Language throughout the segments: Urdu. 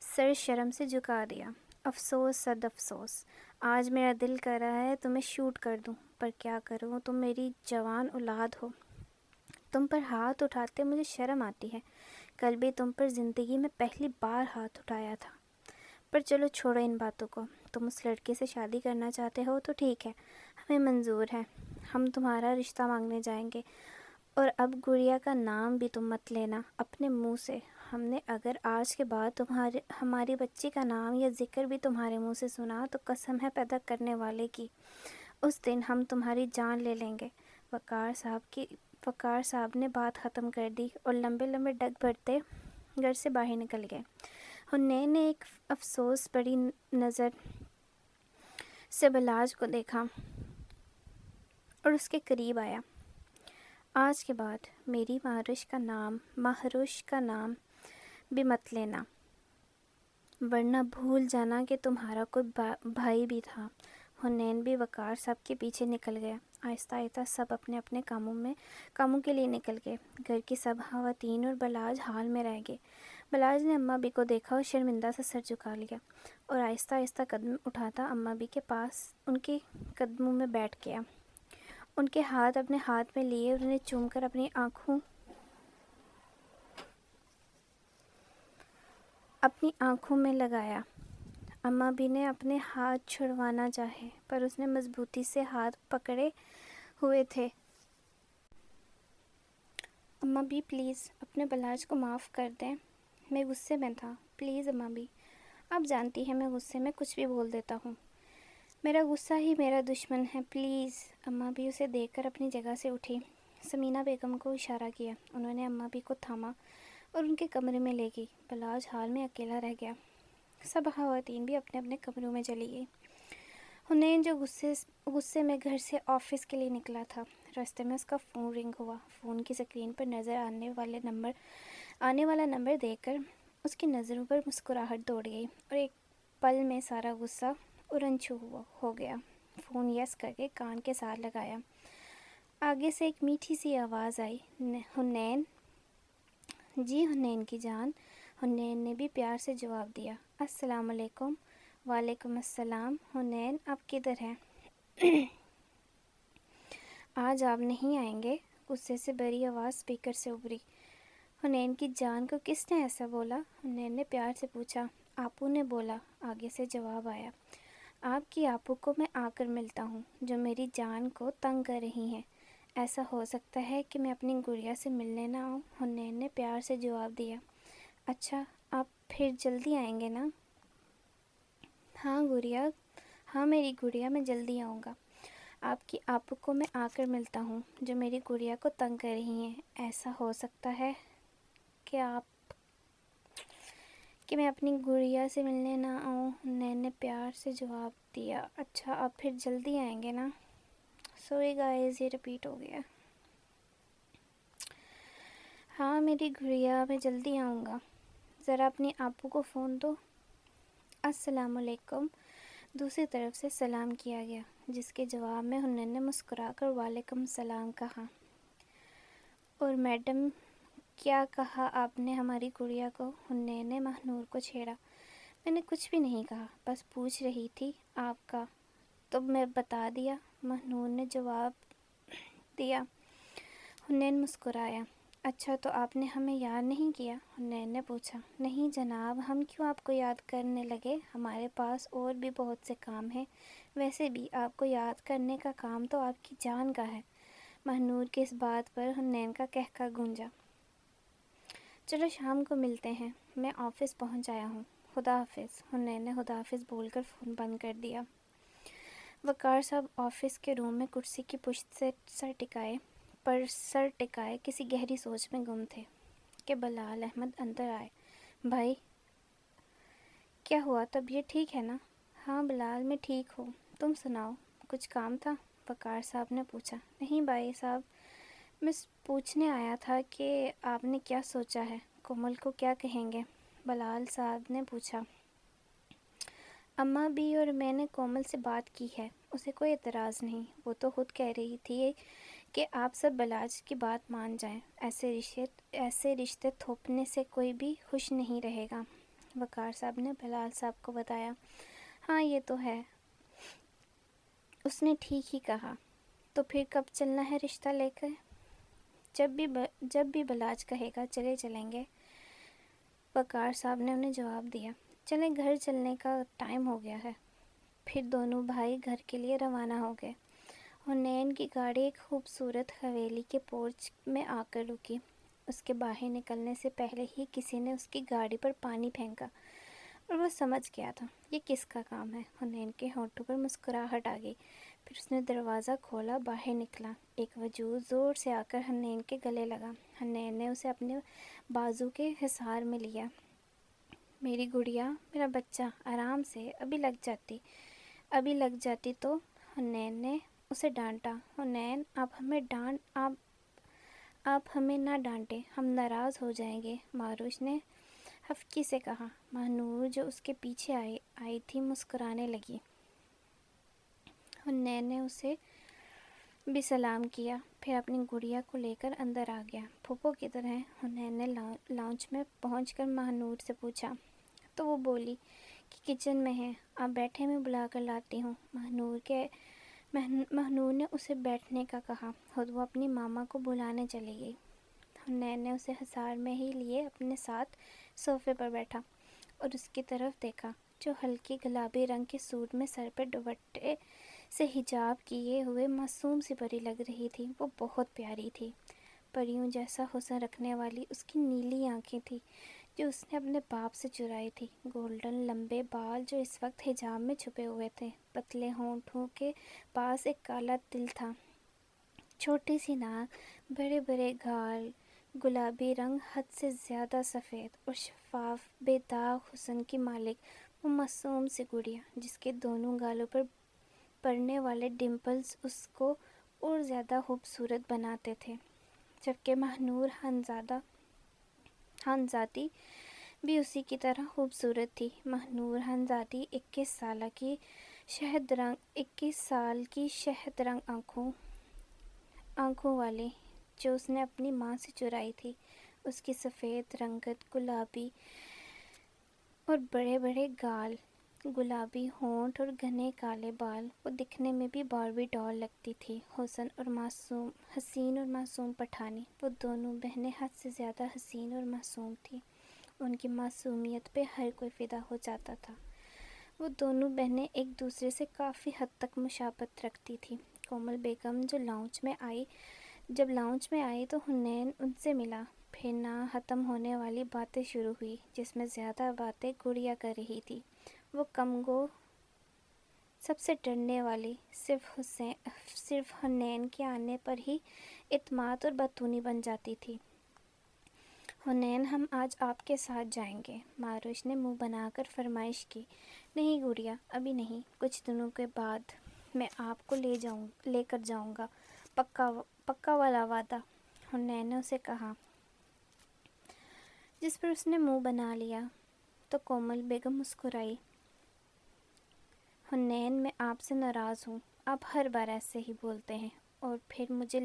سر شرم سے جھکا دیا۔ افسوس صد افسوس، آج میرا دل کر رہا ہے تمہیں شوٹ کر دوں، پر کیا کروں، تم میری جوان اولاد ہو، تم پر ہاتھ اٹھاتے مجھے شرم آتی ہے۔ کل بھی تم پر زندگی میں پہلی بار ہاتھ اٹھایا تھا۔ پر چلو چھوڑو ان باتوں کو، تم اس لڑکے سے شادی کرنا چاہتے ہو تو ٹھیک ہے، ہمیں منظور ہے، ہم تمہارا رشتہ مانگنے جائیں گے۔ اور اب گڑیا کا نام بھی تم مت لینا اپنے منہ سے، ہم نے اگر آج کے بعد ہماری بچی کا نام یا ذکر بھی تمہارے منہ سے سنا تو قسم ہے پیدا کرنے والے کی، اس دن ہم تمہاری جان لے لیں گے۔ وقار صاحب نے بات ختم کر دی اور لمبے لمبے ڈگ بھرتے گھر سے باہر نکل گئے۔ حنین نے ایک افسوس بڑی نظر سے بلاج کو دیکھا اور اس کے قریب آیا۔ آج کے بعد میری مہروش کا نام بھی مت لینا، ورنہ بھول جانا کہ تمہارا کوئی بھائی بھی تھا۔ حنین بھی وقار صاحب کے پیچھے نکل گیا۔ آہستہ آہستہ سب اپنے اپنے کاموں کے لیے نکل گئے۔ گھر کی سب خواتین اور بلاج حال میں رہ گئے۔ بلاج نے اماں بھی کو دیکھا اور شرمندہ سے سر جھکا لیا اور آہستہ آہستہ قدم اٹھاتا اماں بھی کے پاس ان کے قدموں میں بیٹھ گیا۔ ان کے ہاتھ اپنے ہاتھ میں لیے اور انہیں چوم کر اپنی آنکھوں میں لگایا۔ اماں بھی نے اپنے ہاتھ چھڑوانا چاہے پر اس نے مضبوطی سے ہاتھ پکڑے ہوئے تھے۔ اماں بھی پلیز اپنے بلاج کو معاف کر دیں، میں غصے میں تھا، پلیز اماں بھی، آپ جانتی ہیں میں غصے میں کچھ بھی بول دیتا ہوں، میرا غصہ ہی میرا دشمن ہے، پلیز۔ اماں بھی اسے دیکھ کر اپنی جگہ سے اٹھی۔ سمینہ بیگم کو اشارہ کیا، انہوں نے اماں بھی کو تھاما اور ان کے کمرے میں لے گئی۔ بلاج حال میں اکیلا رہ گیا۔ سب خواتین بھی اپنے اپنے کمروں میں چلی گئی۔ حنین جو غصے میں گھر سے آفس کے لیے نکلا تھا، راستے میں اس کا فون رنگ ہوا۔ فون کی سکرین پر نظر آنے والا نمبر دیکھ کر اس کی نظروں پر مسکراہٹ دوڑ گئی اور ایک پل میں سارا غصہ اورنچو ہو گیا۔ فون یس کر کے کان کے ساتھ لگایا۔ آگے سے ایک میٹھی سی آواز آئی، حنین؟ جی حنین کی جان، حنین نے بھی پیار سے جواب دیا۔ السلام علیکم۔ وعلیکم السلام۔ حنین آپ کدھر ہیں؟ آج آپ نہیں آئیں گے؟ غصے سے بھری آواز اسپیکر سے ابھری۔ حنین کی جان کو کس نے ایسا بولا؟ حنین نے پیار سے پوچھا۔ آپو نے بولا، آگے سے جواب آیا۔ آپ کی آپو کو میں آ کر ملتا ہوں جو میری جان کو تنگ کر رہی ہیں۔ ایسا ہو سکتا ہے کہ میں اپنی گڑیا سے ملنے نہ آؤں؟ حنین نے پیار سے جواب دیا۔ اچھا، آپ پھر جلدی آئیں گے نا؟ ہاں میری گڑیا، میں جلدی آؤں گا۔ آپ کی آپو کو میں آ کر ملتا ہوں جو میری گڑیا کو تنگ کر رہی ہیں۔ ایسا ہو سکتا ہے کہ میں اپنی گڑیا سے ملنے نہ آؤں؟ حنین نے پیار سے جواب دیا۔ اچھا، آپ پھر جلدی آئیں گے نا؟ سوری گائز، یہ رپیٹ ہو گیا۔ ہاں میری گڑیا، میں جلدی آؤں گا، ذرا اپنی آپو کو فون دو۔ السلام علیکم۔ دوسری طرف سے سلام کیا گیا، جس کے جواب میں حنین نے مسکرا کر وعلیکم السلام کہا۔ اور میڈم، کیا کہا آپ نے ہماری گڑیا کو؟ حنین نے مہنور کو چھیڑا۔ میں نے کچھ بھی نہیں کہا، بس پوچھ رہی تھی آپ کا، تو میں بتا دیا، مہنور نے جواب دیا۔ حنین مسکرایا۔ اچھا، تو آپ نے ہمیں یاد نہیں کیا؟ حنین نے پوچھا۔ نہیں جناب، ہم کیوں آپ کو یاد کرنے لگے، ہمارے پاس اور بھی بہت سے کام ہیں، ویسے بھی آپ کو یاد کرنے کا کام تو آپ کی جان کا ہے۔ مہنور کی اس بات پر حنین کا قہقہ گونجا۔ چلو شام کو ملتے ہیں، میں آفس پہنچ آیا ہوں، خدا حافظ۔ حنین نے خدا حافظ بول کر فون بند کر دیا۔ وقار صاحب آفس کے روم میں کرسی کی پشت سے سر ٹکائے کسی گہری سوچ میں گم تھے کہ بلال احمد اندر آئے۔ بھائی، کیا ہوا، طبیعت ٹھیک ہے نا؟ ہاں بلال، میں ٹھیک ہوں، تم سناؤ، کچھ کام تھا؟ وقار صاحب نے پوچھا۔ نہیں بھائی صاحب، میں پوچھنے آیا تھا کہ آپ نے کیا سوچا ہے، کومل کو کیا کہیں گے؟ بلال صاحب نے پوچھا۔ اماں بھی اور میں نے کومل سے بات کی ہے، اسے کوئی اعتراض نہیں، وہ تو خود کہہ رہی تھی کہ آپ سب بلاج کی بات مان جائیں، ایسے رشتے تھوپنے سے کوئی بھی خوش نہیں رہے گا۔ وقار صاحب نے بلال صاحب کو بتایا۔ ہاں یہ تو ہے، اس نے ٹھیک ہی کہا۔ تو پھر کب چلنا ہے رشتہ لے کر؟ جب بھی بلاج کہے گا چلے چلیں گے، وقار صاحب نے انہیں جواب دیا۔ چلیں گھر چلنے کا ٹائم ہو گیا ہے۔ پھر دونوں بھائی گھر کے لیے روانہ ہو گئے۔ حنین کی گاڑی ایک خوبصورت حویلی کے پورچ میں آ کر رکی۔ اس کے باہر نکلنے سے پہلے ہی کسی نے اس کی گاڑی پر پانی پھینکا اور وہ سمجھ گیا تھا یہ کس کا کام ہے۔ حنین کے ہونٹوں پر مسکراہٹ آ گئی۔ پھر اس نے دروازہ کھولا، باہر نکلا۔ ایک وجود زور سے آ کر حنین کے گلے لگا۔ حنین نے اسے اپنے بازو کے حصار میں لیا۔ میری گڑیا، میرا بچہ، آرام سے، ابھی لگ جاتی تو۔ حنین نے اسے ڈانٹا۔ حنین آپ ہمیں نہ ڈانٹیں، ہم ناراض ہو جائیں گے، ماروش نے خفگی سے کہا۔ ماہنور جو اس کے پیچھے آئی تھی مسکرانے لگی۔ حنین نے اسے بھی سلام کیا، پھر اپنی گڑیا کو لے کر اندر آ گیا۔ پھوپھو کدھر ہیں؟ حنین نے لاؤنج میں پہنچ کر ماہنور سے پوچھا تو وہ بولی کہ کچن میں ہیں، آپ بیٹھے، میں بلا کر لاتی ہوں۔ ماہنور نے اسے بیٹھنے کا کہا، خود وہ اپنی ماما کو بلانے چلی گئی۔ حنین نے اسے حصار میں ہی لیے اپنے ساتھ صوفے پر بیٹھا اور اس کی طرف دیکھا جو ہلکی گلابی رنگ کے سوٹ میں سر پر دوپٹے سے حجاب کیے ہوئے معصوم سی پری لگ رہی تھی۔ وہ بہت پیاری تھی۔ پریوں جیسا حسن رکھنے والی اس کی نیلی آنکھیں تھیں جو اس نے اپنے باپ سے چرائی تھی، گولڈن لمبے بال جو اس وقت حجاب میں چھپے ہوئے تھے، پتلے ہونٹوں کے پاس ایک کالا تل تھا، چھوٹی سی ناک، بڑے بڑے گال، گلابی رنگ، حد سے زیادہ سفید اور شفاف، بے داغ حسن کی مالک، وہ معصوم سی گڑیا جس کے دونوں گالوں پر پڑنے والے ڈمپلز اس کو اور زیادہ خوبصورت بناتے تھے، جبکہ ماہنور خانزادی بھی اسی کی طرح خوبصورت تھی۔ ماہنور خانزادی 21 سال کی شہد رنگ آنکھوں والی، جو اس نے اپنی ماں سے چرائی تھی۔ اس کی سفید رنگت، گلابی اور بڑے بڑے گال، گلابی ہونٹ اور گھنے کالے بال، وہ دکھنے میں بھی باربی ڈال لگتی تھی۔ حسین اور معصوم پٹھانی، وہ دونوں بہنیں حد سے زیادہ حسین اور معصوم تھیں۔ ان کی معصومیت پہ ہر کوئی فدا ہو جاتا تھا۔ وہ دونوں بہنیں ایک دوسرے سے کافی حد تک مشابہت رکھتی تھیں۔ کومل بیگم جب لاؤنج میں آئی تو حنین ان سے ملا، پھر نہ ختم ہونے والی باتیں شروع ہوئی جس میں زیادہ باتیں گڑیا کر رہی تھی۔ وہ کم گو، سب سے ڈرنے والی، صرف حنین کے آنے پر ہی اعتماد اور باتونی بن جاتی تھی۔ حنین، ہم آج آپ کے ساتھ جائیں گے، ماروش نے منہ بنا کر فرمائش کی۔ نہیں گڑیا، ابھی نہیں، کچھ دنوں کے بعد میں آپ کو لے کر جاؤں گا، پکا والا وعدہ، حنین نے اسے کہا، جس پر اس نے منہ بنا لیا۔ تو کومل بیگم مسکرائی۔ حنین، میں آپ سے ناراض ہوں، آپ ہر بار ایسے ہی بولتے ہیں اور پھر مجھے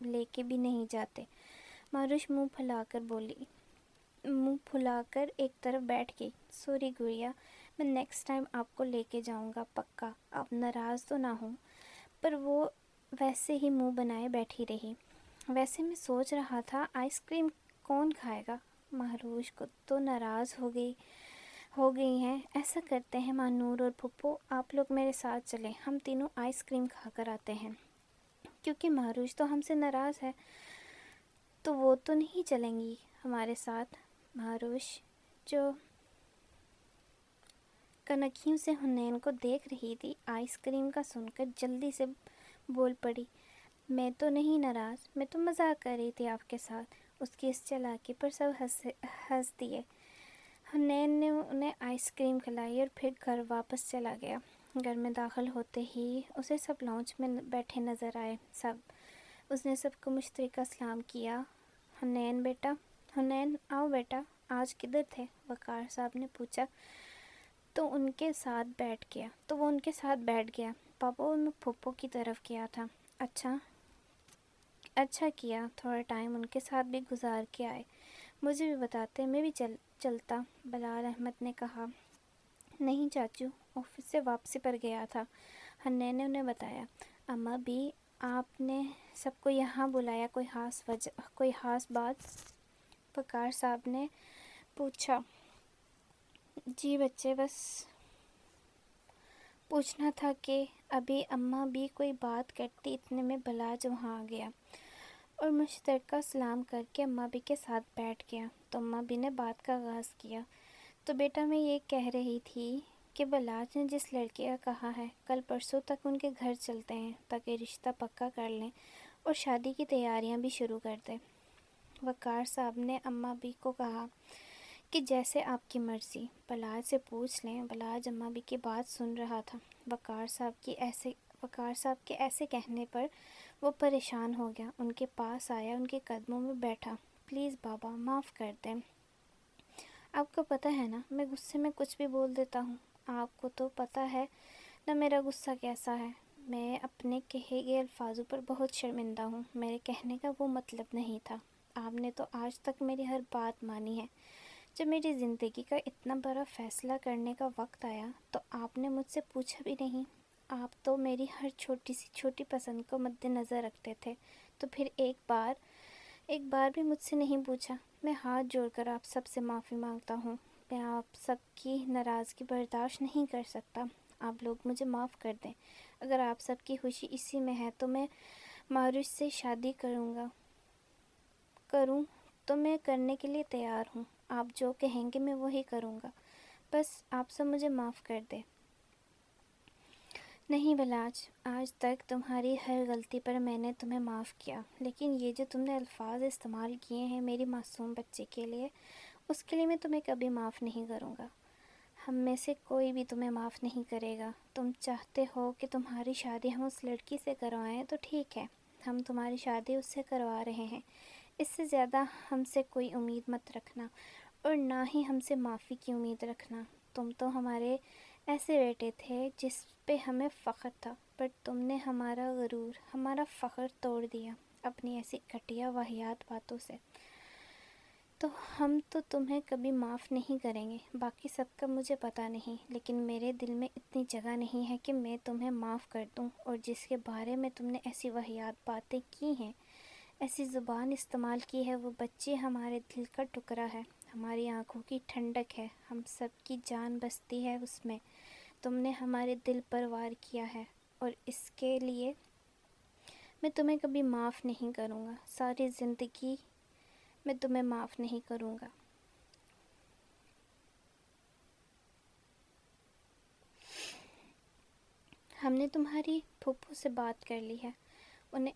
لے کے بھی نہیں جاتے، ماروش منہ پھلا کر ایک طرف بیٹھ گئی۔ سوری گڑیا، میں نیکسٹ ٹائم آپ کو لے کے جاؤں گا، پکا، آپ ناراض تو نہ ہوں۔ پر وہ ویسے ہی منہ بنائے بیٹھی رہی۔ ویسے میں سوچ رہا تھا آئس کریم کون کھائے گا؟ ماروش کو تو ناراض ہو گئی ہیں۔ ایسا کرتے ہیں ماہنور اور پھوپھو، آپ لوگ میرے ساتھ چلیں، ہم تینوں آئس کریم کھا کر آتے ہیں۔ کیونکہ ماروش تو ہم سے ناراض ہے تو وہ تو نہیں چلیں گی ہمارے ساتھ۔ ماروش، جو کنکھیوں سے حنین کو دیکھ رہی تھی، آئس کریم کا سن کر جلدی سے بول پڑی، میں تو نہیں ناراض، میں تو مذاق کر رہی تھی آپ کے ساتھ۔ اس کی اس چالاکی پر سب ہنس دیے۔ حنین نے انہیں آئس کریم کھلائی اور پھر گھر واپس چلا گیا۔ گھر میں داخل ہوتے ہی اسے سب لاؤنج میں بیٹھے نظر آئے۔ اس نے سب کو مشترکہ سلام کیا۔ حنین آؤ بیٹا، آج کدھر تھے؟ وقار صاحب نے پوچھا تو وہ ان کے ساتھ بیٹھ گیا۔ پاپا، میں پھوپھو کی طرف گیا تھا۔ اچھا کیا، تھوڑا ٹائم ان کے ساتھ بھی گزار کے آئے۔ مجھے بھی بتاتے، میں بھی چلتا، بلال احمد نے کہا۔ نہیں چاچو، آفس سے واپسی پر گیا تھا، حنین نے انہیں بتایا۔ اماں بھی آپ نے سب کو یہاں بلایا، کوئی خاص بات؟ وقار صاحب نے پوچھا۔ جی بچے، بس پوچھنا تھا کہ ابھی اماں بھی کوئی بات کرتی، اتنے میں بلاج وہاں آ گیا اور مشترکہ سلام کر کے اماں بھی کے ساتھ بیٹھ گیا تو اماں بھی نے بات کا آغاز کیا۔ تو بیٹا، میں یہ کہہ رہی تھی کہ بلاج نے جس لڑکے کا کہا ہے، کل پرسوں تک ان کے گھر چلتے ہیں تاکہ رشتہ پکا کر لیں اور شادی کی تیاریاں بھی شروع کر دیں۔ وقار صاحب نے اماں بھی کو کہا کہ جیسے آپ کی مرضی، بلاج سے پوچھ لیں۔ بلاج اماں بھی کی بات سن رہا تھا۔ وقار صاحب کے ایسے کہنے پر وہ پریشان ہو گیا، ان کے پاس آیا، ان کے قدموں میں بیٹھا۔ پلیز بابا، معاف کر دیں، آپ کو پتہ ہے نا میں غصے میں کچھ بھی بول دیتا ہوں، آپ کو تو پتہ ہے نا میرا غصہ کیسا ہے۔ میں اپنے کہے گئے الفاظوں پر بہت شرمندہ ہوں، میرے کہنے کا وہ مطلب نہیں تھا۔ آپ نے تو آج تک میری ہر بات مانی ہے، جب میری زندگی کا اتنا بڑا فیصلہ کرنے کا وقت آیا تو آپ نے مجھ سے پوچھا بھی نہیں۔ آپ تو میری ہر چھوٹی پسند کو مد نظر رکھتے تھے، تو پھر ایک بار بھی مجھ سے نہیں پوچھا۔ میں ہاتھ جوڑ کر آپ سب سے معافی مانگتا ہوں، میں آپ سب کی ناراضگی برداشت نہیں کر سکتا، آپ لوگ مجھے معاف کر دیں۔ اگر آپ سب کی خوشی اسی میں ہے تو میں معروف سے شادی کروں تو میں کرنے کے لیے تیار ہوں، آپ جو کہیں گے میں وہی کروں گا، بس آپ سب مجھے معاف کر دیں۔ نہیں بلاج، آج تک تمہاری ہر غلطی پر میں نے تمہیں معاف کیا، لیکن یہ جو تم نے الفاظ استعمال کیے ہیں میری معصوم بچے کے لیے، اس کے لیے میں تمہیں کبھی معاف نہیں کروں گا۔ ہم میں سے کوئی بھی تمہیں معاف نہیں کرے گا۔ تم چاہتے ہو کہ تمہاری شادی ہم اس لڑکی سے کروائیں تو ٹھیک ہے، ہم تمہاری شادی اس سے کروا رہے ہیں، اس سے زیادہ ہم سے کوئی امید مت رکھنا اور نہ ہی ہم سے معافی کی امید رکھنا۔ تم تو ہمارے ایسے بیٹے تھے جس پہ ہمیں فخر تھا، پر تم نے ہمارا غرور، ہمارا فخر توڑ دیا اپنی ایسی گھٹیا واہیات باتوں سے۔ تو ہم تو تمہیں کبھی معاف نہیں کریں گے، باقی سب کا مجھے پتہ نہیں، لیکن میرے دل میں اتنی جگہ نہیں ہے کہ میں تمہیں معاف کر دوں، اور جس کے بارے میں تم نے ایسی واہیات باتیں کی ہیں، ایسی زبان استعمال کی ہے، وہ بچی ہمارے دل کا ٹکڑا ہے، ہماری آنکھوں کی ٹھنڈک ہے، ہم سب کی جان بستی ہے اس میں۔ تم نے ہمارے دل پر وار کیا ہے اور اس کے لیے میں تمہیں کبھی معاف نہیں کروں گا، ساری زندگی میں تمہیں معاف نہیں کروں گا۔ ہم نے تمہاری پھوپھو سے بات کر لی ہے،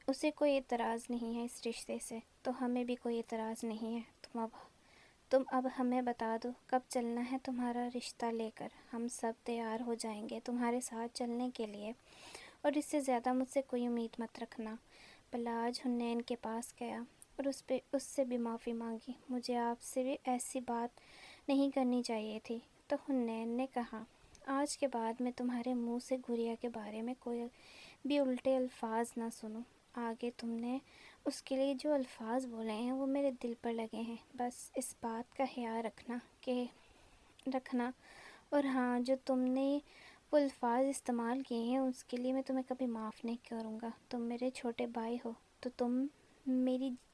اسے کوئی اعتراض نہیں ہے اس رشتے سے، تو ہمیں بھی کوئی اعتراض نہیں ہے۔ تم اب ہمیں بتا دو کب چلنا ہے تمہارا رشتہ لے کر، ہم سب تیار ہو جائیں گے تمہارے ساتھ چلنے کے لیے، اور اس سے زیادہ مجھ سے کوئی امید مت رکھنا۔ بلاج حنین کے پاس گیا اور اس سے بھی معافی مانگی۔ مجھے آپ سے بھی ایسی بات نہیں کرنی چاہیے تھی۔ تو حنین نے کہا، آج کے بعد میں تمہارے منہ سے گڑیا کے بارے میں کوئی بھی الٹے الفاظ نہ سنوں۔ آگے تم نے اس کے لیے جو الفاظ بولے ہیں وہ میرے دل پر لگے ہیں، بس اس بات کا خیال رکھنا، اور ہاں، جو تم نے وہ الفاظ استعمال کیے ہیں اس کے لیے میں تمہیں کبھی معاف نہیں کروں گا۔ تم میرے چھوٹے بھائی ہو تو تم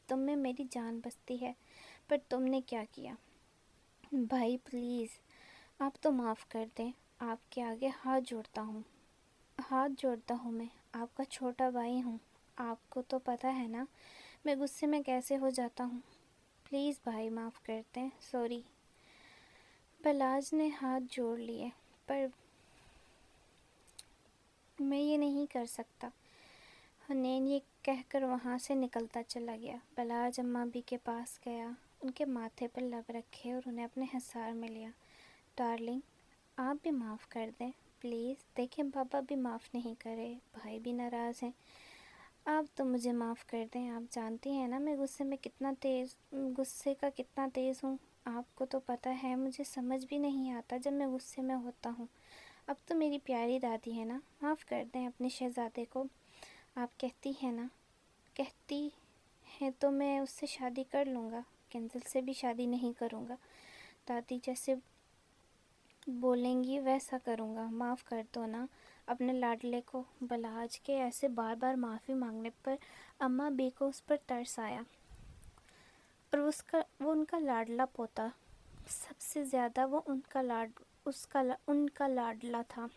میں میری جان بستی ہے، پر تم نے کیا کیا؟ بھائی پلیز، آپ تو معاف کر دیں، آپ کے آگے ہاتھ جوڑتا ہوں میں آپ کا چھوٹا بھائی ہوں، آپ کو تو پتہ ہے نا میں غصے میں کیسے ہو جاتا ہوں، پلیز بھائی معاف کر دیں، سوری۔ بلاج نے ہاتھ جوڑ لیے، پر میں یہ نہیں کر سکتا۔ حنین یہ کہہ کر وہاں سے نکلتا چلا گیا۔ بلاج اماں بھی کے پاس گیا، ان کے ماتھے پر لب رکھے اور انہیں اپنے حصار میں لیا۔ ڈارلنگ، آپ بھی معاف کر دیں پلیز، دیکھیں بابا بھی معاف نہیں کرے، بھائی بھی ناراض ہیں، آپ تو مجھے معاف کر دیں، آپ جانتی ہیں نا میں غصے کا کتنا تیز ہوں، آپ کو تو پتہ ہے مجھے سمجھ بھی نہیں آتا جب میں غصے میں ہوتا ہوں، اب تو میری پیاری دادی ہے نا، معاف کر دیں اپنے شہزادے کو۔ آپ کہتی ہیں تو میں اس سے شادی کر لوں گا، کنزل سے بھی شادی نہیں کروں گا، دادی جیسے بولیں گی ویسا کروں گا، معاف کر دو نا اپنے لاڈلے کو۔ بلاج کے ایسے بار بار معافی مانگنے پر اماں بی کو اس پر ترس آیا، اور وہ ان کا لاڈلا پوتا، سب سے زیادہ وہ ان کا لاڈلا تھا۔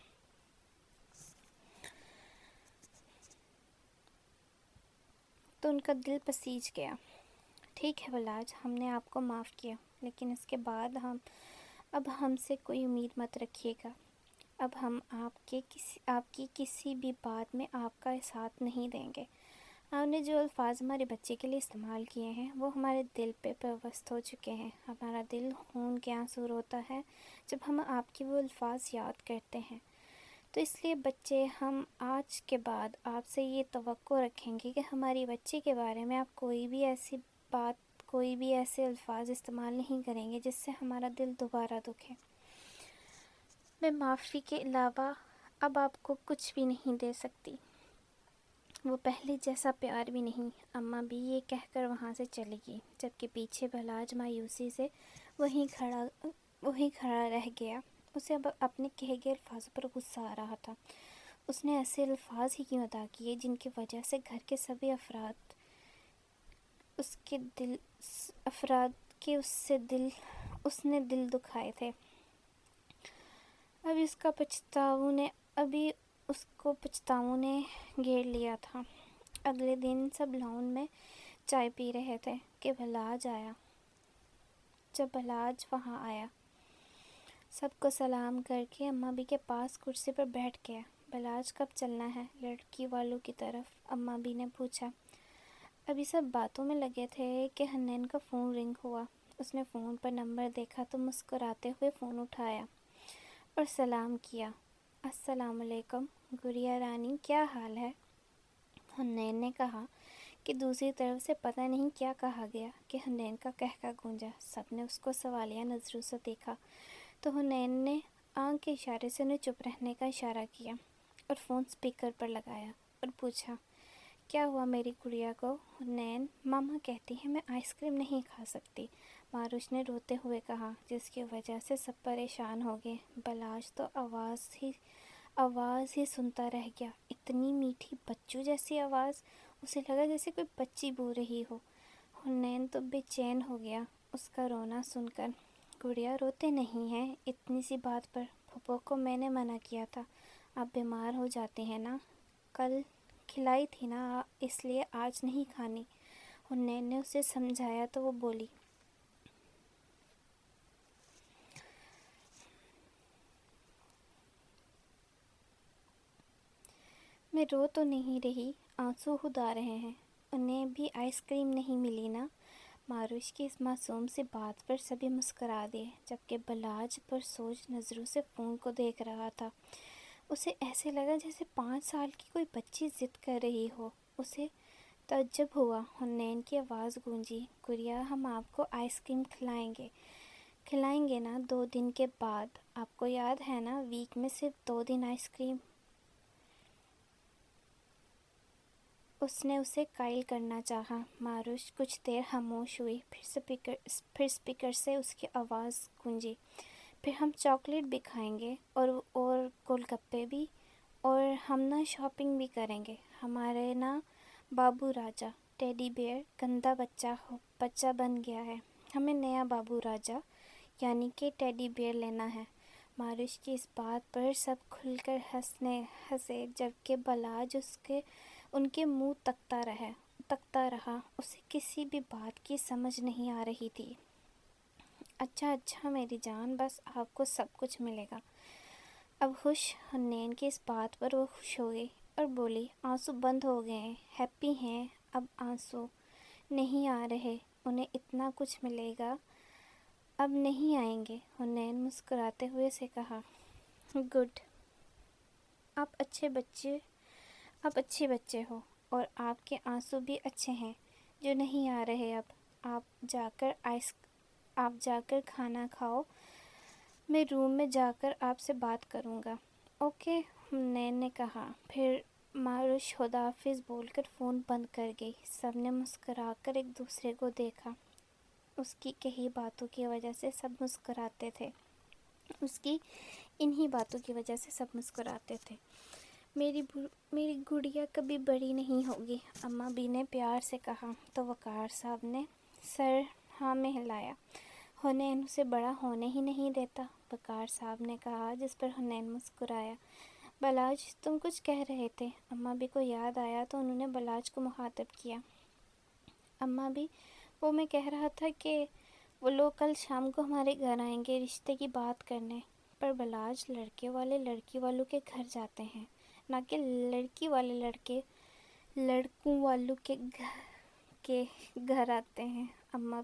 تو ان کا دل پسیج گیا۔ ٹھیک ہے بلاج، ہم نے آپ کو معاف کیا، لیکن اس کے بعد اب ہم سے کوئی امید مت رکھیے گا۔ اب ہم آپ کی کسی بھی بات میں آپ کا ساتھ نہیں دیں گے۔ آپ نے جو الفاظ ہمارے بچے کے لیے استعمال کیے ہیں وہ ہمارے دل پہ پیوست ہو چکے ہیں۔ ہمارا دل خون کے آنسو روتا ہے جب ہم آپ کے وہ الفاظ یاد کرتے ہیں۔ تو اس لیے بچے، ہم آج کے بعد آپ سے یہ توقع رکھیں گے کہ ہماری بچی کے بارے میں آپ کوئی بھی ایسی بات، کوئی بھی ایسے الفاظ استعمال نہیں کریں گے جس سے ہمارا دل دوبارہ دکھے۔ میں معافی کے علاوہ اب آپ کو کچھ بھی نہیں دے سکتی، وہ پہلے جیسا پیار بھی نہیں۔ اماں بھی یہ کہہ کر وہاں سے چلی گئی، جبکہ پیچھے بلاج مایوسی سے وہیں کھڑا رہ گیا۔ اسے اب اپنے کہے گئے الفاظوں پر غصہ آ رہا تھا۔ اس نے ایسے الفاظ ہی کیوں ادا کیے جن کی وجہ سے گھر کے سبھی افراد اس نے دل دکھائے تھے۔ ابھی اس کو پچھتاووں نے گھیر لیا تھا۔ اگلے دن سب لاؤن میں چائے پی رہے تھے کہ جب بلاج وہاں آیا، سب کو سلام کر کے اماں بھی کے پاس کرسی پر بیٹھ گیا۔ بلاج کب چلنا ہے؟ لڑکی والوں کی طرف اماں بھی نے پوچھا۔ ابھی سب باتوں میں لگے تھے کہ حنین کا فون رنگ ہوا۔ اس نے فون پر نمبر دیکھا تو مسکراتے ہوئے فون اٹھایا اور سلام کیا۔ السلام علیکم گڑیا رانی، کیا حال ہے؟ حنین نے کہا کہ دوسری طرف سے پتہ نہیں کیا کہا گیا کہ حنین کا قہقہ گونجا۔ سب نے اس کو سوالیہ نظروں سے دیکھا تو حنین نے آنکھ کے اشارے سے انہیں چپ رہنے کا اشارہ کیا اور فون سپیکر پر لگایا اور پوچھا، کیا ہوا میری گڑیا کو؟ حنین، ماما کہتی ہیں میں آئس کریم نہیں کھا سکتی، ماروش نے روتے ہوئے کہا، جس کی وجہ سے سب پریشان ہو گئے۔ بلاج تو آواز ہی سنتا رہ گیا، اتنی میٹھی بچوں جیسی آواز، اسے لگا جیسے کوئی بچی بول رہی ہو۔ حنین تو بے چین ہو گیا اس کا رونا سن کر۔ گڑیا روتے نہیں ہیں اتنی سی بات پر، پھوپھو کو میں نے منع کیا تھا، آپ بیمار ہو جاتے ہیں نا، کل کھلائی تھی نا اس لیے آج نہیں کھانی۔ حنین نے اسے سمجھایا تو وہ بولی، میں رو تو نہیں رہی، آنسو خود آ رہے ہیں، انہیں بھی آئس کریم نہیں ملی نا؟ ماروش کی اس معصوم سی بات پر سبھی مسکرا دیے، جبکہ بلاج پرسوچ نظروں سے فون کو دیکھ رہا تھا۔ اسے ایسے لگا جیسے 5 سال کی کوئی بچی ضد کر رہی ہو۔ اسے تعجب ہوا۔ حنین کی آواز گونجی، گڑیا ہم آپ کو آئس کریم کھلائیں گے نا 2 دن کے بعد، آپ کو یاد ہے نا، ویک میں صرف 2 دن آئس کریم۔ اس نے اسے قائل کرنا چاہا۔ ماروش کچھ دیر خاموش ہوئی، پھر سپیکر سے اس کی آواز گونجی، پھر ہم چاکلیٹ بھی کھائیں گے اور گول گپے بھی، اور ہم نا شاپنگ بھی کریں گے۔ ہمارے نا بابو راجا ٹیڈی بیئر گندا بچہ بن گیا ہے، ہمیں نیا بابو راجا یعنی کہ ٹیڈی بیئر لینا ہے۔ ماروش کی اس بات پر سب کھل کر ہنسے، جبکہ بلاج ان کے منہ تکتا رہا، اسے کسی بھی بات کی سمجھ نہیں آ رہی تھی۔ اچھا میری جان، بس آپ کو سب کچھ ملے گا اب خوش؟ حنین کی اس بات پر وہ خوش ہو گئی اور بولی، آنسو بند ہو گئے ہیں، ہیپی ہیں اب، آنسو نہیں آ رہے، انہیں اتنا کچھ ملے گا اب نہیں آئیں گے۔ حنین مسکراتے ہوئے سے کہا، گڈ، آپ اچھے بچے ہو، اور آپ کے آنسو بھی اچھے ہیں جو نہیں آ رہے اب۔ آپ جا کر کھانا کھاؤ، میں روم میں جا کر آپ سے بات کروں گا۔ اوکے، حنین نے کہا۔ پھر ماروش خداحافظ بول کر فون بند کر گئی۔ سب نے مسکرا کر ایک دوسرے کو دیکھا۔ اس کی کہی باتوں کی وجہ سے سب مسکراتے تھے، اس کی انہی باتوں کی وجہ سے سب مسکراتے تھے۔ میری گڑیا کبھی بڑی نہیں ہوگی، اماں بھی نے پیار سے کہا تو وقار صاحب نے سر ہاں میں ہلایا۔ حنین اسے بڑا ہونے ہی نہیں دیتا، وقار صاحب نے کہا، جس پر حنین مسکرایا۔ بلاج تم کچھ کہہ رہے تھے؟ اماں بھی کو یاد آیا تو انہوں نے بلاج کو مخاطب کیا۔ اماں بھی، وہ میں کہہ رہا تھا کہ وہ لوگ کل شام کو ہمارے گھر آئیں گے رشتے کی بات کرنے، پر بلاج لڑکے والے لڑکی والوں کے گھر جاتے ہیں، نہ کہ لڑکی والے لڑکوں والوں کے گھر آتے ہیں۔ اماں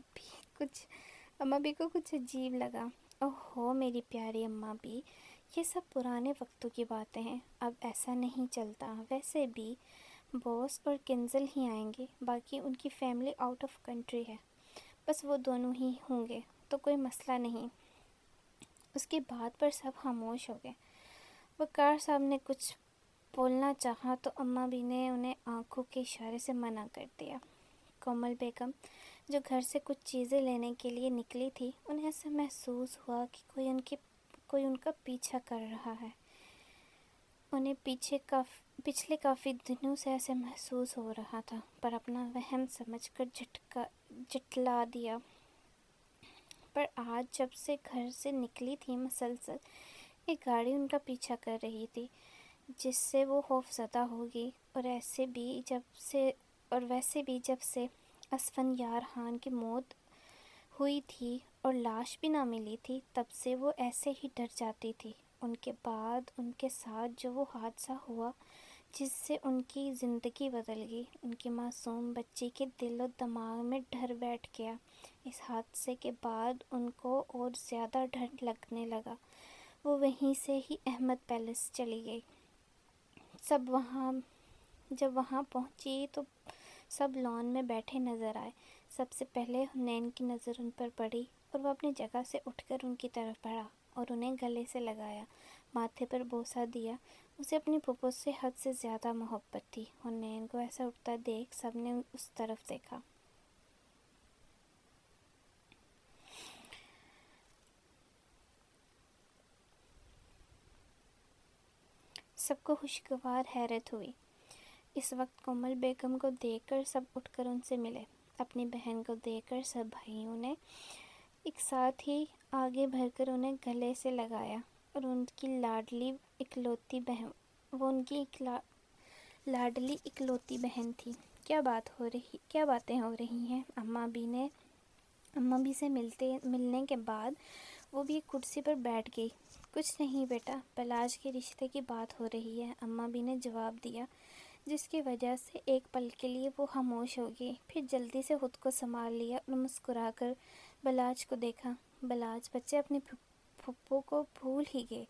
بھی کو کچھ عجیب لگا۔ اوہو میری پیاری اماں بھی، یہ سب پرانے وقتوں کی باتیں ہیں، اب ایسا نہیں چلتا۔ ویسے بھی بوس اور کنزل ہی آئیں گے، باقی ان کی فیملی آؤٹ آف کنٹری ہے، بس وہ دونوں ہی ہوں گے تو کوئی مسئلہ نہیں۔ اس کی بات پر سب خاموش ہو گئے۔ وقار صاحب نے کچھ بولنا چاہا تو اماں بھی نے انہیں آنکھوں کے اشارے سے منع کر دیا۔ کومل بیگم جو گھر سے کچھ چیزیں لینے کے لیے نکلی تھی، انہیں ایسا محسوس ہوا کہ کوئی ان کا پیچھا کر رہا ہے۔ انہیں پچھلے کافی دنوں سے ایسے محسوس ہو رہا تھا، پر اپنا وہم سمجھ کر جھٹلا دیا۔ پر آج جب سے گھر سے نکلی تھی، مسلسل ایک گاڑی ان کا پیچھا کر رہی تھی، جس سے وہ خوف زدہ ہوگی، اور ویسے بھی جب سے اسفندیار خان کی موت ہوئی تھی اور لاش بھی نہ ملی تھی، تب سے وہ ایسے ہی ڈر جاتی تھی۔ ان کے بعد ان کے ساتھ جو وہ حادثہ ہوا جس سے ان کی زندگی بدل گئی، ان کی معصوم بچی کے دل و دماغ میں ڈر بیٹھ گیا۔ اس حادثے کے بعد ان کو اور زیادہ ڈر لگنے لگا۔ وہ وہیں سے ہی احمد پیلس چلی گئی۔ جب وہاں پہنچی تو سب لان میں بیٹھے نظر آئے۔ سب سے پہلے حنین کی نظر ان پر پڑی اور وہ اپنی جگہ سے اٹھ کر ان کی طرف بڑھا اور انہیں گلے سے لگایا، ماتھے پر بوسہ دیا۔ اسے اپنی پھوپھو سے حد سے زیادہ محبت تھی۔ حنین کو ایسا اٹھتا دیکھ سب نے اس طرف دیکھا۔ سب کو خوشگوار حیرت ہوئی۔ اس وقت کومل بیگم کو دیکھ کر سب اٹھ کر ان سے ملے۔ اپنی بہن کو دیکھ کر سب بھائیوں نے ایک ساتھ ہی آگے بڑھ کر انہیں گلے سے لگایا، اور ان کی لاڈلی اکلوتی بہن تھی۔ کیا باتیں ہو رہی ہیں؟ اماں بھی سے ملنے کے بعد وہ بھی ایک کرسی پر بیٹھ گئی۔ کچھ نہیں بیٹا، بلاج کے رشتے کی بات ہو رہی ہے، اماں بھی نے جواب دیا، جس کی وجہ سے ایک پل کے لیے وہ خاموش ہو گئی، پھر جلدی سے خود کو سنبھال لیا اور مسکرا کر بلاج کو دیکھا۔ بلاج بچے اپنی پھوپھو کو بھول ہی گئے،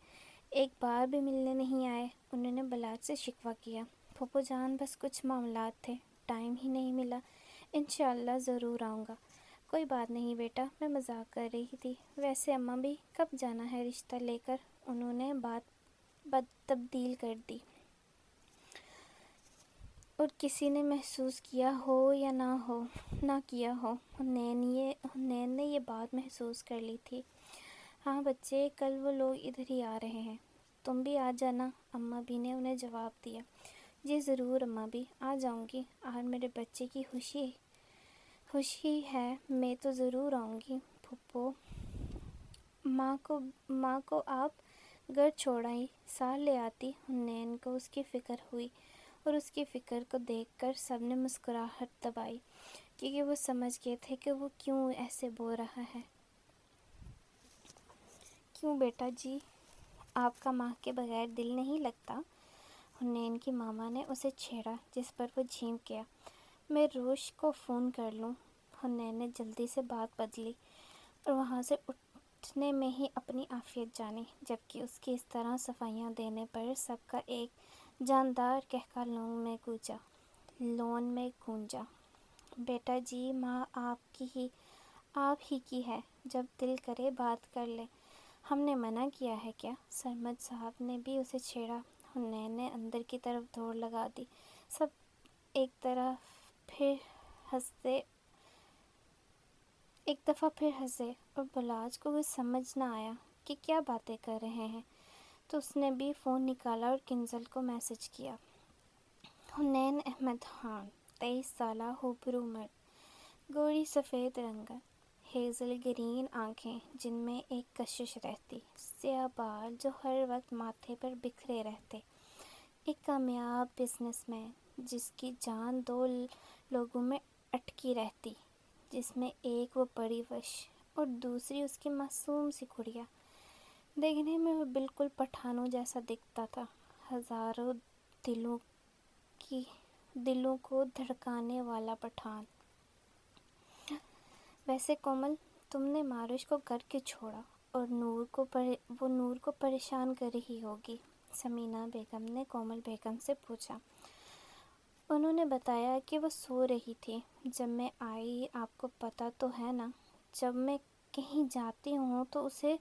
ایک بار بھی ملنے نہیں آئے۔ انہوں نے بلاج سے شکوہ کیا، پھوپھو جان بس کچھ معاملات تھے، ٹائم ہی نہیں ملا، انشاءاللہ ضرور آؤں گا۔ کوئی بات نہیں بیٹا، میں مذاق کر رہی تھی۔ ویسے اماں بھی کب جانا ہے رشتہ لے کر؟ انہوں نے بات تبدیل کر دی۔ اور کسی نے محسوس کیا ہو یا نہ کیا ہو، حنین نے یہ بات محسوس کر لی تھی۔ ہاں بچے، کل وہ لوگ ادھر ہی آ رہے ہیں، تم بھی آ جانا، اماں بھی نے انہیں جواب دیا۔ جی ضرور اماں بھی، آ جاؤں گی، آج میرے بچے کی خوشی ہے، میں تو ضرور آؤں گی۔ پھوپھو ماں کو آپ گھر چھوڑ آئی، ساتھ لے آتی۔ حنین کو اس کی فکر ہوئی، اور اس کی فکر کو دیکھ کر سب نے مسکراہٹ دبائی، کیونکہ وہ سمجھ گئے تھے کہ وہ کیوں ایسے بول رہا ہے۔ کیوں بیٹا جی، آپ کا ماں کے بغیر دل نہیں لگتا؟ حنین کی ماما نے اسے چھیڑا، جس پر وہ جھینک گیا۔ میں روش کو فون کر لوں۔ حنین نے جلدی سے بات بدلی اور وہاں سے اٹھنے میں ہی اپنی عافیت جانی، جبکہ اس کی اس طرح صفائیاں دینے پر سب کا ایک جاندار قہقہ لون میں گونجا۔ بیٹا جی، ماں آپ ہی کی ہے، جب دل کرے بات کر لیں، ہم نے منع کیا ہے کیا؟ سرمد صاحب نے بھی اسے چھیڑا۔ حنین نے اندر کی طرف دوڑ لگا دی۔ سب ایک طرف پھر ایک دفعہ پھر ہنسے اور بلاج کو کچھ سمجھ نہ آیا کہ کیا باتیں کر رہے ہیں، تو اس نے بھی فون نکالا اور کنزل کو میسج کیا۔ حنین احمد خان، 23 سالہ، ہوبرو مرد، گوری سفید رنگت، ہیزل گرین آنکھیں جن میں ایک کشش رہتی، سیاہ بال جو ہر وقت ماتھے پر بکھرے رہتے، ایک کامیاب بزنس مین جس کی جان دو لوگوں میں اٹکی رہتی، جس میں ایک وہ بڑی وش اور دوسری اس کی معصوم سی گڑیا۔ دیکھنے میں وہ بالکل پٹھانوں جیسا دکھتا تھا، ہزاروں دلوں کو دھڑکانے والا پٹھان۔ ویسے کومل، تم نے ماروش کو گھر کیوں چھوڑا، اور وہ نور کو پریشان کر رہی ہوگی؟ سمینا بیگم نے کومل بیگم سے پوچھا۔ انہوں نے بتایا کہ وہ سو رہی تھی جب میں آئی۔ آپ کو پتہ تو ہے نا، جب میں کہیں جاتی ہوں تو اسے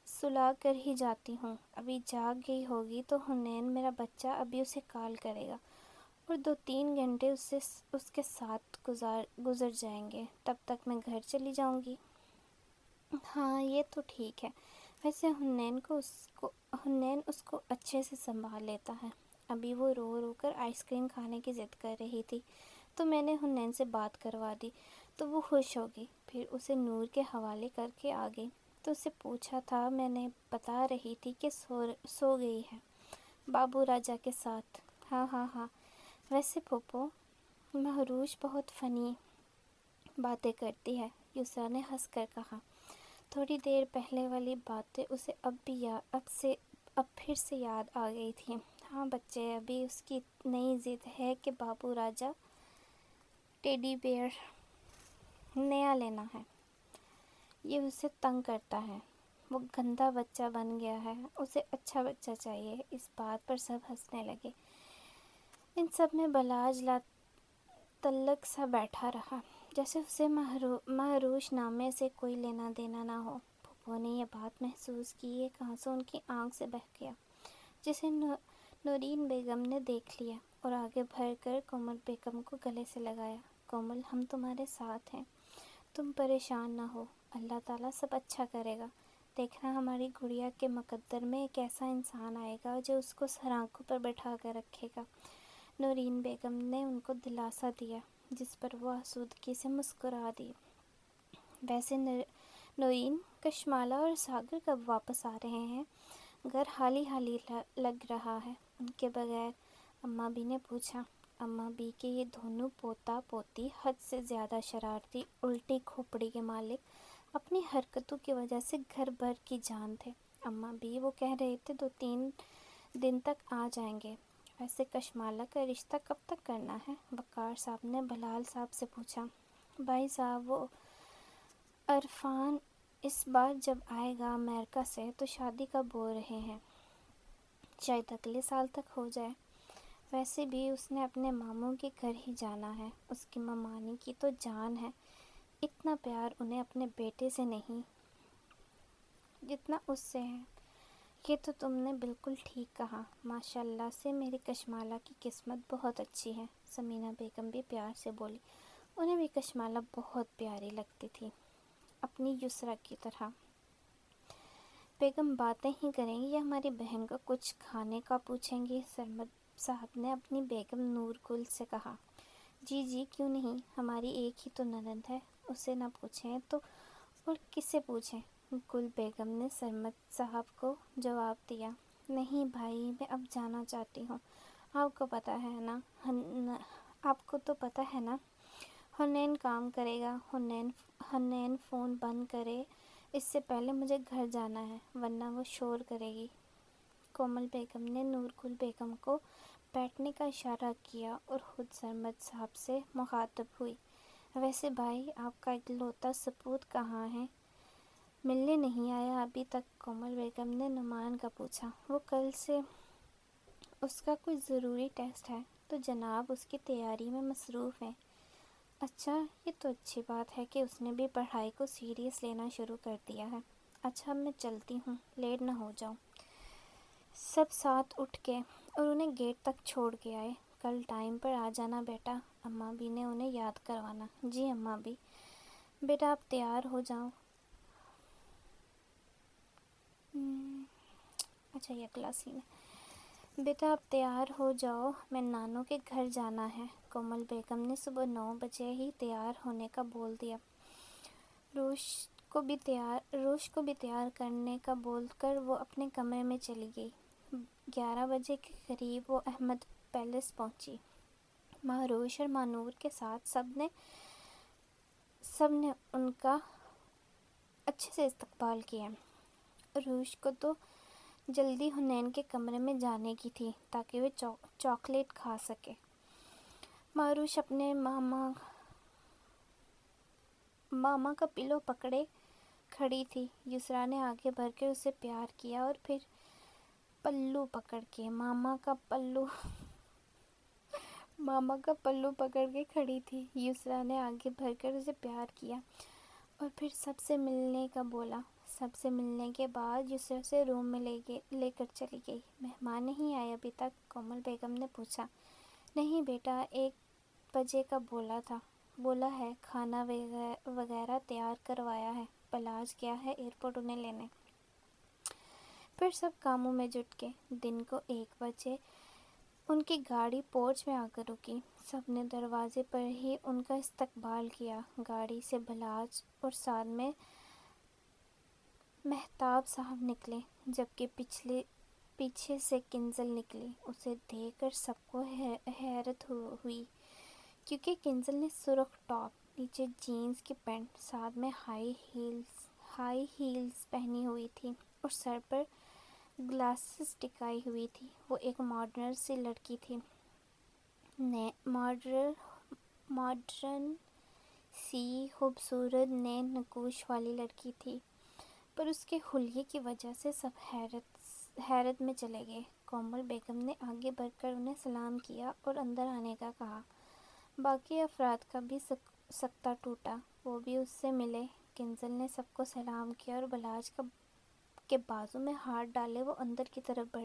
سلا کر ہی جاتی ہوں۔ ابھی جاگ گئی ہوگی تو حنین میرا بچہ ابھی اسے کال کرے گا اور 2-3 گھنٹے اس کے ساتھ گزر جائیں گے، تب تک میں گھر چلی جاؤں گی۔ ہاں یہ تو ٹھیک ہے، ویسے حنین اس کو اچھے سے سنبھال لیتا ہے۔ ابھی وہ رو رو کر آئس کریم کھانے کی ضد کر رہی تھی تو میں نے حنین سے بات کروا دی تو وہ خوش ہو گئی، پھر اسے نور کے حوالے کر کے آ گئی تو اسے پوچھا تھا، میں نے بتا رہی تھی کہ سو گئی ہے بابو راجا کے ساتھ۔ ہاں ہاں ہاں، ویسے پھوپھو مہروش بہت فنی باتیں کرتی ہے، یسرا نے ہنس کر کہا۔ تھوڑی دیر پہلے والی باتیں اسے اب پھر سے یاد آ گئی تھیں۔ ہاں بچے، ابھی اس کی نئی ضد ہے کہ بابو راجا ٹیڈی بیئر نیا لینا ہے، یہ اسے تنگ کرتا ہے، وہ گندا بچہ بن گیا ہے، اسے اچھا بچہ چاہیے۔ اس بات پر سب ہنسنے لگے۔ ان سب میں بلاج تعلق سا بیٹھا رہا، جیسے اسے مہروش نامے سے کوئی لینا دینا نہ ہو۔ پھوپھو نے یہ بات محسوس کی، ایک آنسو ان کی آنکھ سے بہہ گیا جسے نورین بیگم نے دیکھ لیا اور آگے بڑھ کر کومل بیگم کو گلے سے لگایا۔ کومل، ہم تمہارے ساتھ ہیں، تم پریشان نہ ہو، اللہ تعالیٰ سب اچھا کرے گا۔ دیکھنا ہماری گڑیا کے مقدر میں ایک ایسا انسان آئے گا جو اس کو سر آنکھوں پر بٹھا کر رکھے گا۔ نورین بیگم نے ان کو دلاسا دیا، جس پر وہ آسودگی سے مسکرا دی۔ ویسے نورین، کشمالہ اور ساگر کب واپس آ رہے ہیں؟ گھر حالی لگ رہا ہے ان کے بغیر، اماں بھی نے پوچھا۔ اماں بھی کے یہ دونوں پوتا پوتی حد سے زیادہ شرارتی، الٹی کھوپڑی کے مالک اپنی حرکتوں کی وجہ سے گھر بھر کی جان تھے۔ اماں بھی وہ کہہ رہے تھے 2-3 دن تک آ جائیں گے۔ ویسے کشمالہ کا رشتہ کب تک کرنا ہے؟ وقار صاحب نے بلال صاحب سے پوچھا۔ بھائی صاحب، وہ عرفان اس بار جب آئے گا امریکہ سے تو شادی کا بول رہے ہیں، شاید اگلے سال تک ہو جائے۔ ویسے بھی اس نے اپنے ماموں کے گھر ہی جانا ہے، اس کی ممانی کی تو جان ہے، اتنا پیار انہیں اپنے بیٹے سے نہیں جتنا اس سے ہے۔ یہ تو تم نے بالکل ٹھیک کہا، ماشاء اللہ سے میری کشمالہ کی قسمت بہت اچھی ہے۔ سمینا بیگم بھی پیار سے بولی، انہیں بھی کشمالہ بہت پیاری لگتی تھی، اپنی یسرا کی طرح۔ بیگم باتیں ہی کریں گی یا ہماری بہن کو کچھ کھانے کا پوچھیں گی؟ سرمد صاحب نے اپنی بیگم نور گل سے کہا۔ جی جی، کیوں نہیں، ہماری ایک ہی تو نند ہے، اسے نہ پوچھیں تو اور کس سے پوچھیں؟ گل بیگم نے سرمد صاحب کو جواب دیا۔ نہیں بھائی، میں اب جانا چاہتی ہوں، آپ کو تو پتہ ہے نا، حنین کام کرے گا، حنین فون بند کرے اس سے پہلے مجھے گھر جانا ہے، ورنہ وہ شور کرے گی۔ کومل بیگم نے نور گل بیگم کو بیٹھنے کا اشارہ کیا اور خود سرمد صاحب سے مخاطب ہوئی۔ ویسے بھائی، آپ کا اکلوتا سپوت کہاں ہے؟ ملنے نہیں آیا ابھی تک؟ کومل بیگم نے نعمان کا پوچھا۔ وہ کل سے اس کا کوئی ضروری ٹیسٹ ہے تو جناب اس کی تیاری میں مصروف ہیں۔ اچھا، یہ تو اچھی بات ہے کہ اس نے بھی پڑھائی کو سیریس لینا شروع کر دیا ہے۔ اچھا، اب میں چلتی ہوں، لیٹ نہ ہو جاؤں۔ سب ساتھ اٹھ کے اور انہیں گیٹ تک چھوڑ کے آئے۔ کل ٹائم پر آ جانا بیٹا، اماں بھی نے انہیں یاد کروانا۔ جی اماں بھی۔ بیٹا آپ تیار ہو جاؤ. اچھا یہ اگلا سین ہے. بیٹا آپ تیار ہو جاؤ، میں نانو کے گھر جانا ہے. کومل بیگم نے صبح 9 بجے ہی تیار ہونے کا بول دیا. روش کو بھی تیار کرنے کا بول کر وہ اپنے کمرے میں چلی گئی. 11 بجے کے قریب وہ احمد پیلس پہنچی. ماں روش اور ماں نور کے ساتھ سب نے ان کا اچھے سے استقبال کیا. روش کو تو جلدی حنین کے کمرے میں جانے کی تھی تاکہ وہ چاکلیٹ کھا سکے. ماں روش اپنے ماما کا پلو پکڑے کھڑی تھی. یسریٰ نے آگے بڑھ کے اسے پیار کیا اور پھر پلو پکڑ کے ماما کا پلو پکڑ کے کھڑی تھی. یسریٰ نے آگے بڑھ کر اسے پیار کیا اور پھر سب سے ملنے کا بولا. سب سے ملنے کے بعد یسریٰ سے روم میں لے کر چلی گئی. مہمان نہیں آئے ابھی تک؟ کومل بیگم نے پوچھا. نہیں بیٹا، 1 بجے کا بولا ہے. کھانا وغیرہ تیار کروایا ہے. بلاج گیا ہے ایئرپورٹ انہیں لینے. پھر سب کاموں میں جٹ گئے. دن کو 1 بجے ان کی گاڑی پورچ میں آ کر رکی. سب نے دروازے پر ہی ان کا استقبال کیا. گاڑی سے بلاج اور ساتھ میں مہتاب صاحب نکلے، جبکہ پیچھے سے کنزل نکلی. اسے دیکھ کر سب کو حیرت ہوئی، کیونکہ کنزل نے سرخ ٹاپ، نیچے جینز کی پینٹ، ساتھ میں ہائی ہیلز پہنی ہوئی تھی اور سر پر گلاسز ٹکائی ہوئی تھی. وہ ایک ماڈرن سی لڑکی تھی، ماڈرن سی خوبصورت نئے نقوش والی لڑکی تھی، پر اس کے حلیے کی وجہ سے سب حیرت میں چلے گئے. کومل بیگم نے آگے بڑھ کر انہیں سلام کیا اور اندر آنے کا کہا. باقی افراد کا بھی سکتہ ٹوٹا، وہ بھی اس سے ملے. کنزل نے سب کو سلام کیا اور بلاج کے بازو میں ہاتھ ڈالے وہ اندر کی طرف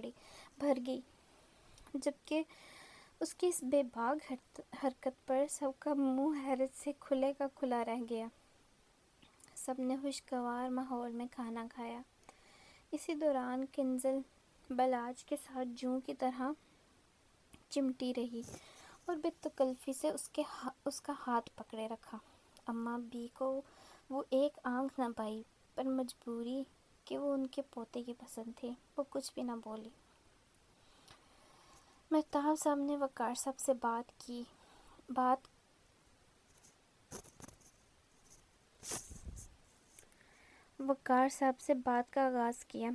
بھر گئی، جبکہ اس کی اس بے باک حرکت پر سب کا منہ حیرت سے کھلے کا کھلا رہ گیا. سب نے خوشگوار ماحول میں کھانا کھایا. اسی دوران کنزل بلاج کے ساتھ جوں کی طرح چمٹی رہی اور بے تکلفی سے اس کا ہاتھ پکڑے رکھا. اماں بی کو وہ ایک آنکھ نہ پائی، پر مجبوری کہ وہ ان کے پوتے کی پسند تھی، وہ کچھ بھی نہ بولی. مہتاب صاحب نے وقار صاحب سے بات کا آغاز کیا.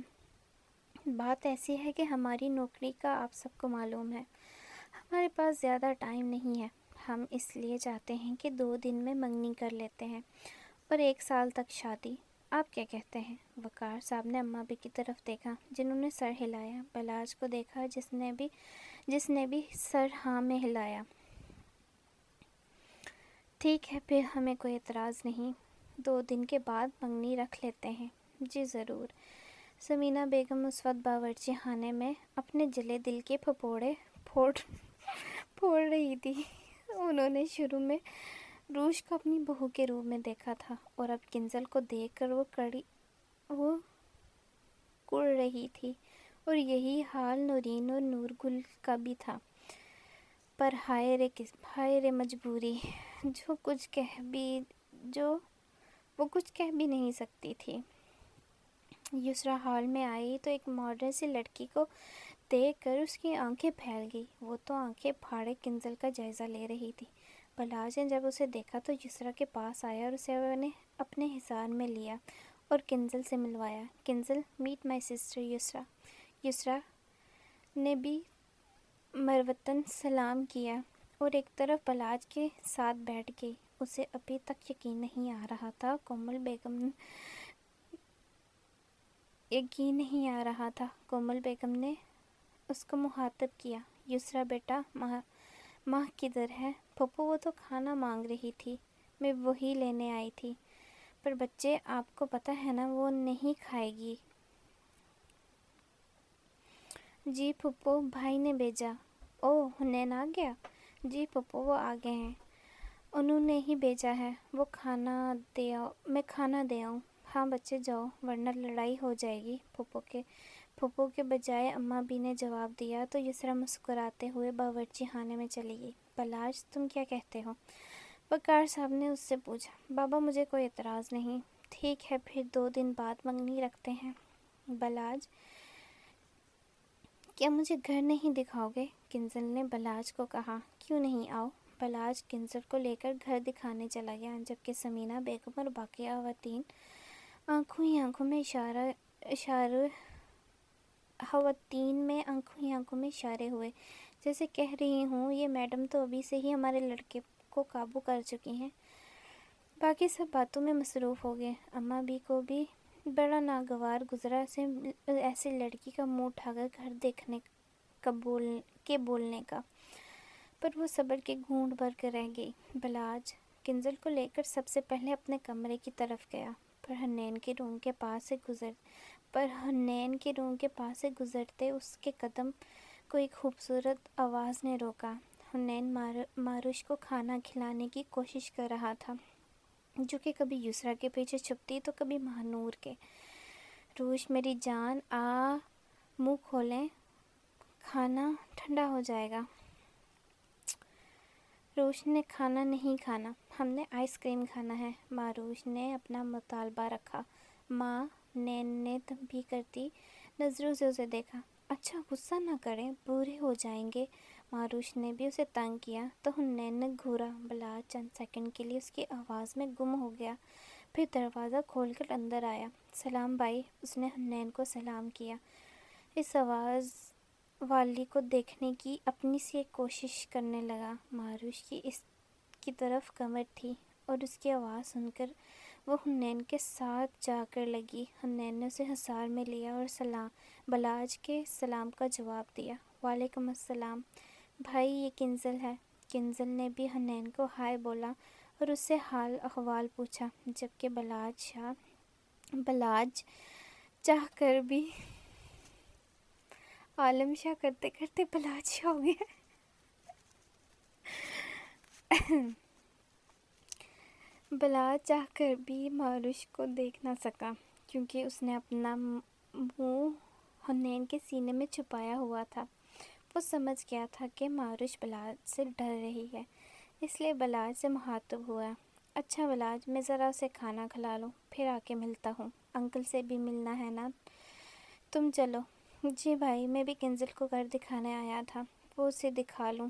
بات ایسی ہے کہ ہماری نوکری کا آپ سب کو معلوم ہے. ہمارے پاس زیادہ ٹائم نہیں ہے. ہم اس لیے چاہتے ہیں کہ 2 دن میں منگنی کر لیتے ہیں اور 1 سال تک شادی. آپ کیا کہتے ہیں؟ وقار صاحب نے اماں بھی کی طرف دیکھا، جنہوں نے سر ہلایا. بلاج کو دیکھا، جس نے بھی سر ہاں میں ہلایا. ٹھیک ہے، پھر ہمیں کوئی اعتراض نہیں. 2 دن کے بعد منگنی رکھ لیتے ہیں. جی ضرور. سمینہ بیگم اس وقت باورچی خانے میں اپنے جلے دل کے پھپوڑے پھوڑ رہی تھی. انہوں نے شروع میں روش کو اپنی بہو کے روپ میں دیکھا تھا، اور اب کنزل کو دیکھ کر وہ کڑ رہی تھی، اور یہی حال نورین اور نور گل کا بھی تھا. پر ہائے رے مجبوری، وہ کچھ کہہ بھی نہیں سکتی تھی. یسریٰ ہال میں آئی تو ایک ماڈرن سی لڑکی کو دیکھ کر اس کی آنکھیں پھیل گئی. وہ تو آنکھیں پھاڑے کنزل کا جائزہ لے رہی تھی. بلاج نے جب اسے دیکھا تو یسریٰ کے پاس آیا اور اسے اپنے حصار میں لیا اور کنزل سے ملوایا. Kanzal, meet my sister Yusra. Yusra نے بھی مروتاً سلام کیا اور ایک طرف بلاج کے ساتھ بیٹھ گئی. اسے ابھی تک یقین نہیں آ رہا تھا. کومل بیگم نے اس کو مخاطب کیا. یسریٰ بیٹا، ماں کدھر ہے؟ پھپھو وہ تو کھانا مانگ رہی تھی، میں وہی لینے آئی تھی. پر بچے، آپ کو پتہ ہے نا وہ نہیں کھائے گی. جی پھپھو، بھائی نے بھیجا. اوہ، حنین آ گیا؟ جی پھپھو، وہ آ گئے ہیں. انہوں نے ہی بھیجا ہے، وہ کھانا دے آؤ، میں کھانا دے آؤں؟ ہاں بچے جاؤ ورنہ لڑائی ہو جائے گی۔ پھپھو کے بجائے اماں بھی نے جواب دیا تو یسریٰ مسکراتے ہوئے باورچی خانے میں چلی گئی۔ بلاج تم کیا کہتے ہو؟ وقار صاحب نے اس سے پوچھا۔ بابا مجھے کوئی اعتراض نہیں۔ ٹھیک ہے پھر 2 دن بعد منگنی رکھتے ہیں۔ بلاج کیا مجھے گھر نہیں دکھاؤ گے؟ کنزل نے بلاج کو کہا۔ کیوں نہیں، آؤ۔ بلاج کنزل کو لے کر گھر دکھانے چلا گیا، جبکہ سمینہ بیگم اور باقی خواتین آنکھوں ہی آنکھوں میں اشارے ہوئے، جیسے کہہ رہی ہوں یہ میڈم تو ابھی سے ہی ہمارے لڑکے کو قابو کر چکی ہیں۔ باقی سب باتوں میں مصروف ہو گئے۔ اماں بھی کو بھی بڑا ناگوار گزرا ایسے لڑکی کا منہ اٹھا کر گھر دیکھنے کے بولنے کا، پر وہ صبر کے گھونٹ بھر کر رہ گئی۔ بلاج کنزل کو لے کر سب سے پہلے اپنے کمرے کی طرف گیا، پر حنین کے روم کے پاس سے گزرتے اس کے قدم کو ایک خوبصورت آواز نے روکا۔ حنین ماروش کو کھانا کھلانے کی کوشش کر رہا تھا، جو کہ کبھی یسریٰ کے پیچھے چھپتی تو کبھی ماہنور کے۔ روش میری جان منہ کھولیں، کھانا ٹھنڈا ہو جائے گا۔ روش نے کھانا نہیں کھانا، ہم نے آئس کریم کھانا ہے۔ ماروش نے اپنا مطالبہ رکھا۔ ماں، نین نے تنبیہ کرتی نظروں سے اسے دیکھا۔ اچھا غصہ نہ کریں، بوڑھے ہو جائیں گے۔ ماروش نے بھی اسے تنگ کیا تو حنین نے گھورا۔ بلاج چند سیکنڈ کے لیے اس کی آواز میں گم ہو گیا، پھر دروازہ کھول کر اندر آیا۔ سلام بھائی، اس نے حنین کو سلام کیا۔ اس آواز والی کو دیکھنے کی اپنی سی ایک کوشش کرنے لگا۔ ماروش کی اس کی طرف کمر تھی اور اس کی آواز سن کر وہ حنین کے ساتھ جا کر لگی۔ حنین نے اسے حصار میں لیا اور بلاج کے سلام کا جواب دیا۔ وعلیکم السلام بھائی، یہ کنزل ہے۔ کنزل نے بھی حنین کو ہائے بولا اور اس سے حال احوال پوچھا، جبکہ بلاج چاہ کر بھی عالم شاہ کرتے کرتے بلاج شاہ ہو گیا۔ بلاج چاہ کر بھی ماروش کو دیکھ نہ سکا، کیونکہ اس نے اپنا منہ حنین کے سینے میں چھپایا ہوا تھا۔ وہ سمجھ گیا تھا کہ ماروش بلاج سے ڈر رہی ہے، اس لیے بلاج سے مخاطب ہوا۔ اچھا بلاج، میں ذرا اسے کھانا کھلا لوں، پھر آ کے ملتا ہوں۔ انکل سے بھی ملنا ہے نا، تم چلو۔ جی بھائی، میں بھی کنزل کو گھر دکھانے آیا تھا، وہ اسے دکھا لوں۔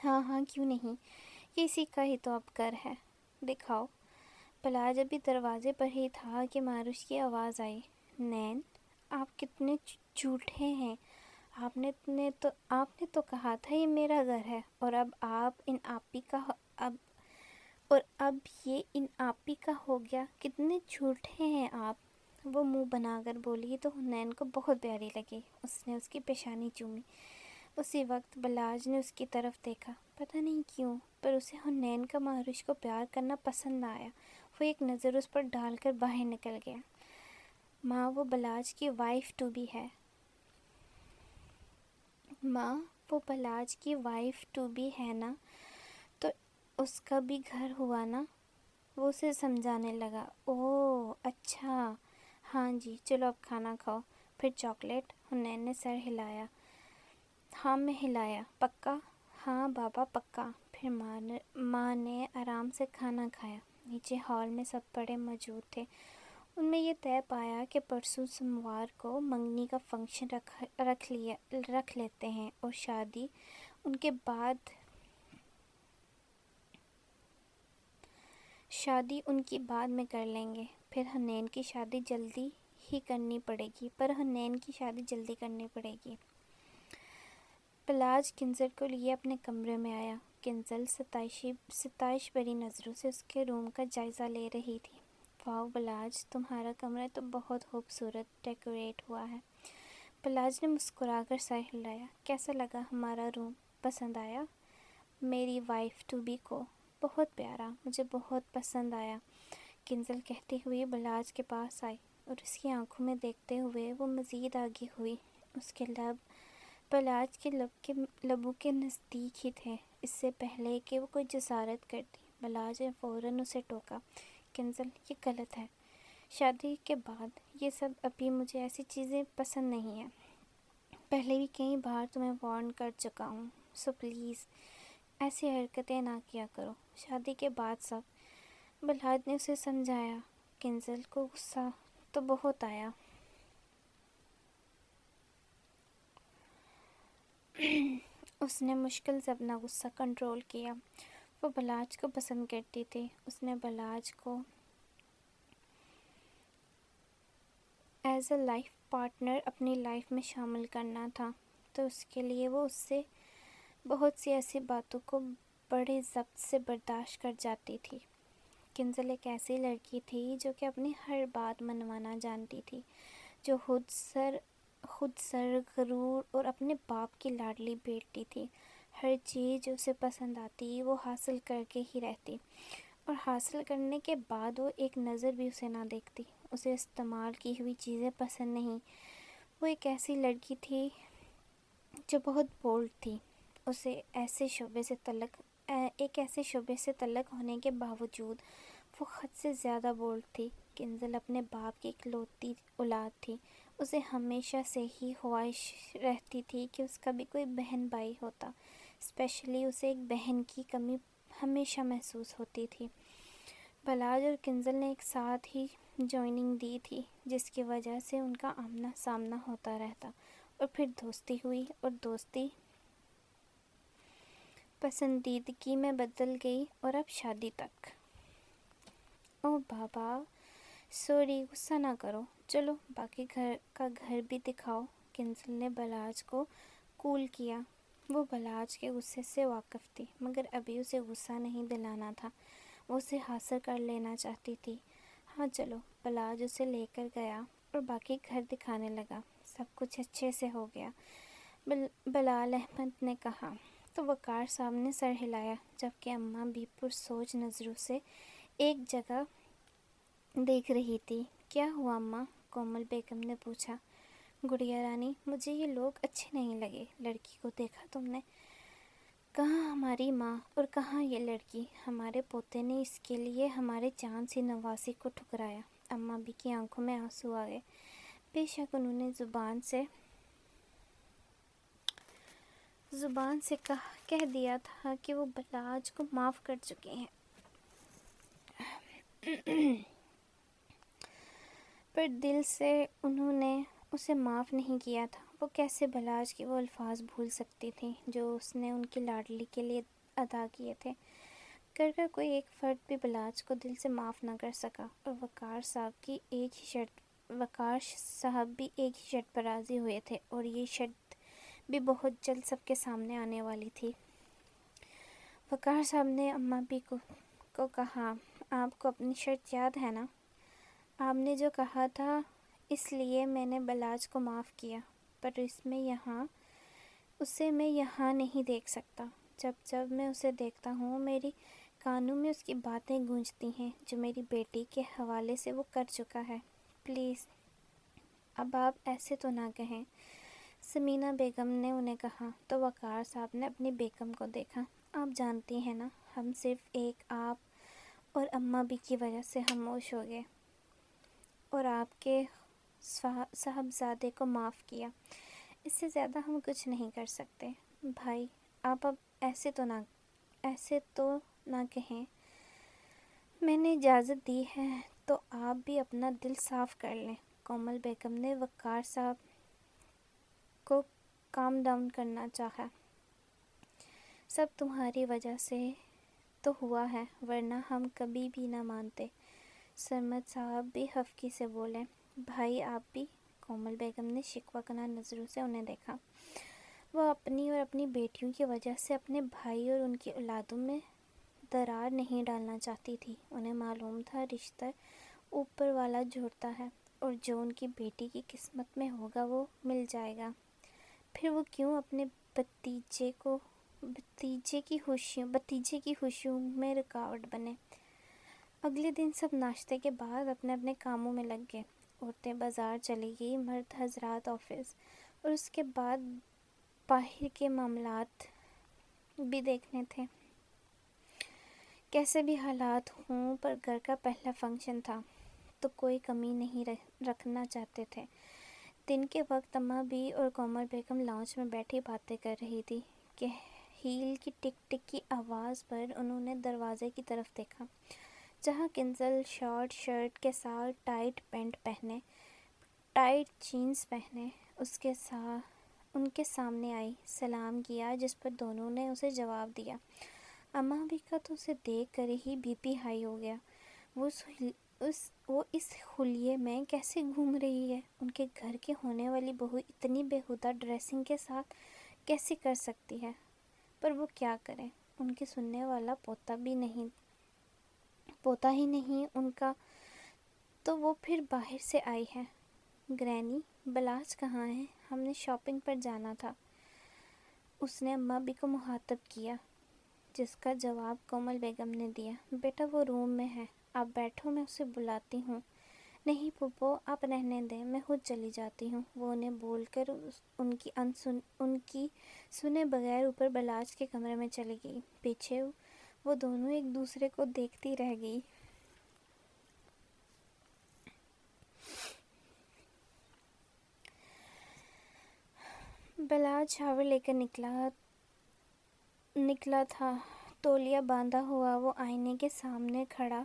ہاں کیوں نہیں، یہ اسی کا ہی تو اب گھر ہے، دکھاؤ۔ بلاج ابھی دروازے پر ہی تھا کہ ماروش کی آواز آئی۔ نین، آپ کتنے جھوٹے ہیں، آپ نے تو کہا تھا یہ میرا گھر ہے، اور اب یہ ان آپی کا ہو گیا، کتنے جھوٹے ہیں آپ۔ وہ منہ بنا کر بولی تو حنین کو بہت پیاری لگی، اس نے اس کی پیشانی چومی۔ اسی وقت بلاج نے اس کی طرف دیکھا، پتہ نہیں کیوں، پر اسے حنین کا ماروش کو پیار کرنا پسند نہ آیا۔ وہ ایک نظر اس پر ڈال کر باہر نکل گیا۔ ماں، وہ بلاج کی وائف ٹو بی ہے۔ ماں، وہ بلاج کی وائف ٹو بی ہے نا، تو اس کا بھی گھر ہوا نا، وہ اسے سمجھانے لگا۔ اوہ اچھا، ہاں جی، چلو اب کھانا کھاؤ، پھر چاکلیٹ۔ حنین نے سر ہلایا۔ ہاں میں ہلایا۔ پکا؟ ہاں بابا پکا۔ پھر ماں نے آرام سے کھانا کھایا۔ نیچے ہال میں سب بڑے موجود تھے۔ ان میں یہ طے پایا کہ پرسوں سوموار کو منگنی کا فنکشن رکھ لیتے ہیں اور شادی ان کی بعد میں کر لیں گے۔ پھر حنین کی شادی جلدی کرنی پڑے گی۔ بلاج کنزل کو لیے اپنے کمرے میں آیا۔ کنزل ستائش بھری نظروں سے اس کے روم کا جائزہ لے رہی تھی۔ واو بلاج، تمہارا کمرہ تو بہت خوبصورت ڈیکوریٹ ہوا ہے۔ بلاج نے مسکرا کر سر ہلایا۔ کیسا لگا ہمارا روم، پسند آیا؟ میری وائف ٹو بی کو بہت پیارا، مجھے بہت پسند آیا، کنزل کہتی ہوئی بلاج کے پاس آئی اور اس کی آنکھوں میں دیکھتے ہوئے وہ مزید آگے ہوئی۔ اس کے لب بلاج کے لبوں کے نزدیک ہی تھے اس سے پہلے کہ وہ کوئی جسارت کرتی۔ بلاج نے فوراً اسے ٹوکا، کنزل یہ غلط ہے، شادی کے بعد یہ سب ابھی مجھے ایسی چیزیں پسند نہیں ہیں، پہلے بھی کئی بار تمہیں وارن کر چکا ہوں، سو پلیز ایسی حرکتیں نہ کیا کرو، شادی کے بعد سب۔ بلاج نے اسے سمجھایا۔ کنزل کو غصہ تو بہت آیا۔ اس نے مشکل سے اپنا غصہ کنٹرول کیا۔ وہ بلاج کو پسند کرتی تھی، اس نے بلاج کو ایز اے لائف پارٹنر اپنی لائف میں شامل کرنا تھا، تو اس کے لیے وہ اس سے بہت سی ایسی باتوں کو بڑے ضبط سے برداشت کر جاتی تھی۔ کنزل ایک ایسی لڑکی تھی جو کہ اپنی ہر بات منوانا جانتی تھی، جو خود سر غرور اور اپنے باپ کی لاڈلی بیٹی تھی۔ ہر چیز جو اسے پسند آتی وہ حاصل کر کے ہی رہتی، اور حاصل کرنے کے بعد وہ ایک نظر بھی اسے نہ دیکھتی۔ اسے استعمال کی ہوئی چیزیں پسند نہیں۔ وہ ایک ایسی لڑکی تھی جو بہت بولڈ تھی۔ اسے ایک ایسے شعبے سے تعلق ہونے کے باوجود وہ حد سے زیادہ بولڈ تھی۔ کنزل اپنے باپ کی اکلوتی اولاد تھی۔ اسے ہمیشہ سے ہی خواہش رہتی تھی کہ اس کا بھی کوئی بہن بھائی ہوتا، اسپیشلی اسے ایک بہن کی کمی ہمیشہ محسوس ہوتی تھی۔ بلاج اور کنزل نے ایک ساتھ ہی جوائننگ دی تھی، جس کی وجہ سے ان کا آمنا سامنا ہوتا رہتا، اور پھر دوستی ہوئی، اور دوستی پسندیدگی میں بدل گئی، اور اب شادی تک۔ او بابا، سوری، غصہ نہ کرو، چلو باقی گھر کا گھر بھی دکھاؤ۔ کنزل نے بلاج کو کول کیا۔ وہ بلاج کے غصے سے واقف تھی، مگر ابھی اسے غصہ نہیں دلانا تھا، وہ اسے حاصل کر لینا چاہتی تھی۔ ہاں چلو۔ بلاج اسے لے کر گیا اور باقی گھر دکھانے لگا۔ سب کچھ اچھے سے ہو گیا، بلال احمد نے کہا، تو وقار صاحب نے سر ہلایا، جبکہ اماں بھی پرسوچ نظروں سے ایک جگہ دیکھ رہی تھی۔ کیا ہوا اماں؟ کومل بیگم نے پوچھا۔ گڑیا رانی، مجھے یہ لوگ اچھے نہیں لگے۔ لڑکی کو دیکھا تم نے؟ کہاں ہماری ماں اور کہاں یہ لڑکی؟ ہمارے پوتے نے اس کے لیے ہمارے چاند سی نواسی کو ٹھکرایا۔ اماں بھی کی آنکھوں میں آنسو آ گئے۔ بے شک انہوں نے زبان سے کہہ دیا تھا کہ وہ بلاج کو معاف کر چکے ہیں، پر دل سے انہوں نے اسے معاف نہیں کیا تھا۔ وہ کیسے بلاج کے وہ الفاظ بھول سکتی تھی جو اس نے ان کی لاڈلی کے لیے ادا کیے تھے۔ کر کوئی ایک فرد بھی بلاج کو دل سے معاف نہ کر سکا، اور وقار صاحب بھی ایک ہی شرط پر راضی ہوئے تھے، اور یہ شرط بھی بہت جلد سب کے سامنے آنے والی تھی۔ وقار صاحب نے اماں بھی کو کہا، آپ کو اپنی شرط یاد ہے نا؟ آپ نے جو کہا تھا، اس لیے میں نے بلاج کو معاف کیا، پر اسے میں یہاں نہیں دیکھ سکتا۔ جب میں اسے دیکھتا ہوں، میری کانوں میں اس کی باتیں گونجتی ہیں جو میری بیٹی کے حوالے سے وہ کر چکا ہے۔ پلیز اب آپ ایسے تو نہ کہیں، سمینہ بیگم نے انہیں کہا، تو وقار صاحب نے اپنی بیگم کو دیکھا۔ آپ جانتی ہیں نا، ہم صرف ایک آپ اور اماں بھی کی وجہ سے خاموش ہو گئے اور آپ کے صاحبزادے کو معاف کیا، اس سے زیادہ ہم کچھ نہیں کر سکتے۔ بھائی آپ اب ایسے تو نہ کہیں، میں نے اجازت دی ہے تو آپ بھی اپنا دل صاف کر لیں۔ کومل بیگم نے وقار صاحب کو کام ڈاؤن کرنا چاہا۔ سب تمہاری وجہ سے تو ہوا ہے، ورنہ ہم کبھی بھی نہ مانتے۔ سرمد صاحب بھی خفگی سے بولے۔ بھائی آپ بھی؟ کومل بیگم نے شکوہ کنان نظروں سے انہیں دیکھا۔ وہ اپنی اور اپنی بیٹیوں کی وجہ سے اپنے بھائی اور ان کی اولادوں میں درار نہیں ڈالنا چاہتی تھی۔ انہیں معلوم تھا رشتہ اوپر والا جوڑتا ہے، اور جو ان کی بیٹی کی قسمت میں ہوگا وہ مل جائے گا، پھر وہ کیوں اپنے بھتیجے کی خوشیوں میں رکاوٹ بنے۔ اگلے دن سب ناشتے کے بعد اپنے اپنے کاموں میں لگ گئے۔ عورتیں بازار چلی گئیں، مرد حضرات آفس، اور اس کے بعد باہر کے معاملات بھی دیکھنے تھے۔ کیسے بھی حالات ہوں، پر گھر کا پہلا فنکشن تھا تو کوئی کمی نہیں رکھنا چاہتے تھے۔ دن کے وقت اماں بھی اور کومل بیگم لاؤنج میں بیٹھی باتیں کر رہی تھی کہ ہیل کی ٹک ٹک کی آواز پر انہوں نے دروازے کی طرف دیکھا، جہاں کنزل شارٹ شرٹ کے ساتھ ٹائٹ پینٹ پہنے، ٹائٹ جینز پہنے ان کے سامنے آئی۔ سلام کیا، جس پر دونوں نے اسے جواب دیا۔ اماں بھی کا تو اسے دیکھ کر ہی بی پی ہائی ہو گیا۔ وہ اس حلیے میں کیسے گھوم رہی ہے؟ ان کے گھر کی ہونے والی بہو اتنی بیہودہ ڈریسنگ کے ساتھ کیسے کر سکتی ہے؟ پر وہ کیا کرے، ان کی سننے والا پوتا ہی نہیں ان کا، تو وہ پھر باہر سے آئی ہے۔ گرینی، بلاج کہاں ہے؟ ہم نے شاپنگ پر جانا تھا، اس نے اماں بھی کو مخاطب کیا، جس کا جواب کومل بیگم نے دیا۔ بیٹا وہ روم میں ہے، آپ بیٹھو، میں اسے بلاتی ہوں۔ نہیں پھوپھو، آپ رہنے دیں، میں خود چلی جاتی ہوں، وہ انہیں بول کر ان کی سنے بغیر اوپر بلاج کے کمرے میں چلی گئی۔ پیچھے وہ دونوں ایک دوسرے کو دیکھتی رہ گئی۔ بلاج شاور لے کر نکلا تھا، تولیہ باندھا ہوا وہ آئینے کے سامنے کھڑا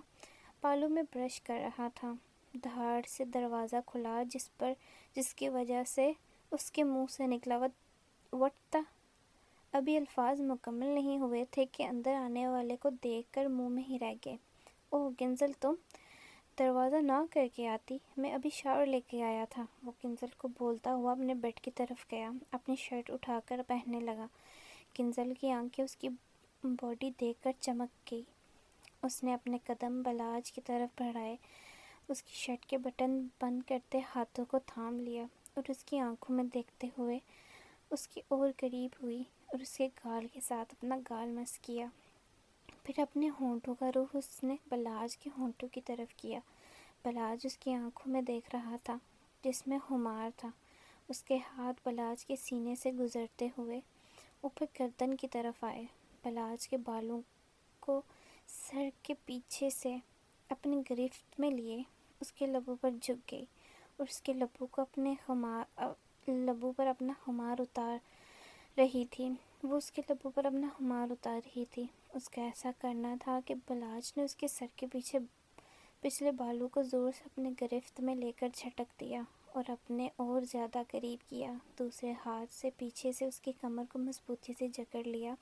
بالوں میں برش کر رہا تھا۔ دھاڑ سے دروازہ کھلا، جس کی وجہ سے اس کے منہ سے نکلا وٹ تھا۔ ابھی الفاظ مکمل نہیں ہوئے تھے کہ اندر آنے والے کو دیکھ کر منہ میں ہی رہ گئے۔ اوہ کنزل، تم دروازہ ناک کر کے آتی، میں ابھی شاور لے کے آیا تھا۔ وہ کنزل کو بولتا ہوا اپنے بیڈ کی طرف گیا، اپنی شرٹ اٹھا کر پہننے لگا۔ کنزل کی آنکھیں اس کی باڈی دیکھ کر چمک گئی۔ اس نے اپنے قدم بلاج کی طرف بڑھائے، اس کی شرٹ کے بٹن بند کرتے ہاتھوں کو تھام لیا اور اس کی آنکھوں میں دیکھتے ہوئے اس کی اور قریب ہوئی اور اس کے گال کے ساتھ اپنا گال مس کیا۔ پھر اپنے ہونٹوں کا رخ اس نے بلاج کے ہونٹوں کی طرف کیا۔ بلاج اس کی آنکھوں میں دیکھ رہا تھا، جس میں خمار تھا۔ اس کے ہاتھ بلاج کے سینے سے گزرتے ہوئے اوپر گردن کی طرف آئے، بلاج کے بالوں کو سر کے پیچھے سے اپنی گرفت میں لیے، اس کے لبوں پر جھک گئی اور اس کے لبوں پر اپنا خمار اتار رہی تھی۔ وہ اس کے لبوں پر اپنا خمار اتار رہی تھی۔ اس کا ایسا کرنا تھا کہ بلاج نے اس کے سر کے پچھلے بالوں کو زور سے اپنے گرفت میں لے کر جھٹک دیا اور اپنے اور زیادہ قریب کیا۔ دوسرے ہاتھ سے پیچھے سے اس کی کمر کو مضبوطی سے جکڑ لیا۔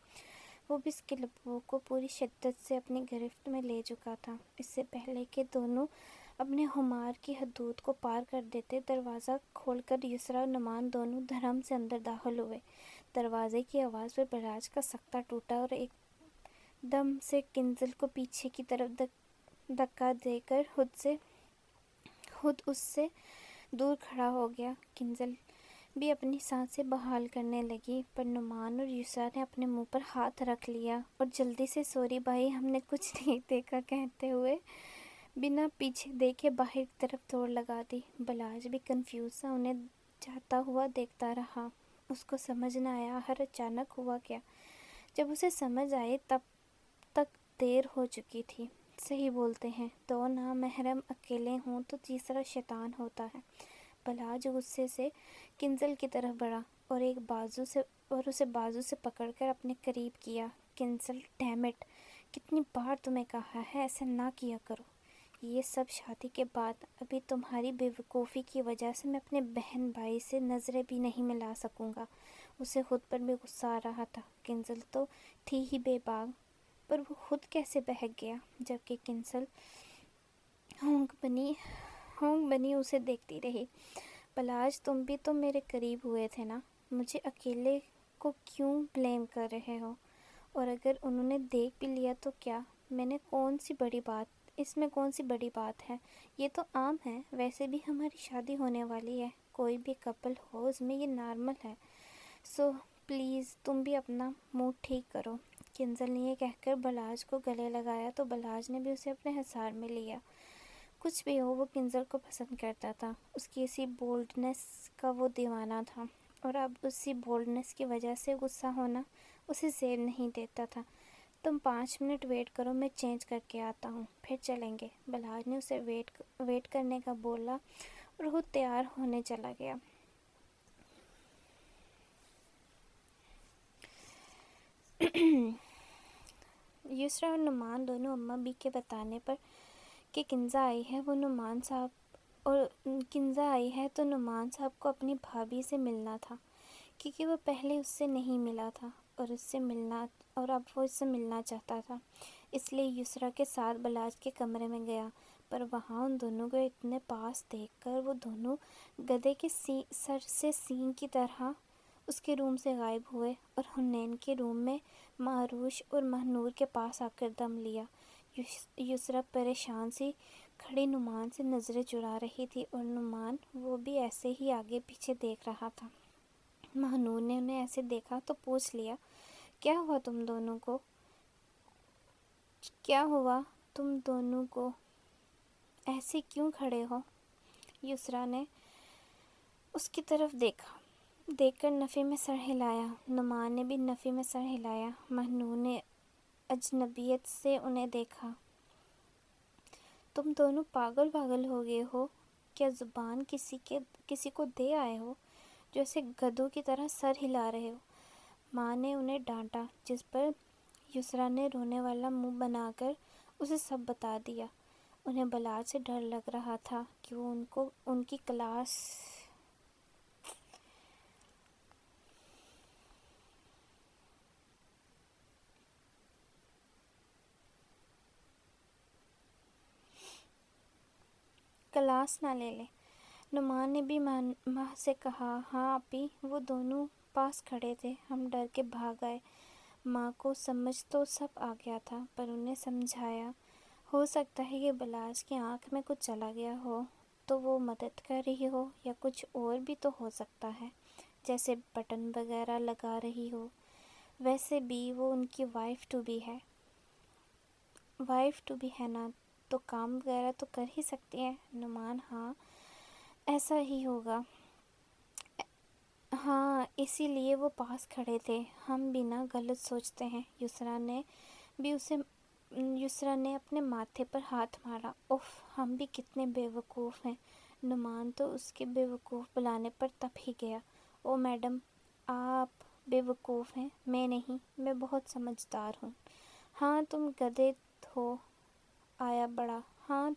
وہ بھی اس کے لبوں کو پوری شدت سے اپنی گرفت میں لے چکا تھا۔ اس سے پہلے کہ دونوں اپنے خمار کی حدود کو پار کر دیتے، دروازہ کھول کر یسریٰ اور نعمان دونوں دھڑام سے اندر داخل ہوئے۔ دروازے کی آواز پر بلاج کا سکتہ ٹوٹا اور ایک دم سے کنزل کو پیچھے کی طرف دھکا دے کر خود اس سے دور کھڑا ہو گیا۔ کنزل بھی اپنی سانسیں بحال کرنے لگی، پر نعمان اور یسریٰ نے اپنے منہ پر ہاتھ رکھ لیا اور جلدی سے سوری بھائی، ہم نے کچھ نہیں دیکھا کہتے ہوئے بنا پیچھے دیکھے باہر کی طرف دوڑ لگا دی۔ بلاج بھی کنفیوز سا انہیں جاتا ہوا دیکھتا رہا۔ اس کو سمجھ نہ آیا آخر اچانک ہوا کیا۔ جب اسے سمجھ آئی تب تک دیر ہو چکی تھی۔ صحیح بولتے ہیں، دو نامحرم اکیلے ہوں تو تیسرا شیطان ہوتا ہے۔ بلاج غصے سے کنزل کی طرف بڑھا اور اسے بازو سے پکڑ کر اپنے قریب کیا۔ کنزل، ڈیم اٹ، کتنی بار تمہیں کہا ہے ایسا نہ کیا کرو۔ یہ سب شادی کے بعد، ابھی تمہاری بے وقوفی کی وجہ سے میں اپنے بہن بھائی سے نظریں بھی نہیں ملا سکوں گا۔ اسے خود پر بھی غصہ آ رہا تھا۔ کنزل تو تھی ہی بے باک، پر وہ خود کیسے بہک گیا، جبکہ کنزل ہونک بنی اسے دیکھتی رہی۔ بلاج، تم بھی تو میرے قریب ہوئے تھے نا، مجھے اکیلے کو کیوں بلیم کر رہے ہو؟ اور اگر انہوں نے دیکھ بھی لیا تو کیا؟ اس میں کون سی بڑی بات ہے؟ یہ تو عام ہے، ویسے بھی ہماری شادی ہونے والی ہے، کوئی بھی کپل ہو اس میں یہ نارمل ہے، سو پلیز تم بھی اپنا موڈ ٹھیک کرو۔ کنزل نے یہ کہہ کر بلاج کو گلے لگایا تو بلاج نے بھی اسے اپنے حصار میں لیا۔ کچھ بھی ہو، وہ کنزل کو پسند کرتا تھا، اس کی اسی بولڈنس کا وہ دیوانہ تھا اور اب اسی بولڈنس کی وجہ سے غصہ ہونا اسے زیب نہیں دیتا تھا۔ تم 5 منٹ ویٹ کرو، میں چینج کر کے آتا ہوں، پھر چلیں گے۔ بلال نے اسے ویٹ کرنے کا بولا اور خود تیار ہونے چلا گیا۔ یسریٰ اور نعمان دونوں اماں بی کے بتانے پر کہ کنزہ آئی ہے تو نعمان صاحب کو اپنی بھابھی سے ملنا تھا، کیونکہ وہ پہلے اس سے نہیں ملا تھا اور اب وہ اس سے ملنا چاہتا تھا۔ اس لیے یسریٰ کے ساتھ بلاج کے کمرے میں گیا، پر وہاں ان دونوں کو اتنے پاس دیکھ کر وہ دونوں گدھے کے سر سے سینگ کی طرح اس کے روم سے غائب ہوئے اور حنین کے روم میں معروش اور مہنور کے پاس آ کر دم لیا۔ یسریٰ پریشان سی کھڑی نعمان سے نظریں چرا رہی تھی اور نعمان وہ بھی ایسے ہی آگے پیچھے دیکھ رہا تھا۔ مہنور نے انہیں ایسے دیکھا تو پوچھ لیا، کیا ہوا تم دونوں کو ایسے کیوں کھڑے ہو؟ یسریٰ نے اس کی طرف دیکھ کر نفی میں سر ہلایا۔ نعمان نے بھی نفی میں سر ہلایا۔ مہنور نے اجنبیت سے انہیں دیکھا۔ تم دونوں پاگل ہو گئے ہو کیا؟ زبان کسی کو دے آئے ہو جو ایسے گدھوں کی طرح سر ہلا رہے ہو؟ ماں نے انہیں ڈانٹا، جس پر یسریٰ نے رونے والا منہ بنا کر اسے سب بتا دیا۔ انہیں بلال سے ڈر لگ رہا تھا کہ وہ ان کی کلاس نہ لے لے۔ نعمان نے بھی ماں سے کہا، ہاں اپی، وہ دونوں پاس کھڑے تھے، ہم ڈر کے بھاگ آئے۔ ماں کو سمجھ تو سب آ گیا تھا، پر انہیں سمجھایا، ہو سکتا ہے کہ بلاج کی آنکھ میں کچھ چلا گیا ہو تو وہ مدد کر رہی ہو، یا کچھ اور بھی تو ہو سکتا ہے، جیسے بٹن وغیرہ لگا رہی ہو۔ ویسے بھی وہ ان کی وائف ٹو بی ہے نا، تو کام وغیرہ تو کر ہی سکتی ہے۔ نعمان، ہاں ایسا ہی ہوگا۔ ہاں اسی لیے وہ پاس کھڑے تھے، ہم بھی نہ غلط سوچتے ہیں۔ یسریٰ نے اپنے ماتھے پر ہاتھ مارا، اف، ہم بھی کتنے بے وقوف ہیں۔ نعمان تو اس کے بے وقوف بلانے پر تپ ہی گیا۔ او میڈم، آپ بے وقوف ہیں، میں نہیں، میں بہت سمجھدار ہوں۔ ہاں تم گدھے ہو آیا بڑا، ہاں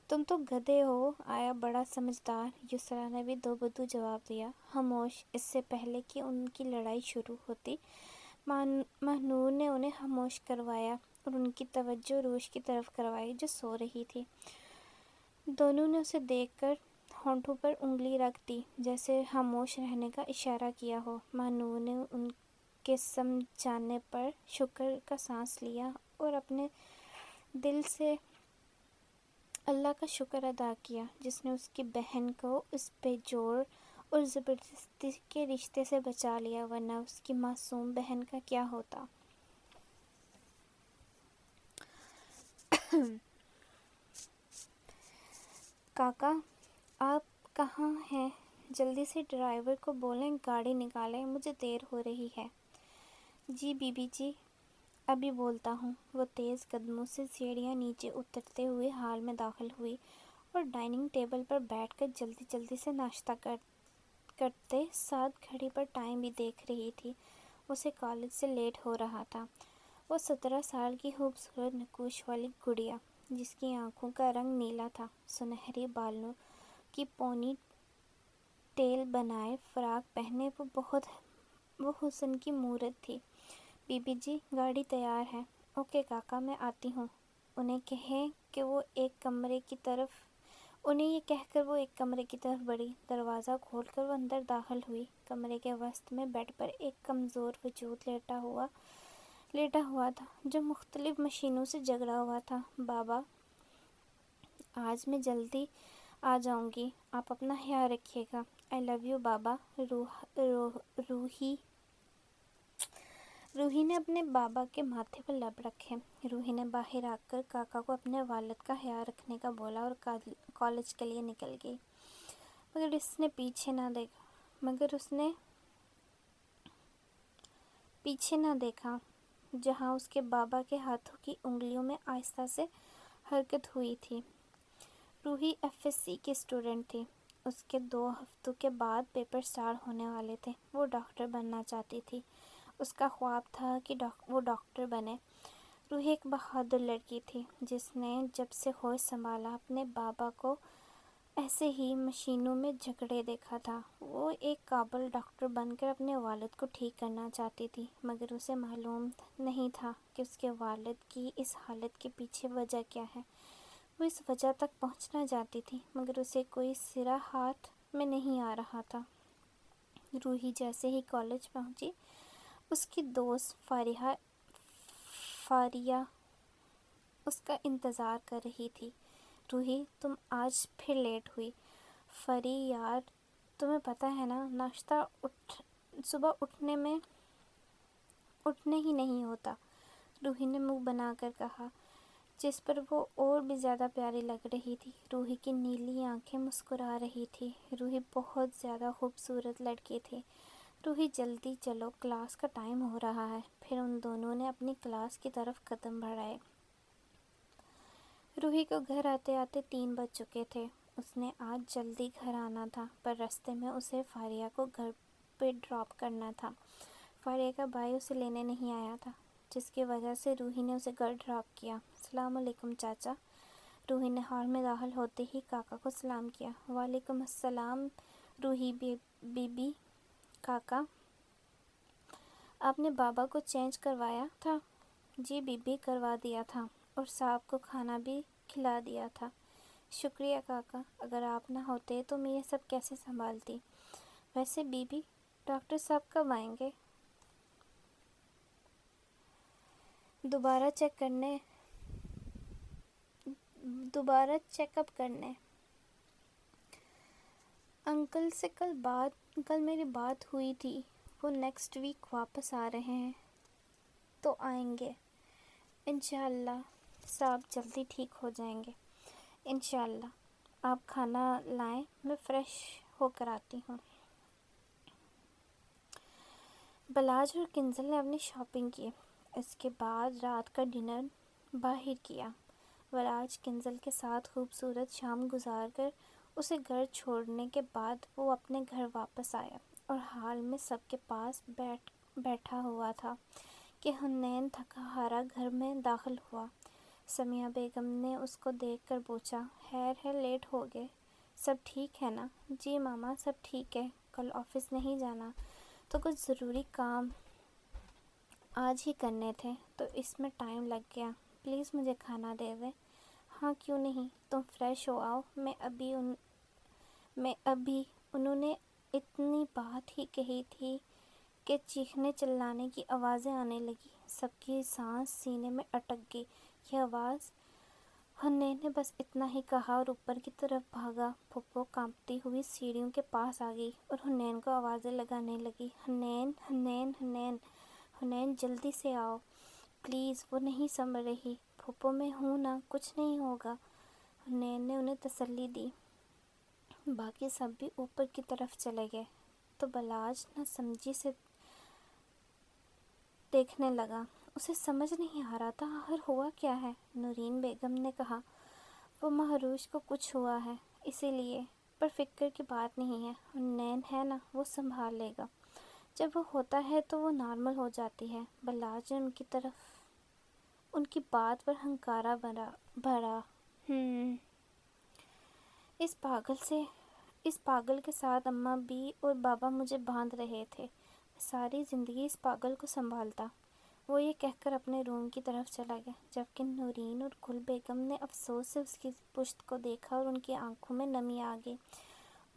تم تو گدھے ہو آیا بڑا سمجھدار۔ یسریٰ نے بھی دو بدو جواب دیا۔ خاموش۔ اس سے پہلے کہ ان کی لڑائی شروع ہوتی، مہنور نے انہیں خاموش کروایا اور ان کی توجہ روش کی طرف کروائی جو سو رہی تھی۔ دونوں نے اسے دیکھ کر ہونٹوں پر انگلی رکھ دی، جیسے خاموش رہنے کا اشارہ کیا ہو۔ مہنور نے ان کے سمجھانے پر شکر کا سانس لیا اور اپنے دل سے اللہ کا شکر ادا کیا جس نے اس کی بہن کو اس بے جوڑ اور زبردستی کے رشتے سے بچا لیا، ورنہ اس کی معصوم بہن کا کیا ہوتا۔ کاکا آپ کہاں ہیں؟ جلدی سے ڈرائیور کو بولیں گاڑی نکالے، مجھے دیر ہو رہی ہے۔ جی بی بی جی، ابھی بولتا ہوں۔ وہ تیز قدموں سے سیڑھیاں نیچے اترتے ہوئے ہال میں داخل ہوئی اور ڈائننگ ٹیبل پر بیٹھ کر جلدی سے ناشتہ کرتے ساتھ گھڑی پر ٹائم بھی دیکھ رہی تھی۔ اسے کالج سے لیٹ ہو رہا تھا۔ وہ 17 سال کی خوبصورت نقوش والی گڑیا، جس کی آنکھوں کا رنگ نیلا تھا، سنہرے بالوں کی پونی ٹیل بنائے فراق پہنے وہ حسن کی مورت تھی۔ بی بی جی، گاڑی تیار ہے۔ اوکے کاکا، میں آتی ہوں۔ انہیں یہ کہہ کر وہ ایک کمرے کی طرف بڑھی۔ دروازہ کھول کر وہ اندر داخل ہوئی۔ کمرے کے وسط میں بیڈ پر ایک کمزور وجود لیٹا ہوا تھا جو مختلف مشینوں سے جگڑا ہوا تھا۔ بابا، آج میں جلدی آ جاؤں گی، آپ اپنا خیال رکھیے گا۔ آئی لو یو بابا۔ روحی نے اپنے بابا کے ماتھے پر لب رکھے۔ روحی نے باہر آ کر کاکا کو اپنے والد کا خیال رکھنے کا بولا اور کالج کے لیے نکل گئی، مگر اس نے پیچھے نہ دیکھا۔ مگر اس نے پیچھے نہ دیکھا جہاں اس کے بابا کے ہاتھوں کی انگلیوں میں آہستہ سے حرکت ہوئی تھی۔ روحی FSC کی اسٹوڈنٹ تھی۔ اس کے 2 ہفتوں کے بعد پیپر سٹارٹ ہونے والے تھے۔ وہ ڈاکٹر بننا چاہتی تھی۔ اس کا خواب تھا کہ وہ ڈاکٹر بنے۔ روحی ایک بہادر لڑکی تھی جس نے جب سے ہوش سنبھالا اپنے بابا کو ایسے ہی مشینوں میں جھگڑے دیکھا تھا۔ وہ ایک قابل ڈاکٹر بن کر اپنے والد کو ٹھیک کرنا چاہتی تھی، مگر اسے معلوم نہیں تھا کہ اس کے والد کی اس حالت کے پیچھے وجہ کیا ہے۔ وہ اس وجہ تک پہنچنا چاہتی تھی، مگر اسے کوئی سرا ہاتھ میں نہیں آ رہا تھا۔ روحی جیسے ہی کالج پہنچی، اس کی دوست فاریہ اس کا انتظار کر رہی تھی۔ روحی، تم آج پھر لیٹ ہوئی۔ فری یار، تمہیں پتہ ہے نا، ناشتہ صبح اٹھنے ہی نہیں ہوتا، روحی نے منہ بنا کر کہا، جس پر وہ اور بھی زیادہ پیاری لگ رہی تھی۔ روحی کی نیلی آنکھیں مسکرا رہی تھی۔ روحی بہت زیادہ خوبصورت لڑکی تھی۔ روحی جلدی چلو، کلاس کا ٹائم ہو رہا ہے۔ پھر ان دونوں نے اپنی کلاس کی طرف قدم بڑھائے۔ روحی کو گھر آتے آتے 3 بج چکے تھے۔ اس نے آج جلدی گھر آنا تھا، پر راستے میں اسے فاریہ کو گھر پہ ڈراپ کرنا تھا۔ فاریہ کا بھائی اسے لینے نہیں آیا تھا، جس کی وجہ سے روحی نے اسے گھر ڈراپ کیا۔ السلام علیکم چاچا۔ روحی نے ہال میں داخل ہوتے ہی کاکا کو سلام کیا۔ وعلیکم السلام روحی بی بی۔ کاکا، آپ نے بابا کو چینج کروایا تھا؟ جی بی بی، کروا دیا تھا، اور صاحب کو کھانا بھی کھلا دیا تھا۔ شکریہ کاکا، اگر آپ نہ ہوتے تو میں یہ سب کیسے سنبھالتی؟ ویسے بی بی، ڈاکٹر صاحب کب آئیں گے؟ دوبارہ چیک اپ کرنے۔ انکل سے کل میری بات ہوئی تھی، وہ نیکسٹ ویک واپس آ رہے ہیں۔ تو آئیں گے انشاءاللہ، صاحب جلدی ٹھیک ہو جائیں گے انشاءاللہ۔ آپ کھانا لائیں، میں فریش ہو کر آتی ہوں۔ بلاج اور کنزل نے اپنی شاپنگ کی۔ اس کے بعد رات کا ڈنر باہر کیا۔ بلاج کنزل کے ساتھ خوبصورت شام گزار کر اسے گھر چھوڑنے کے بعد وہ اپنے گھر واپس آیا اور حال میں سب کے پاس بیٹھا ہوا تھا کہ حنین تھکا ہارا گھر میں داخل ہوا۔ سمیہ بیگم نے اس کو دیکھ کر پوچھا، خیر ہے، لیٹ ہو گئے، سب ٹھیک ہے نا؟ جی ماما، سب ٹھیک ہے، کل آفس نہیں جانا؟ تو کچھ ضروری کام آج ہی کرنے تھے تو اس میں ٹائم لگ گیا، پلیز مجھے کھانا دے دیں۔ ہاں کیوں نہیں، تم فریش ہو آؤ۔ میں ابھی انہوں نے اتنی بات ہی کہی تھی کہ چیخنے چلانے کی آوازیں آنے لگی، سب کی سانس سینے میں اٹک گئی۔ یہ آواز؟ حنین نے بس اتنا ہی کہا اور اوپر کی طرف بھاگا۔ پھپھو کانپتی ہوئی سیڑھیوں کے پاس آ گئی اور حنین کو آوازیں لگانے لگی، حنین حنین حنین حنین، جلدی سے آؤ پلیز، وہ نہیں سنبھل رہی۔ پھپھو میں ہوں نا، کچھ نہیں ہوگا، حنین نے انہیں تسلی دی۔ باقی سب بھی اوپر کی طرف چلے گئے تو بلاج نہ سمجھی سے دیکھنے لگا۔ اسے سمجھ نہیں آ رہا تھا آخر ہوا کیا ہے۔ نورین بیگم نے کہا، وہ مہروش کو کچھ ہوا ہے اسی لیے، پر فکر کی بات نہیں ہے، حنین ہے نا، وہ سنبھال لے گا، جب وہ ہوتا ہے تو وہ نارمل ہو جاتی ہے۔ بلاج نے ان کی بات پر ہنکارا بھرا۔ اس پاگل کے ساتھ اماں بھی اور بابا مجھے باندھ رہے تھے، میں ساری زندگی اس پاگل کو سنبھالتا۔ وہ یہ کہہ کر اپنے روم کی طرف چلا گیا، جبکہ نورین اور گل بیگم نے افسوس سے اس کی پشت کو دیکھا اور ان کی آنکھوں میں نمی آ گئی۔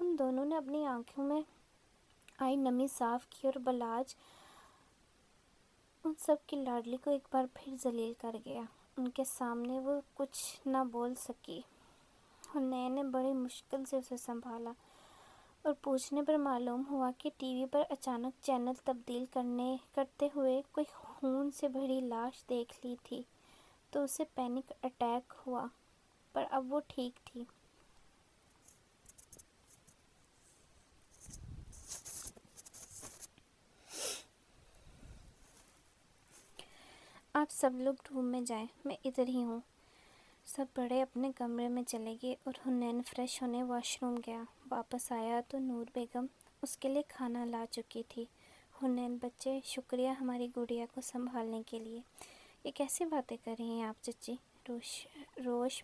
ان دونوں نے اپنی آنکھوں میں آئی نمی صاف کی اور بلاج ان سب کی لاڈلی کو ایک بار پھر ذلیل کر گیا۔ ان کے سامنے وہ کچھ نہ بول سکی۔ حنین نے بڑی مشکل سے اسے سنبھالا اور پوچھنے پر معلوم ہوا کہ ٹی وی پر اچانک چینل تبدیل کرتے ہوئے کوئی خون سے بھری لاش دیکھ لی تھی تو اسے پینک اٹیک ہوا، پر اب وہ ٹھیک تھی۔ آپ سب لوگ روم میں جائیں، میں ادھر ہی ہوں۔ سب بڑے اپنے کمرے میں چلے گئے اور حنین فریش ہونے واش روم گیا۔ واپس آیا تو نور بیگم اس کے لیے کھانا لا چکی تھی۔ حنین: بچے، شکریہ ہماری گڑیا کو سنبھالنے کے لیے۔ یہ کیسی باتیں کر رہی ہیں آپ چچی؟ روش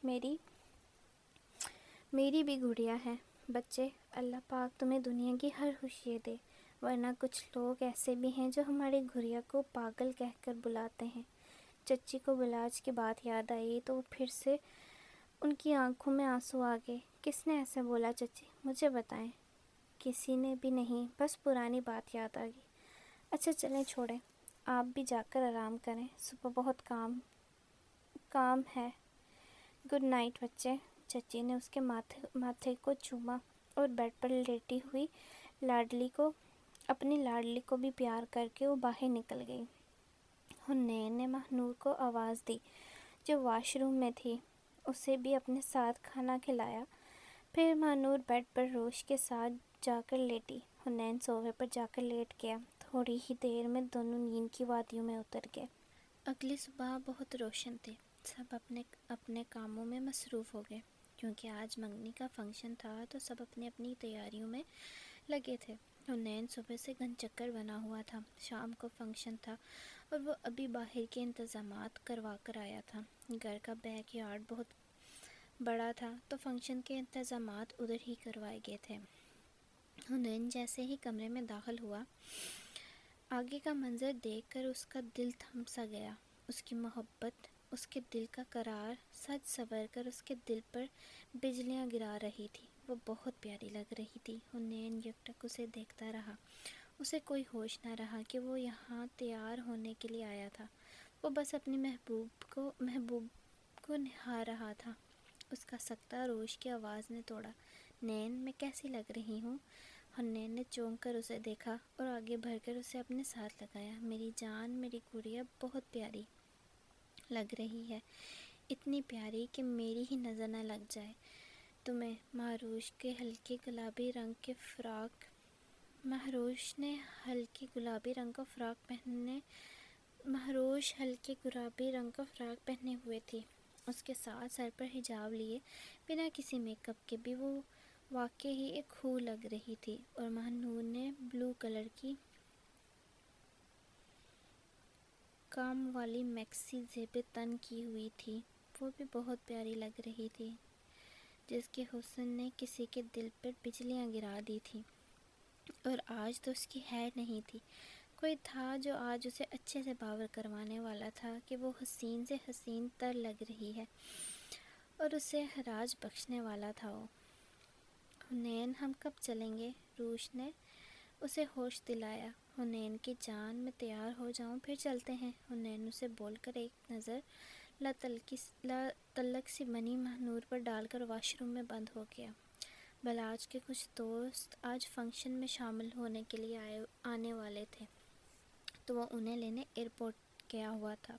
میری بھی گڑیا ہے۔ بچے، اللہ پاک تمہیں دنیا کی ہر خوشی دے، ورنہ کچھ لوگ ایسے بھی ہیں جو ہماری گڑیا کو پاگل کہہ کر بلاتے ہیں۔ چچی کو بلاج کی بات یاد آئی تو پھر سے ان کی آنکھوں میں آنسو آ گئے۔ کس نے ایسے بولا چچی؟ مجھے بتائیں۔ کسی نے بھی نہیں، بس پرانی بات یاد آ گئی۔ اچھا چلیں چھوڑیں، آپ بھی جا کر آرام کریں، صبح بہت کام ہے۔ گڈ نائٹ بچے۔ چچی نے اس کے ماتھے کو چوما اور بیڈ پر لیٹی ہوئی اپنی لاڈلی کو بھی پیار کر کے وہ باہر نکل گئی۔ حنین نے ماہنور کو آواز دی جو واش روم میں تھی، اسے بھی اپنے ساتھ کھانا کھلایا۔ پھر ماہنور بیڈ پر روش کے ساتھ جا کر لیٹی۔ حنین صوفے پر جا کر لیٹ گیا۔ تھوڑی ہی دیر میں دونوں نیند کی وادیوں میں اتر گئے۔ اگلی صبح بہت روشن تھی۔ سب اپنے کاموں میں مصروف ہو گئے۔ کیونکہ آج منگنی کا فنکشن تھا تو سب اپنی اپنی تیاریوں میں لگے تھے۔ حنین صبح سے گھن چکر بنا ہوا تھا۔ شام کو فنکشن تھا اور وہ ابھی باہر کے انتظامات کروا کر آیا تھا۔ گھر کا بیک یارڈ بہت بڑا تھا تو فنکشن کے انتظامات ادھر ہی کروائے گئے تھے۔ حنین جیسے ہی کمرے میں داخل ہوا، آگے کا منظر دیکھ کر اس کا دل تھم سا گیا۔ اس کی محبت، اس کے دل کا قرار سج سنور کر اس کے دل پر بجلیاں گرا رہی تھی۔ وہ بہت پیاری لگ رہی تھی۔ حنین یکٹک اسے دیکھتا رہا۔ اسے کوئی ہوش نہ رہا کہ وہ یہاں تیار ہونے کے لیے آیا تھا۔ وہ بس اپنی محبوب کو نہار رہا تھا۔ اس کا سکتہ روش کی آواز نے توڑا۔ نین، میں کیسی لگ رہی ہوں؟ حنین نے چونک کر اسے دیکھا اور آگے بڑھ کر اسے اپنے ساتھ لگایا۔ میری جان، میری گڑیا بہت پیاری لگ رہی ہے، اتنی پیاری کہ میری ہی نظر نہ لگ جائے تمہیں۔ مہروش نے ہلکے گلابی رنگ کا فراق پہنے ہوئے تھی۔ اس کے ساتھ سر پر حجاب لیے بنا کسی میک اپ کے بھی وہ واقعی ہی ایک حور لگ رہی تھی۔ اور ماہنور نے بلو کلر کی کام والی میکسی زیب تن کی ہوئی تھی، وہ بھی بہت پیاری لگ رہی تھی، جس کے حسن نے کسی کے دل پر بجلیاں گرا دی تھی۔ اور آج تو اس کی خیر نہیں تھی۔ کوئی تھا جو آج اسے اچھے سے باور کروانے والا تھا کہ وہ حسین سے حسین تر لگ رہی ہے اور اسے خراج بخشنے والا تھا وہ۔ حنین، ہم کب چلیں گے؟ روش نے اسے ہوش دلایا۔ حنین کی جان، میں تیار ہو جاؤں پھر چلتے ہیں۔ حنین اسے بول کر ایک نظر تلک سی بنی ماہنور پر ڈال کر واش روم میں بند ہو گیا۔ بلاج کے کچھ دوست آج فنکشن میں شامل ہونے کے لیے آنے والے تھے تو وہ انہیں لینے ایئرپورٹ گیا ہوا تھا۔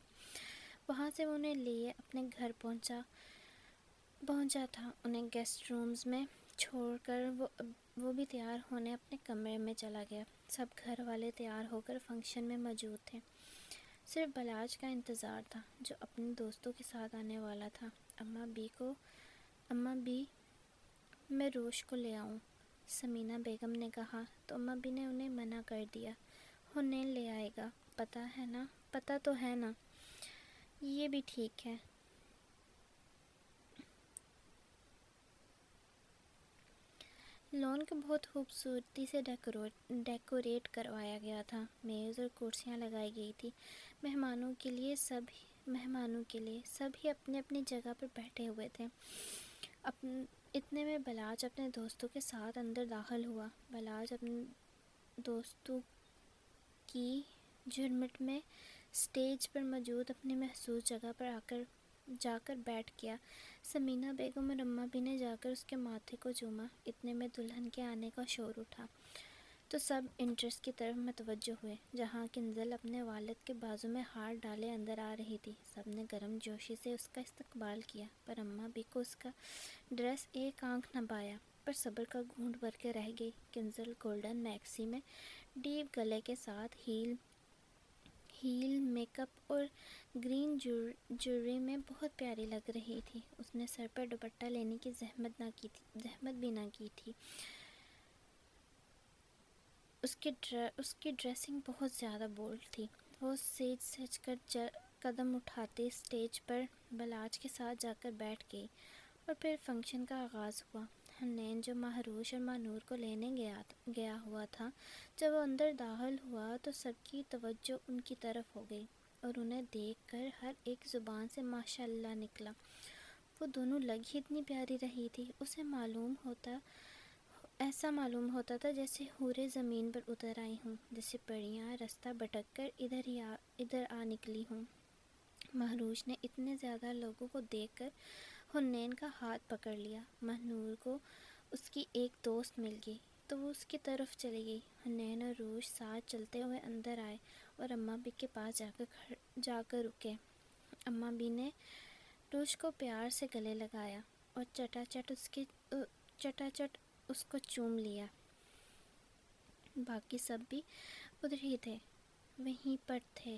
وہاں سے وہ انہیں لیے اپنے گھر پہنچا تھا۔ انہیں گیسٹ رومز میں چھوڑ کر وہ بھی تیار ہونے اپنے کمرے میں چلا گیا۔ سب گھر والے تیار ہو کر فنکشن میں موجود تھے۔ صرف بلاج کا انتظار تھا جو اپنے دوستوں کے ساتھ آنے والا تھا۔ اماں بی، میں روش کو لے آؤں؟ سمینہ بیگم نے کہا تو اماں بی نے انہیں منع کر دیا۔ حنین لے آئے گا، پتہ تو ہے نا؟ یہ بھی ٹھیک ہے۔ لون کو بہت خوبصورتی سے ڈیکوریٹ کروایا گیا تھا۔ میز اور کرسیاں لگائی گئی تھی مہمانوں کے لیے۔ سب ہی اپنی اپنی جگہ پر بیٹھے ہوئے تھے۔ اتنے میں بلاج اپنے دوستوں کے ساتھ اندر داخل ہوا۔ بلاج اپنے دوستوں کی جھرمٹ میں سٹیج پر موجود اپنی محفوظ جگہ پر جا کر بیٹھ گیا۔ سمینہ بیگم اور اماں بھی نے جا کر اس کے ماتھے کو چوما۔ اتنے میں دلہن کے آنے کا شور اٹھا تو سب انٹرس کی طرف متوجہ ہوئے، جہاں کنزل اپنے والد کے بازو میں ہاتھ ڈالے اندر آ رہی تھی۔ سب نے گرم جوشی سے اس کا استقبال کیا، پر اماں بی کو اس کا ڈریس ایک آنکھ نہ بھایا، پر صبر کا گھونٹ بھر کے رہ گئی۔ کنزل گولڈن میکسی میں ڈیپ گلے کے ساتھ ہیل، میک اپ اور گرین جویلری میں بہت پیاری لگ رہی تھی۔ اس نے سر پر دوپٹہ لینے کی زحمت بھی نہ کی تھی۔ اس کی ڈریسنگ بہت زیادہ بولڈ تھی۔ وہ سج کر قدم اٹھاتے اسٹیج پر بلاج کے ساتھ جا کر بیٹھ گئی، اور پھر فنکشن کا آغاز ہوا۔ حنین، جو مہروش اور مانور کو لینے گیا ہوا تھا، جب وہ اندر داخل ہوا تو سب کی توجہ ان کی طرف ہو گئی، اور انہیں دیکھ کر ہر ایک زبان سے ماشاء اللہ نکلا۔ وہ دونوں لگ ہی اتنی پیاری رہی تھی، اسے ایسا معلوم ہوتا تھا جیسے حوریں زمین پر اتر آئی ہوں، جیسے پریاں راستہ بھٹک کر ادھر آ نکلی ہوں۔ مہروش نے اتنے زیادہ لوگوں کو دیکھ کر حنین کا ہاتھ پکڑ لیا۔ مہنور کو اس کی ایک دوست مل گئی تو وہ اس کی طرف چلی گئی۔ حنین اور روش ساتھ چلتے ہوئے اندر آئے اور اماں بھی کے پاس جا کر رکے۔ اماں بھی نے روش کو پیار سے گلے لگایا اور چٹا چٹ اس کو چوم لیا۔ باقی سب بھی ادھر ہی تھے، وہیں پر تھے،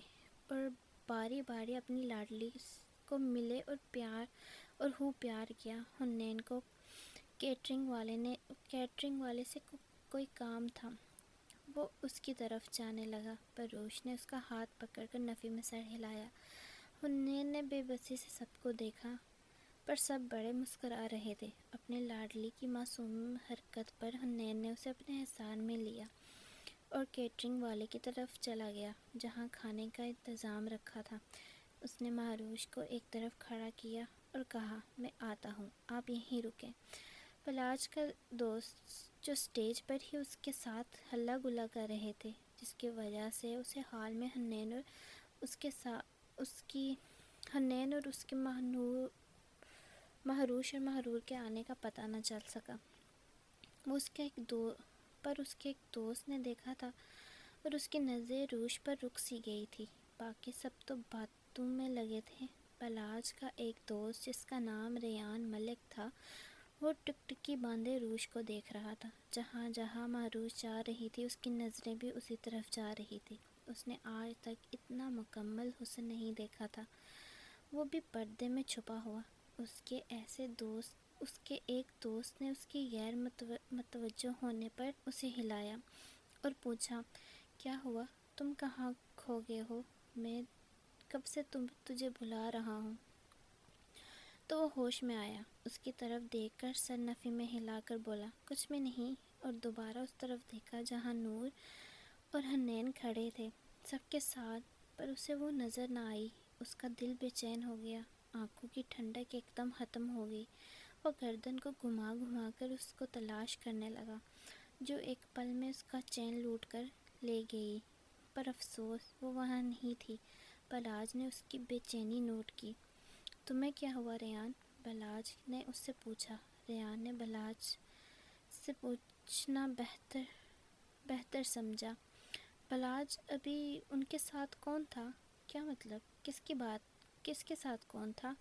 اور باری باری اپنی لاڈلی کو ملے اور پیار کیا۔ حنین کو کیٹرنگ والے سے کوئی کام تھا، وہ اس کی طرف جانے لگا، پر روش نے اس کا ہاتھ پکڑ کر نفی میں سر ہلایا۔ حنین نے بے بسی سے سب کو دیکھا، پر سب بڑے مسکرا رہے تھے۔ اپنے لاڈلی کی معصوم حرکت پر حنین نے اسے اپنے احسان میں لیا اور کیٹرنگ والے کی طرف چلا گیا جہاں کھانے کا انتظام رکھا تھا۔ اس نے مہروش کو ایک طرف کھڑا کیا اور کہا، میں آتا ہوں، آپ یہیں رکیں۔ بلاج کا دوست جو اسٹیج پر ہی اس کے ساتھ ہلا گلا کر رہے تھے، جس کی وجہ سے اسے حال میں حنین اور اس کے مہروش اور محرور کے آنے کا پتہ نہ چل سکا، اس کے ایک دوست نے دیکھا تھا، اور اس کی نظریں روش پر رک سی گئی تھی۔ باقی سب تو باتوں میں لگے تھے۔ بلاج کا ایک دوست جس کا نام ریان ملک تھا، وہ ٹکٹکی باندھے روش کو دیکھ رہا تھا۔ جہاں جہاں مہروش جا رہی تھی، اس کی نظریں بھی اسی طرف جا رہی تھی۔ اس نے آج تک اتنا مکمل حسن نہیں دیکھا تھا، وہ بھی پردے میں چھپا ہوا۔ اس کے ایک دوست نے اس کی غیر متوجہ ہونے پر اسے ہلایا اور پوچھا، کیا ہوا، تم کہاں کھو گئے ہو؟ میں کب سے تجھے بلا رہا ہوں۔ تو وہ ہوش میں آیا، اس کی طرف دیکھ کر سر نفی میں ہلا کر بولا، کچھ بھی نہیں، اور دوبارہ اس طرف دیکھا جہاں نور اور حنین کھڑے تھے سب کے ساتھ، پر اسے وہ نظر نہ آئی۔ اس کا دل بے چین ہو گیا، آنکھوں کی ٹھنڈک ایک دم ختم ہو گئی۔ وہ گردن کو گھما گھما کر اس کو تلاش کرنے لگا، جو ایک پل میں اس کا چین لوٹ کر لے گئی، پر افسوس وہ وہاں نہیں تھی۔ بلاج نے اس کی بے چینی نوٹ کی۔ تمہیں کیا ہوا ریان؟ بلاج نے اس سے پوچھا۔ ریان نے بلاج سے پوچھنا بہتر سمجھا۔ بلاج ابھی ان کے ساتھ کون تھا؟ کیا مطلب، کس کے ساتھ کون تھا؟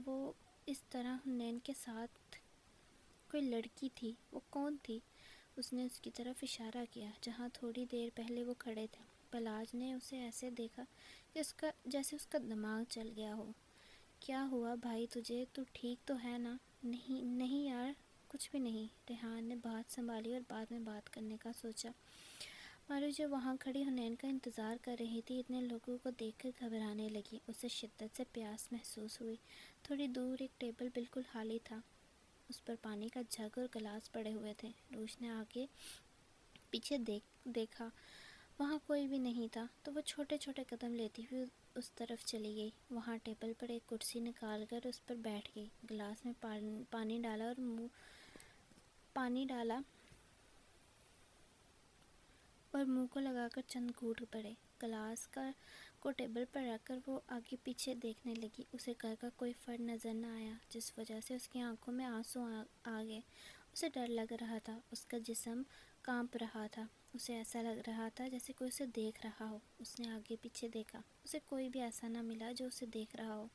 وہ اس طرح حنین کے ساتھ کوئی لڑکی تھی، وہ کون تھی؟ اس نے اس کی طرف اشارہ کیا جہاں تھوڑی دیر پہلے وہ کھڑے تھے۔ بلاج نے اسے ایسے دیکھا جیسے اس کا دماغ چل گیا ہو۔ کیا ہوا بھائی تجھے، تو ٹھیک تو ہے نا؟ نہیں یار، کچھ بھی نہیں۔ ریحان نے بات سنبھالی اور بعد میں بات کرنے کا سوچا۔ مارو جو وہاں کھڑی حنین کا انتظار کر رہی تھی، اتنے لوگوں کو دیکھ کر گھبرانے لگی۔ اسے شدت سے پیاس محسوس ہوئی۔ تھوڑی دور ایک ٹیبل بالکل خالی تھا، اس پر پانی کا جگ اور گلاس پڑے ہوئے تھے۔ روش نے آگے پیچھے دیکھا، وہاں کوئی بھی نہیں تھا، تو وہ چھوٹے چھوٹے قدم لیتی ہوئی اس طرف چلی گئی۔ وہاں ٹیبل پر ایک کرسی نکال کر اس پر بیٹھ گئی، گلاس میں پانی ڈالا اور منہ کو لگا کر چند گھونٹ بھرے۔ گلاس کو ٹیبل پر رکھ کر وہ آگے پیچھے دیکھنے لگی۔ اسے گھر کا کوئی فرد نظر نہ آیا، جس وجہ سے اس کی آنکھوں میں آنسو آ گئے۔ اسے ڈر لگ رہا تھا، اس کا جسم کانپ رہا تھا، اسے ایسا لگ رہا تھا جیسے کوئی اسے دیکھ رہا ہو۔ اس نے آگے پیچھے دیکھا، اسے کوئی بھی ایسا نہ ملا جو اسے دیکھ رہا ہو۔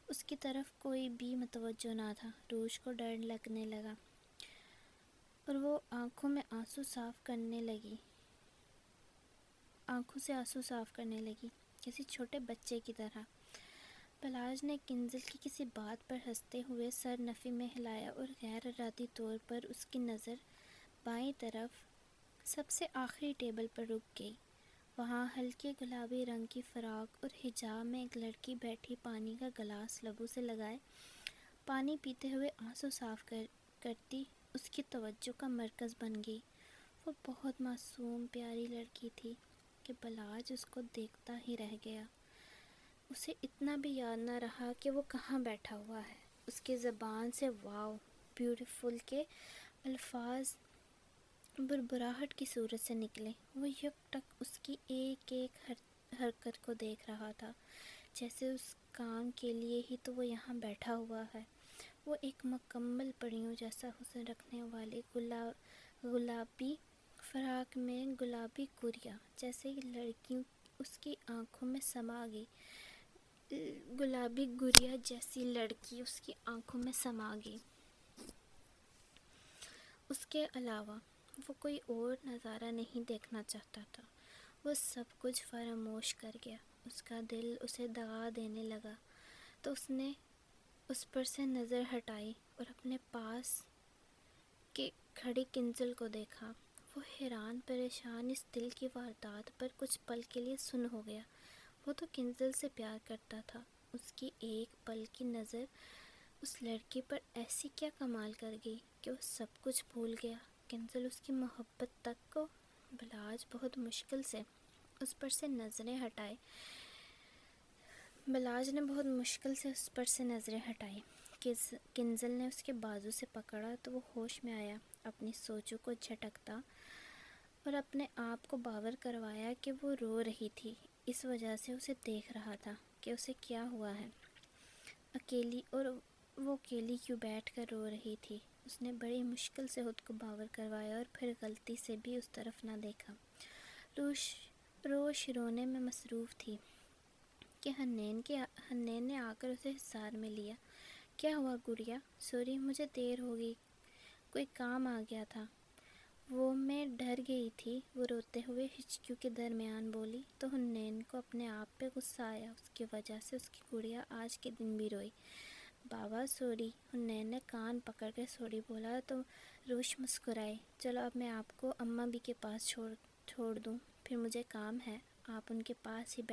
اس کی طرف کوئی بھی متوجہ نہ تھا۔ روش کو ڈر لگنے لگا اور وہ آنکھوں میں آنسو صاف کرنے لگی۔ آنکھوں سے آنسو صاف کرنے لگی، کسی چھوٹے بچے کی طرح۔ بلاج نے کنزل کی کسی بات پر ہنستے ہوئے سر نفی میں ہلایا اور غیر ارادی طور پر اس کی نظر بائیں طرف سب سے آخری ٹیبل پر رک گئی۔ وہاں ہلکے گلابی رنگ کی فراق اور حجاب میں ایک لڑکی بیٹھی پانی کا گلاس لبوں سے لگائے پانی پیتے ہوئے آنسو صاف کرتی اس کی توجہ کا مرکز بن گئی۔ وہ بہت معصوم پیاری لڑکی تھی کہ بلاج اس کو دیکھتا ہی رہ گیا۔ اسے اتنا بھی یاد نہ رہا کہ وہ کہاں بیٹھا ہوا ہے۔ اس کی زبان سے واو بیوٹیفل کے الفاظ بربراہٹ کی صورت سے نکلے۔ وہ یک ٹک اس کی ایک ایک حرکت کو دیکھ رہا تھا، جیسے اس کام کے لیے ہی تو وہ یہاں بیٹھا ہوا ہے۔ وہ ایک مکمل پریوں جیسا حسن رکھنے والی گلابی فراق میں گلابی گڑیا جیسی لڑکی اس کی آنکھوں میں سما گئی۔ گلابی گڑیا جیسی لڑکی اس کی آنکھوں میں سما گئی۔ اس کے علاوہ وہ کوئی اور نظارہ نہیں دیکھنا چاہتا تھا۔ وہ سب کچھ فراموش کر گیا۔ اس کا دل اسے دغا دینے لگا تو اس نے اس پر سے نظر ہٹائی اور اپنے پاس کے کھڑی کنزل کو دیکھا۔ وہ حیران پریشان اس دل کی واردات پر کچھ پل کے لیے سن ہو گیا۔ وہ تو کنزل سے پیار کرتا تھا۔ اس کی ایک پل کی نظر اس لڑکی پر ایسی کیا کمال کر گئی کہ وہ سب کچھ بھول گیا، کنزل اس کی محبت تک کو۔ بلاج بہت مشکل سے اس پر سے نظریں ہٹائے۔ بلاج نے بہت مشکل سے اس پر سے نظریں ہٹائی۔ کنزل نے اس کے بازو سے پکڑا تو وہ ہوش میں آیا، اپنی سوچوں کو جھٹکتا اور اپنے آپ کو باور کروایا کہ وہ رو رہی تھی، اس وجہ سے اسے دیکھ رہا تھا کہ اسے کیا ہوا ہے، اکیلی، اور وہ اکیلی کیوں بیٹھ کر رو رہی تھی۔ اس نے بڑی مشکل سے خود کو باور کروایا اور پھر غلطی سے بھی اس طرف نہ دیکھا۔ روش رونے میں مصروف تھی کہ حنین نے آ کر اسے حصار میں لیا۔ کیا ہوا گڑیا؟ سوری، مجھے دیر ہو گئی، کوئی کام آ گیا تھا۔ وہ میں ڈر گئی تھی، وہ روتے ہوئے ہچکیوں کے درمیان بولی تو حنین کو اپنے آپ پہ غصہ آیا۔ اس کی وجہ سے اس کی گڑیا آج کے دن بھی روئی۔ بابا سوری، حنین نے کان پکڑ کے سوری بولا تو روش مسکرائی۔ چلو اب میں آپ کو اماں بھی کے پاس چھوڑ دوں، پھر مجھے کام ہے، آپ ان کے پاس ہی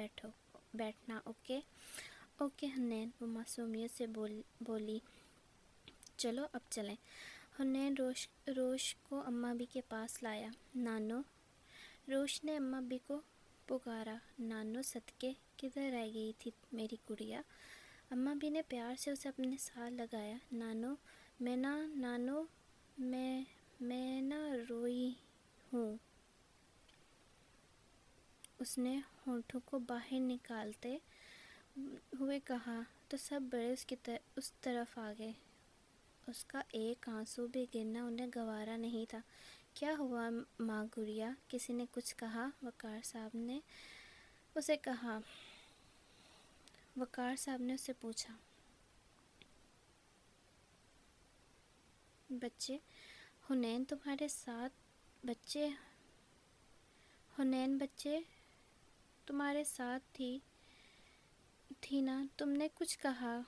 بیٹھنا، اوکے؟ اوکے حنین، وہ معصومیت سے بولی۔ چلو اب چلیں۔ حنین روش کو اماں بھی کے پاس لایا۔ نانو، روش نے اماں بھی کو پکارا۔ نانو صدقے، کدھر رہ گئی تھی میری گڑیا؟ اماں بھی نے پیار سے اسے اپنے ساتھ لگایا۔ نانو، میں نہ روئی ہوں، اس نے ہونٹوں کو باہر نکالتے ہوئے کہا تو سب بڑے اس طرف آ گئے۔ اس کا ایک آنسو بھی گرنا انہیں گوارا نہیں تھا۔ کیا ہوا ماں گڑیا؟ کسی نے کچھ کہا؟ وقار صاحب نے اسے پوچھا۔ بچے تمہارے ساتھ تھی نا، تم نے کچھ کہا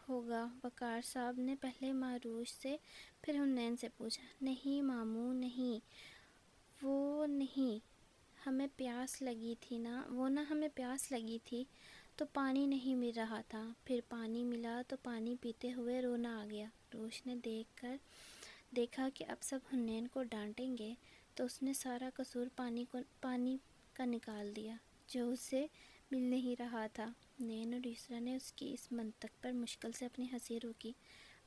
ہوگا؟ وقار صاحب نے پہلے معروش سے پھر حنین سے پوچھا۔ نہیں ماموں، نہیں، وہ ہمیں پیاس لگی تھی تو پانی نہیں مل رہا تھا، پھر پانی ملا تو پانی پیتے ہوئے رونا آ گیا۔ روش نے دیکھا کہ اب سب حنین کو ڈانٹیں گے تو اس نے سارا قصور پانی کا نکال دیا جو اسے مل نہیں رہا تھا۔ نین اور یسریٰ نے اس کی اس منطق پر مشکل سے اپنی ہنسی روکی۔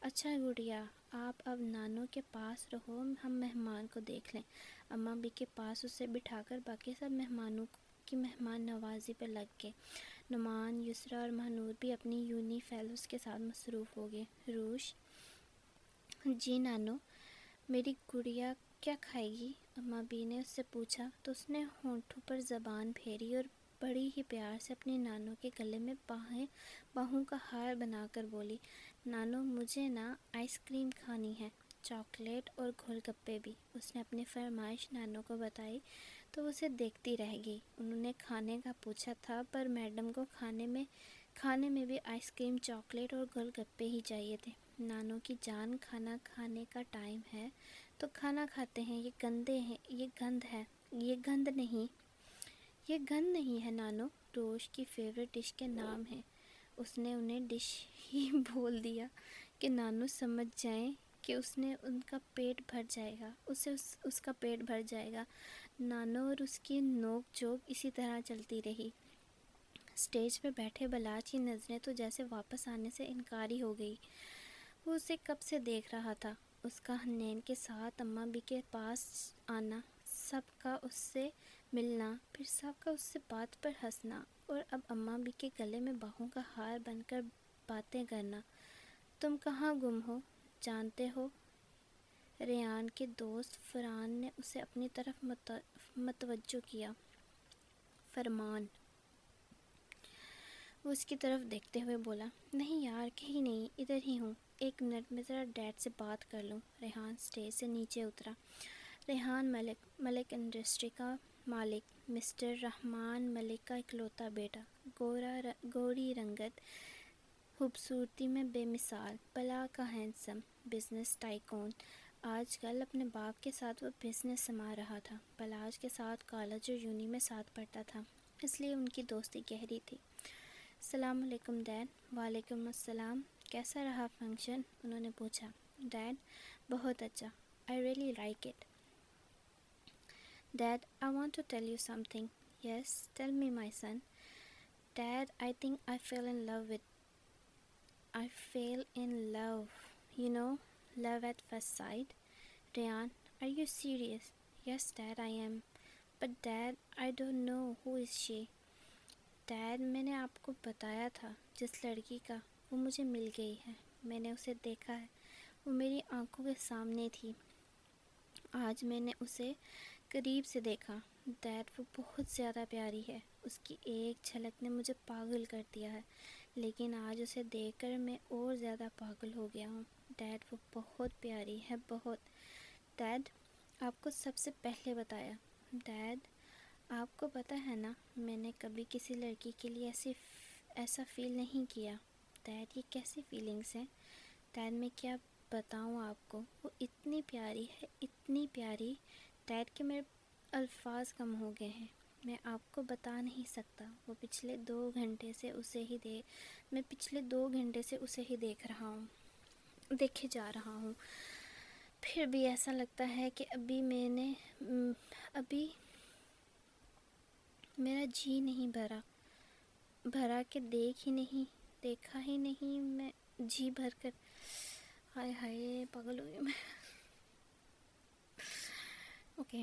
اچھا گڑیا، آپ اب نانو کے پاس رہو، ہم مہمان کو دیکھ لیں۔ اماں بھی کے پاس اسے بٹھا کر باقی سب مہمانوں کی مہمان نوازی پر لگ گئے۔ نعمان، یسریٰ اور مہنور بھی اپنی یونی فیلوز کے ساتھ مصروف ہو گئے۔ روش: جی نانو، میری گڑیا کیا کھائے گی؟ اماں بی نے اس سے پوچھا تو اس نے ہونٹوں پر زبان پھیری اور بڑی ہی پیار سے اپنی نانو کے گلے میں باہوں کا ہار بنا کر بولی۔ نانو، مجھے نا آئس کریم کھانی ہے، چاکلیٹ اور گول گپے بھی۔ اس نے اپنی فرمائش نانو کو بتائی تو اسے دیکھتی رہ گئی۔ انہوں نے کھانے کا پوچھا تھا پر میڈم کو کھانے میں بھی آئس کریم، چاکلیٹ اور گول گپے ہی چاہیے تھے۔ نانو کی جان، کھانا کھانے کا ٹائم ہے تو کھانا کھاتے ہیں، یہ گند نہیں ہے نانو، روش کی فیورٹ ڈش کے نام ہے۔ اس نے انہیں ڈش ہی بول دیا کہ نانو سمجھ جائیں کہ اس کا پیٹ بھر جائے گا۔ نانو اور اس کی نوک جھوک اسی طرح چلتی رہی۔ اسٹیج پہ بیٹھے بلاج کی نظریں تو جیسے واپس آنے سے انکاری ہو گئی۔ وہ اسے کب سے دیکھ رہا تھا، اس کا حنین کے ساتھ اماں بھی کے پاس آنا، سب کا اس سے ملنا، پھر سب کا اس سے بات پر ہنسنا، اور اب اماں بھی کے گلے میں باہوں کا ہار بن کر باتیں کرنا۔ تم کہاں گم ہو، جانتے ہو؟ ریان کے دوست فرحان نے اسے اپنی طرف متوجہ کیا۔ فرمان، وہ اس کی طرف دیکھتے ہوئے بولا، نہیں یار کہیں نہیں، ادھر ہی ہوں، ایک منٹ میں ذرا ڈیڈ سے بات کر لوں۔ ریحان اسٹیج سے نیچے اترا۔ ریحان ملک انڈسٹری کا مالک، مسٹر رحمان ملک کا اکلوتا بیٹا، گوری رنگت، خوبصورتی میں بے مثال، بلا کا ہینڈسم بزنس ٹائکون۔ آج کل اپنے باپ کے ساتھ وہ بزنس سنبھال رہا تھا۔ بلاج کے ساتھ کالج اور یونی میں ساتھ پڑھتا تھا، اس لیے ان کی دوستی گہری تھی۔ السلام علیکم ڈیڈ۔ وعلیکم السلام۔ کیسا رہا فنکشن؟ انہوں نے پوچھا۔ ڈیڈ، بہت اچھا، I really like it. Dad, I want to tell you something. Yes, tell me my son. Dad, I think I fell in love. You know, love at first sight. Ryan, are you serious? Yes, Dad, I am. But Dad, I don't know who is she. Dad, میں نے آپ کو بتایا تھا جس لڑکی کا، وہ مجھے مل گئی ہے، میں نے اسے دیکھا ہے، وہ میری آنکھوں کے سامنے تھی، آج میں نے اسے قریب سے دیکھا۔ ڈیڈ، وہ بہت زیادہ پیاری ہے، اس کی ایک جھلک نے مجھے پاگل کر دیا ہے، لیکن آج اسے دیکھ کر میں اور زیادہ پاگل ہو گیا ہوں۔ ڈیڈ، وہ بہت پیاری ہے، بہت۔ ڈیڈ، آپ کو سب سے پہلے بتایا۔ ڈیڈ، آپ کو پتہ ہے نا، میں نے کبھی کسی لڑکی کے لیے ایسا فیل نہیں کیا۔ ڈیڈ، یہ کیسی فیلنگس ہیں؟ ڈیڈ، میں کیا بتاؤں آپ کو، وہ اتنی پیاری ہے، اتنی پیاری ڈیڈ کہ میرے الفاظ کم ہو گئے ہیں، میں آپ کو بتا نہیں سکتا۔ میں پچھلے 2 گھنٹے سے اسے ہی دیکھے جا رہا ہوں، پھر بھی ایسا لگتا ہے کہ ابھی میرا جی نہیں بھرا کہ دیکھا ہی نہیں، میں جی بھر کر، ہائے پاگل ہو گئی میں۔ اوکے،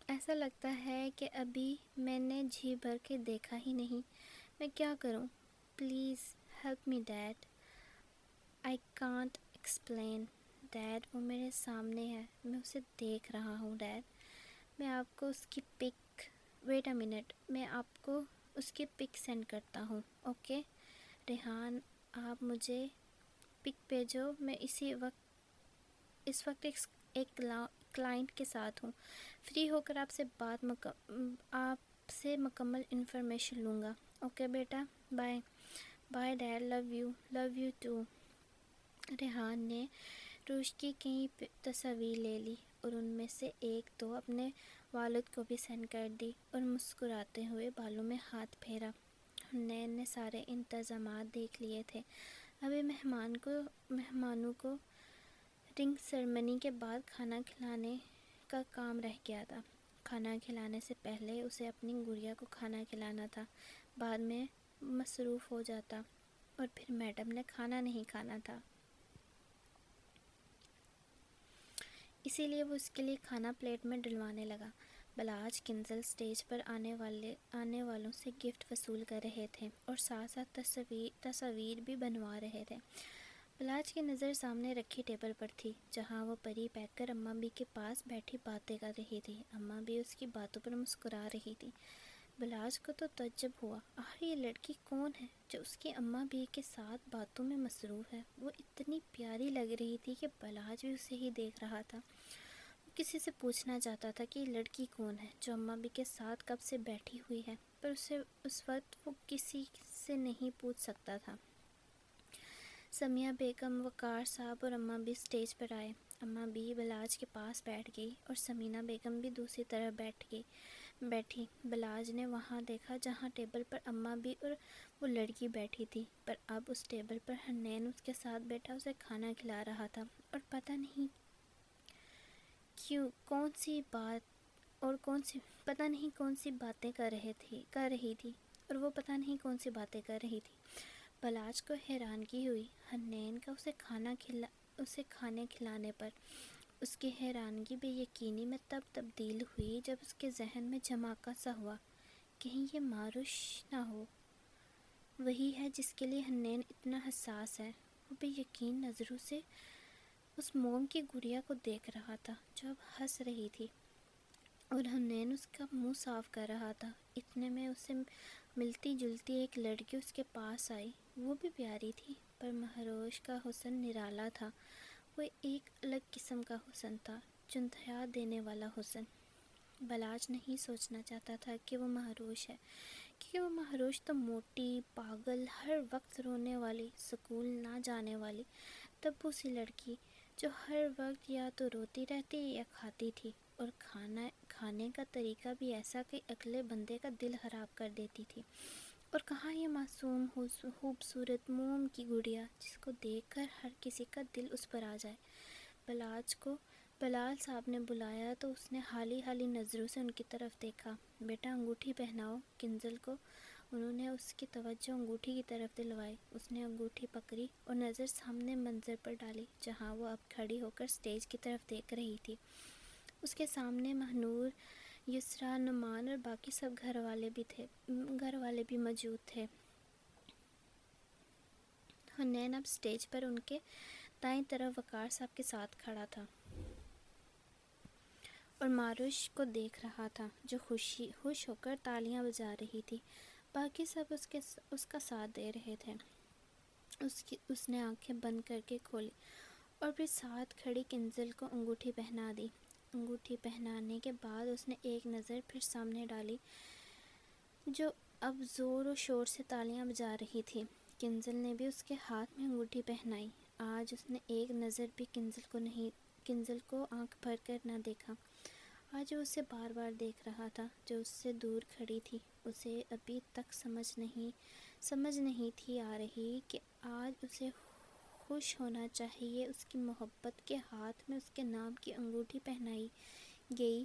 ایسا لگتا ہے کہ ابھی میں نے جی بھر کے دیکھا ہی نہیں، میں کیا کروں؟ Please help me dad, I can't explain. Dad, وہ میرے سامنے ہے، میں اسے دیکھ رہا ہوں۔ ڈیڈ، میں آپ کو اس کی ویٹ اے منٹ، میں آپ کو اس کی پک سینڈ کرتا ہوں، اوکے؟ ریحان، آپ مجھے پک بھیجو، میں اس وقت ایک کلائنٹ کے ساتھ ہوں، فری ہو کر آپ سے مکمل انفارمیشن لوں گا، اوکے بیٹا؟ Bye. Bye dad, love you too. Rehan نے روش کی کئی تصاویر لے لی اور ان میں سے ایک دو اپنے والد کو بھی سینڈ کر دی اور مسکراتے ہوئے بالوں میں ہاتھ پھیرا۔ حنین نے سارے انتظامات دیکھ لیے تھے، ابھی مہمانوں کو رنگ سیرمنی کے بعد کھانا کھلانے کا کام رہ گیا تھا۔ کھانا کھلانے سے پہلے اسے اپنی گڑیا کو کھانا کھلانا تھا، بعد میں مصروف ہو جاتا، اور پھر میڈم نے کھانا نہیں کھانا تھا، اسی لیے وہ اس کے لیے کھانا پلیٹ میں ڈلوانے لگا۔ بلاج کنزل اسٹیج پر آنے والوں سے گفٹ وصول کر رہے تھے اور ساتھ ساتھ تصاویر بھی بنوا رہے تھے۔ بلاج کی نظر سامنے رکھی ٹیبل پر تھی، جہاں وہ پری بیٹھ کر اماں بھی کے پاس بیٹھی باتیں کر رہی تھی۔ اماں بھی اس کی باتوں پر مسکرا رہی تھی۔ بلاج کو تو تعجب ہوا، آخر یہ لڑکی کون ہے جو اس کی اماں بھی کے ساتھ باتوں میں مصروف ہے؟ وہ اتنی پیاری لگ رہی تھی کہ بلاج بھی اسے ہی دیکھ رہا تھا۔ وہ کسی سے پوچھنا چاہتا تھا کہ یہ لڑکی کون ہے جو اماں بھی کے ساتھ کب سے بیٹھی ہوئی ہے، پر اسے اس وقت وہ کسی سے نہیں پوچھ سکتا تھا۔ سمیہ بیگم، وقار صاحب اور اماں بھی اسٹیج پر آئے۔ اماں بھی بلاج کے پاس بیٹھ گئی اور سمینہ بیگم بھی دوسری طرف بیٹھی۔ بلاج نے وہاں دیکھا جہاں ٹیبل پر اماں بھی اور وہ لڑکی بیٹھی تھی، پر اب اس ٹیبل پر حنین اس کے ساتھ بیٹھا اسے کھانا کھلا رہا تھا، اور پتہ نہیں کون سی باتیں کر رہی تھی، اور وہ پتہ نہیں کون سی باتیں کر رہی تھی۔ بلاج کو حیرانگی ہوئی حنین کا اسے کھانے کھلانے پر۔ اس کی حیرانگی بے یقینی میں تب تبدیل ہوئی جب اس کے ذہن میں جھماکا سا ہوا، کہیں یہ ماروش نہ ہو، وہی ہے جس کے لیے حنین اتنا حساس ہے۔ وہ بے یقین نظروں سے اس موم کی گڑیا کو دیکھ رہا تھا جو اب ہنس رہی تھی، اور حنین اس کا منہ صاف کر رہا تھا۔ اتنے میں اسے ملتی جلتی ایک لڑکی اس کے پاس آئی۔ وہ بھی پیاری تھی، پر مہروش کا حسن نرالا تھا۔ وہ ایک الگ قسم کا حسن تھا، چندھیا دینے والا حسن۔ بلاج نہیں سوچنا چاہتا تھا کہ وہ مہروش ہے، کیونکہ وہ مہروش تو موٹی، پاگل، ہر وقت رونے والی، سکول نہ جانے والی تبوسی لڑکی جو ہر وقت یا تو روتی رہتی یا کھاتی تھی، اور کھانے کا طریقہ بھی ایسا کہ اگلے بندے کا دل خراب کر دیتی تھی۔ اور کہاں یہ معصوم خوبصورت موم کی گڑیا جس کو دیکھ کر ہر کسی کا دل اس پر آ جائے۔ بلاج کو بلال صاحب نے بلایا تو اس نے حالی نظروں سے ان کی طرف دیکھا۔ بیٹا انگوٹھی پہناؤ کنزل کو۔ انہوں نے اس کی توجہ انگوٹھی کی طرف دلوائی۔ اس نے انگوٹھی پکڑی اور نظر سامنے منظر پر ڈالی جہاں وہ اب کھڑی ہو کر اسٹیج کی طرف دیکھ رہی تھی۔ اس کے سامنے مہنور، یسریٰ، نعمان اور باقی سب گھر والے بھی موجود تھے۔ حنین اب اسٹیج پر ان کے دائیں طرف وقار صاحب کے ساتھ کھڑا تھا اور ماروش کو دیکھ رہا تھا جو خوش ہو کر تالیاں بجا رہی تھی۔ باقی سب اس کا ساتھ دے رہے تھے۔ اس نے آنکھیں بند کر کے کھولی اور پھر ساتھ کھڑی کنزل کو انگوٹھی پہنا دی۔ انگوٹھی پہنانے کے بعد اس نے ایک نظر پھر سامنے ڈالی جو اب زور و شور سے تالیاں بجا رہی تھی۔ کنزل نے بھی اس کے ہاتھ میں انگوٹھی پہنائی۔ آج اس نے ایک نظر بھی کنزل کو آنکھ بھر کر نہ دیکھا۔ آج وہ اسے بار بار دیکھ رہا تھا جو اس سے دور کھڑی تھی۔ اسے ابھی تک سمجھ نہیں تھی آ رہی کہ آج اسے خوش ہونا چاہیے اس کی محبت کے ہاتھ میں اس کے نام کی انگوٹھی پہنائی گئی،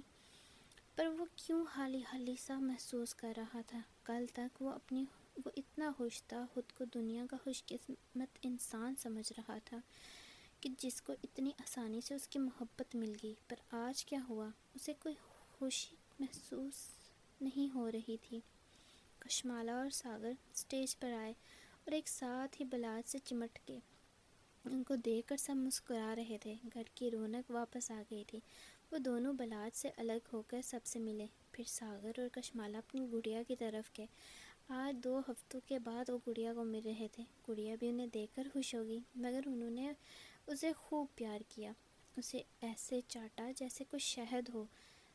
پر وہ کیوں حالی سا محسوس کر رہا تھا۔ کل تک وہ اتنا خوش تھا، خود کو دنیا کا خوش قسمت انسان سمجھ رہا تھا کہ جس کو اتنی آسانی سے اس کی محبت مل گئی، پر آج کیا ہوا؟ اسے کوئی خوشی محسوس نہیں ہو رہی تھی۔ کشمالہ اور ساگر اسٹیج پر آئے اور ایک ساتھ ہی بلاج سے چمٹ گئے۔ ان کو دیکھ کر سب مسکرا رہے تھے۔ گھر کی رونق واپس آ گئی تھی۔ وہ دونوں بلاج سے الگ ہو کر سب سے ملے، پھر ساگر اور کشمالہ اپنی گڑیا کی طرف گئے۔ آج 2 ہفتوں کے بعد وہ گڑیا کو مل رہے تھے۔ گڑیا بھی انہیں دیکھ کر خوش ہو گئی، مگر انہوں نے اسے خوب پیار کیا، اسے ایسے چاٹا جیسے کوئی شہد ہو۔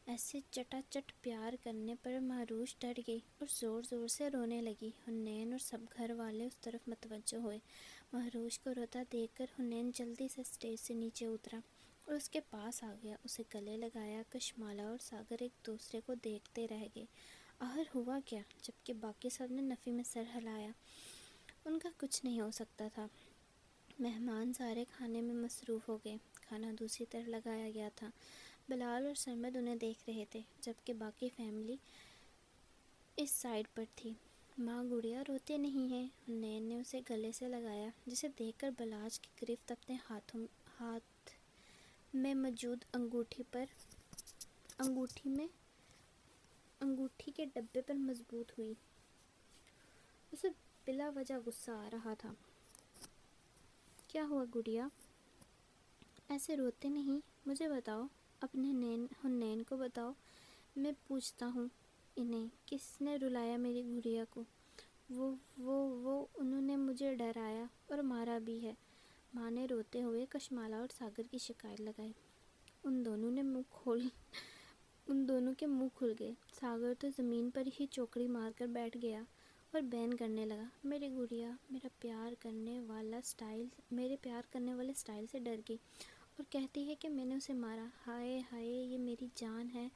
ایسے چٹا چٹ پیار کرنے پر مہروش ڈر گئی اور زور سے رونے لگی۔ حنین اور سب گھر والے اس طرف متوجہ ہوئے۔ مہروش کو روتا دیکھ کر حنین جلدی سے اسٹیج سے نیچے اترا اور اس کے پاس آ گیا، اسے گلے لگایا۔ کشمالہ اور ساگر ایک دوسرے کو دیکھتے رہ گئے۔ آخر ہوا کیا؟ جبکہ باقی سب نے نفی میں سر ہلایا۔ ان کا کچھ نہیں ہو سکتا تھا۔ مہمان سارے کھانے میں مصروف ہو گئے۔ کھانا دوسری طرف لگایا گیا تھا۔ بلال اور سرمد انہیں دیکھ رہے تھے، جبکہ باقی فیملی اس سائیڈ پر تھی۔ ماں گڑیا روتے نہیں ہیں؟ حنین نے اسے گلے سے لگایا، جسے دیکھ کر بلاج کی گرفت اپنے ہاتھ میں موجود انگوٹھی کے ڈبے پر مضبوط ہوئی۔ اسے بلا وجہ غصہ آ رہا تھا۔ کیا ہوا گڑیا؟ ایسے روتے نہیں، مجھے بتاؤ، اپنے حنین کو بتاؤ۔ میں پوچھتا ہوں انہیں، کس نے رلایا میری گڑیا کو؟ انہوں نے مجھے ڈرایا اور مارا بھی ہے۔ ماں نے روتے ہوئے کشمالہ اور ساگر کی شکایت لگائی۔ ان دونوں کے منہ کھل گئے۔ ساگر تو زمین پر ہی چوکڑی مار کر بیٹھ گیا اور بین کرنے لگا، میری گڑیا میرے پیار کرنے والے سٹائل سے ڈر گئی اور کہتی ہے کہ میں نے اسے مارا۔ ہائے ہائے، یہ میری جان ہے،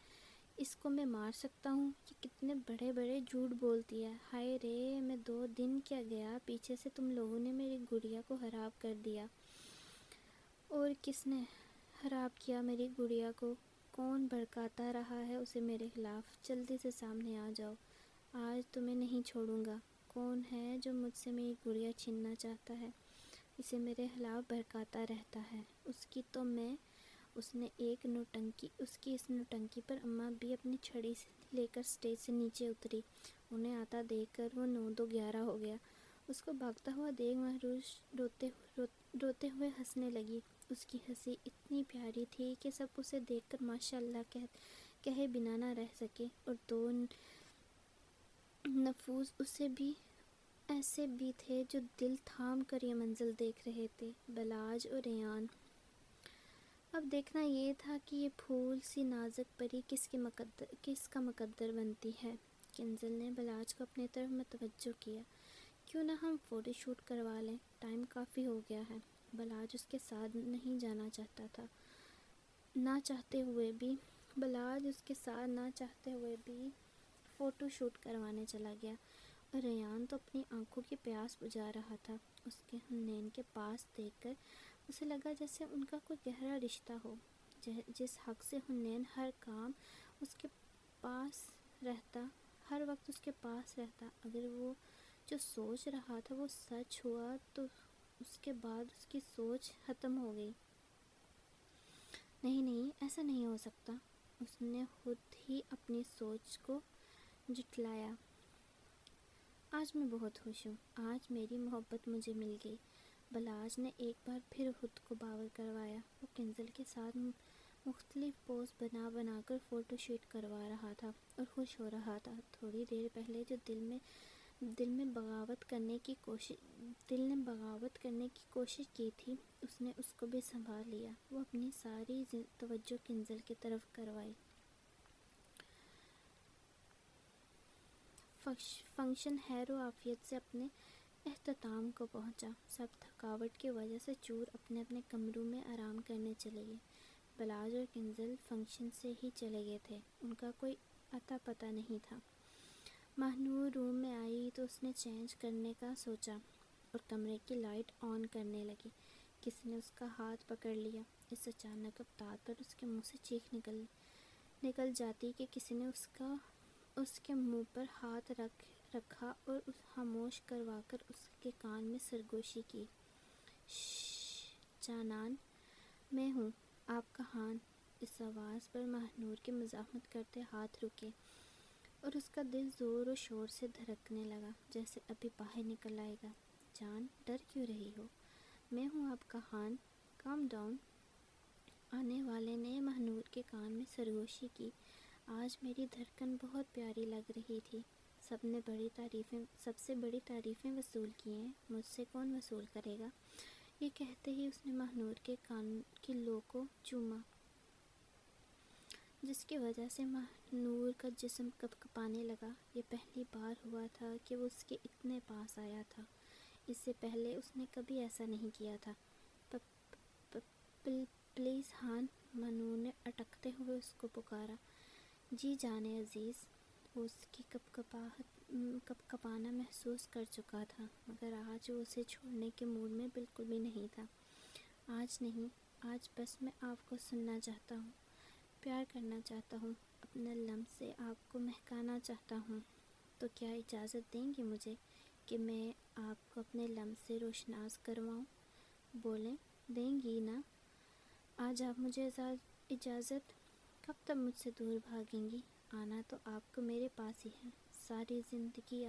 اس کو میں مار سکتا ہوں؟ یہ کتنے بڑے بڑے جھوٹ بولتی ہے۔ ہائے رے، میں 2 دن کیا گیا پیچھے سے تم لوگوں نے میری گڑیا کو خراب کر دیا۔ اور کس نے خراب کیا میری گڑیا کو؟ کون بھڑکاتا رہا ہے اسے میرے خلاف؟ جلدی سے سامنے آ جاؤ، آج تمہیں نہیں چھوڑوں گا۔ کون ہے جو مجھ سے میری گڑیا چھیننا چاہتا ہے، اسے میرے خلاف بھڑکاتا رہتا ہے؟ اس کی اس نوٹنکی پر اماں بھی اپنی چھڑی لے کر سٹیج سے نیچے اتری۔ انہیں آتا دیکھ کر وہ 9-2-11 ہو گیا۔ اس کو بھاگتا ہوا دیکھ مہروش روتے ہوئے ہنسنے لگی۔ اس کی ہنسی اتنی پیاری تھی کہ سب اسے دیکھ کر ماشاء اللہ کہے بنا نہ رہ سکے، اور 2 نفوس اسے بھی ایسے بھی تھے جو دل تھام کر یہ منزل دیکھ رہے تھے، بلاج اور ریان۔ اب دیکھنا یہ تھا کہ یہ پھول سی نازک پری کس کا مقدر بنتی ہے۔ کنزل نے بلاج کو اپنی طرف متوجہ کیا۔ کیوں نہ ہم فوٹو شوٹ کروا لیں، ٹائم کافی ہو گیا ہے۔ بلاج اس کے ساتھ نہیں جانا چاہتا تھا، نہ چاہتے ہوئے بھی فوٹو شوٹ کروانے چلا گیا، اور ریان تو اپنی آنکھوں کی پیاس بجھا رہا تھا۔ اس کے حنین کے پاس دیکھ کر اسے لگا جیسے ان کا کوئی گہرا رشتہ ہو، جس حق سے حنین ہر وقت اس کے پاس رہتا۔ اگر وہ جو سوچ رہا تھا وہ سچ ہوا تو اس کے بعد اس کی سوچ ختم ہو گئی۔ نہیں، ایسا نہیں ہو سکتا، اس نے خود ہی اپنی سوچ کو جھٹلایا۔ آج میں بہت خوش ہوں، آج میری محبت مجھے مل گئی۔ بلاج نے ایک بار پھر خود کو باور کروایا۔ وہ کنزل کے ساتھ مختلف پوز بنا کر فوٹو شوٹ کروا رہا تھا اور خوش ہو رہا تھا۔ تھوڑی دیر پہلے جو دل نے بغاوت کرنے کی کوشش کی تھی، اس نے اس کو بھی سنبھال لیا۔ وہ اپنی ساری توجہ کنزل کی طرف کروائی۔ فنکشن خیر و عافیت سے اپنے اختتام کو پہنچا۔ سب تھکاوٹ کی وجہ سے چور اپنے اپنے کمروں میں آرام کرنے چلے گئے۔ بلاج اور کنزل فنکشن سے ہی چلے گئے تھے، ان کا کوئی اتا پتہ نہیں تھا۔ مہنور روم میں آئی تو اس نے چینج کرنے کا سوچا اور کمرے کی لائٹ آن کرنے لگی۔ کسی نے اس کا ہاتھ پکڑ لیا۔ اس اچانک رفتار پر اس کے منہ سے چیخ نکل جاتی کہ کسی نے اس کے منہ پر ہاتھ رکھا اور خاموش کروا کر اس کے کان میں سرگوشی کی۔ جانان، میں ہوں آپ کا خان۔ اس آواز پر مہنور کے مزاحمت کرتے ہاتھ رکے اور اس کا دل زور و شور سے دھڑکنے لگا، جیسے ابھی باہر نکل آئے گا۔ جان، ڈر کیوں رہی ہو؟ میں ہوں آپ کا خان، کام ڈاؤن۔ آنے والے نے مہنور کے کان میں سرگوشی کی۔ آج میری دھڑکن بہت پیاری لگ رہی تھی۔ سب سے بڑی تعریفیں وصول کی ہیں، مجھ سے کون وصول کرے گا؟ یہ کہتے ہی اس نے مہنور کے کان کی لو کو چوما، جس کی وجہ سے مہنور کا جسم کپکپانے لگا۔ یہ پہلی بار ہوا تھا کہ وہ اس کے اتنے پاس آیا تھا، اس سے پہلے اس نے کبھی ایسا نہیں کیا تھا۔ پلیز خان، مہنور نے اٹکتے ہوئے اس کو پکارا۔ جی جانے عزیز۔ وہ اس کی کپکپانا محسوس کر چکا تھا، مگر آج وہ اسے چھوڑنے کے موڈ میں بالکل بھی نہیں تھا۔ آج نہیں، آج بس میں آپ کو سننا چاہتا ہوں، پیار کرنا چاہتا ہوں، اپنے لمس سے آپ کو مہکانا چاہتا ہوں۔ تو کیا اجازت دیں گی مجھے کہ میں آپ کو اپنے لمس سے روشناس کرواؤں؟ بولیں، دیں گی نا؟ آج آپ مجھے اجازت؟ کب تک مجھ سے دور بھاگیں گی؟ آنا تو آپ کو میرے پاس ہی ہے، ساری زندگی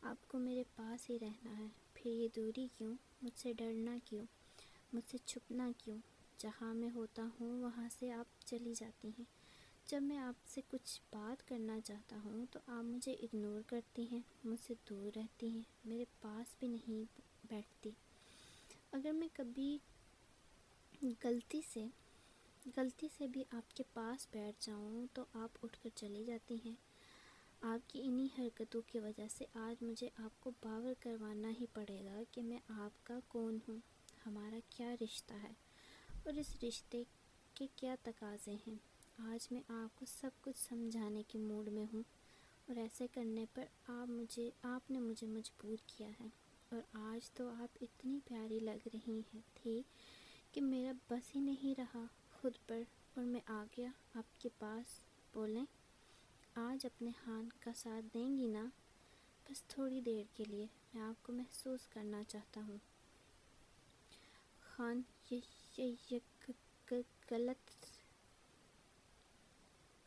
آپ کو میرے پاس ہی رہنا ہے۔ پھر یہ دوری کیوں؟ مجھ سے ڈرنا کیوں؟ مجھ سے چھپنا کیوں؟ جہاں میں ہوتا ہوں وہاں سے آپ چلی جاتی ہیں۔ جب میں آپ سے کچھ بات کرنا چاہتا ہوں تو آپ مجھے اگنور کرتی ہیں، مجھ سے دور رہتی ہیں، میرے پاس بھی نہیں بیٹھتی۔ اگر میں کبھی غلطی سے غلطی سے بھی آپ کے پاس بیٹھ جاؤں تو آپ اٹھ کر چلی جاتی ہیں۔ آپ کی انہی حرکتوں کی وجہ سے آج مجھے آپ کو باور کروانا ہی پڑے گا کہ میں آپ کا کون ہوں، ہمارا کیا رشتہ ہے اور اس رشتے کے کیا تقاضے ہیں۔ آج میں آپ کو سب کچھ سمجھانے کے موڈ میں ہوں، اور ایسے کرنے پر آپ نے مجھے مجبور کیا ہے، اور آج تو آپ اتنی پیاری لگ رہی تھی کہ میرا بس ہی نہیں رہا خود پر، اور میں آ گیا آپ کے پاس۔ بولیں، آج اپنے خان کا ساتھ دیں گی نا؟ بس تھوڑی دیر کے لیے میں آپ کو محسوس کرنا چاہتا ہوں۔ خان، یہ غلط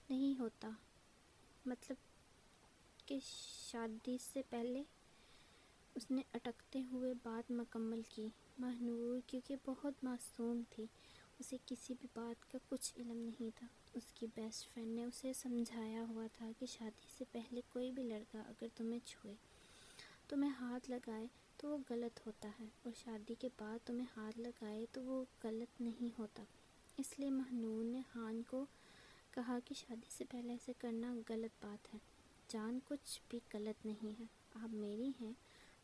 نہیں ہوتا، مطلب کہ شادی سے پہلے۔ اس نے اٹکتے ہوئے بات مکمل کی۔ مہنور کیونکہ بہت معصوم تھی، اسے کسی بھی بات کا کچھ علم نہیں تھا۔ اس کی بیسٹ فرینڈ نے اسے سمجھایا ہوا تھا کہ شادی سے پہلے کوئی بھی لڑکا اگر تمہیں چھوئے، تمہیں ہاتھ لگائے تو وہ غلط ہوتا ہے، اور شادی کے بعد تمہیں ہاتھ لگائے تو وہ غلط نہیں ہوتا۔ اس لیے مہنور نے خان کو کہا کہ شادی سے پہلے ایسے کرنا غلط بات ہے۔ جان، کچھ بھی غلط نہیں ہے، آپ میری ہیں،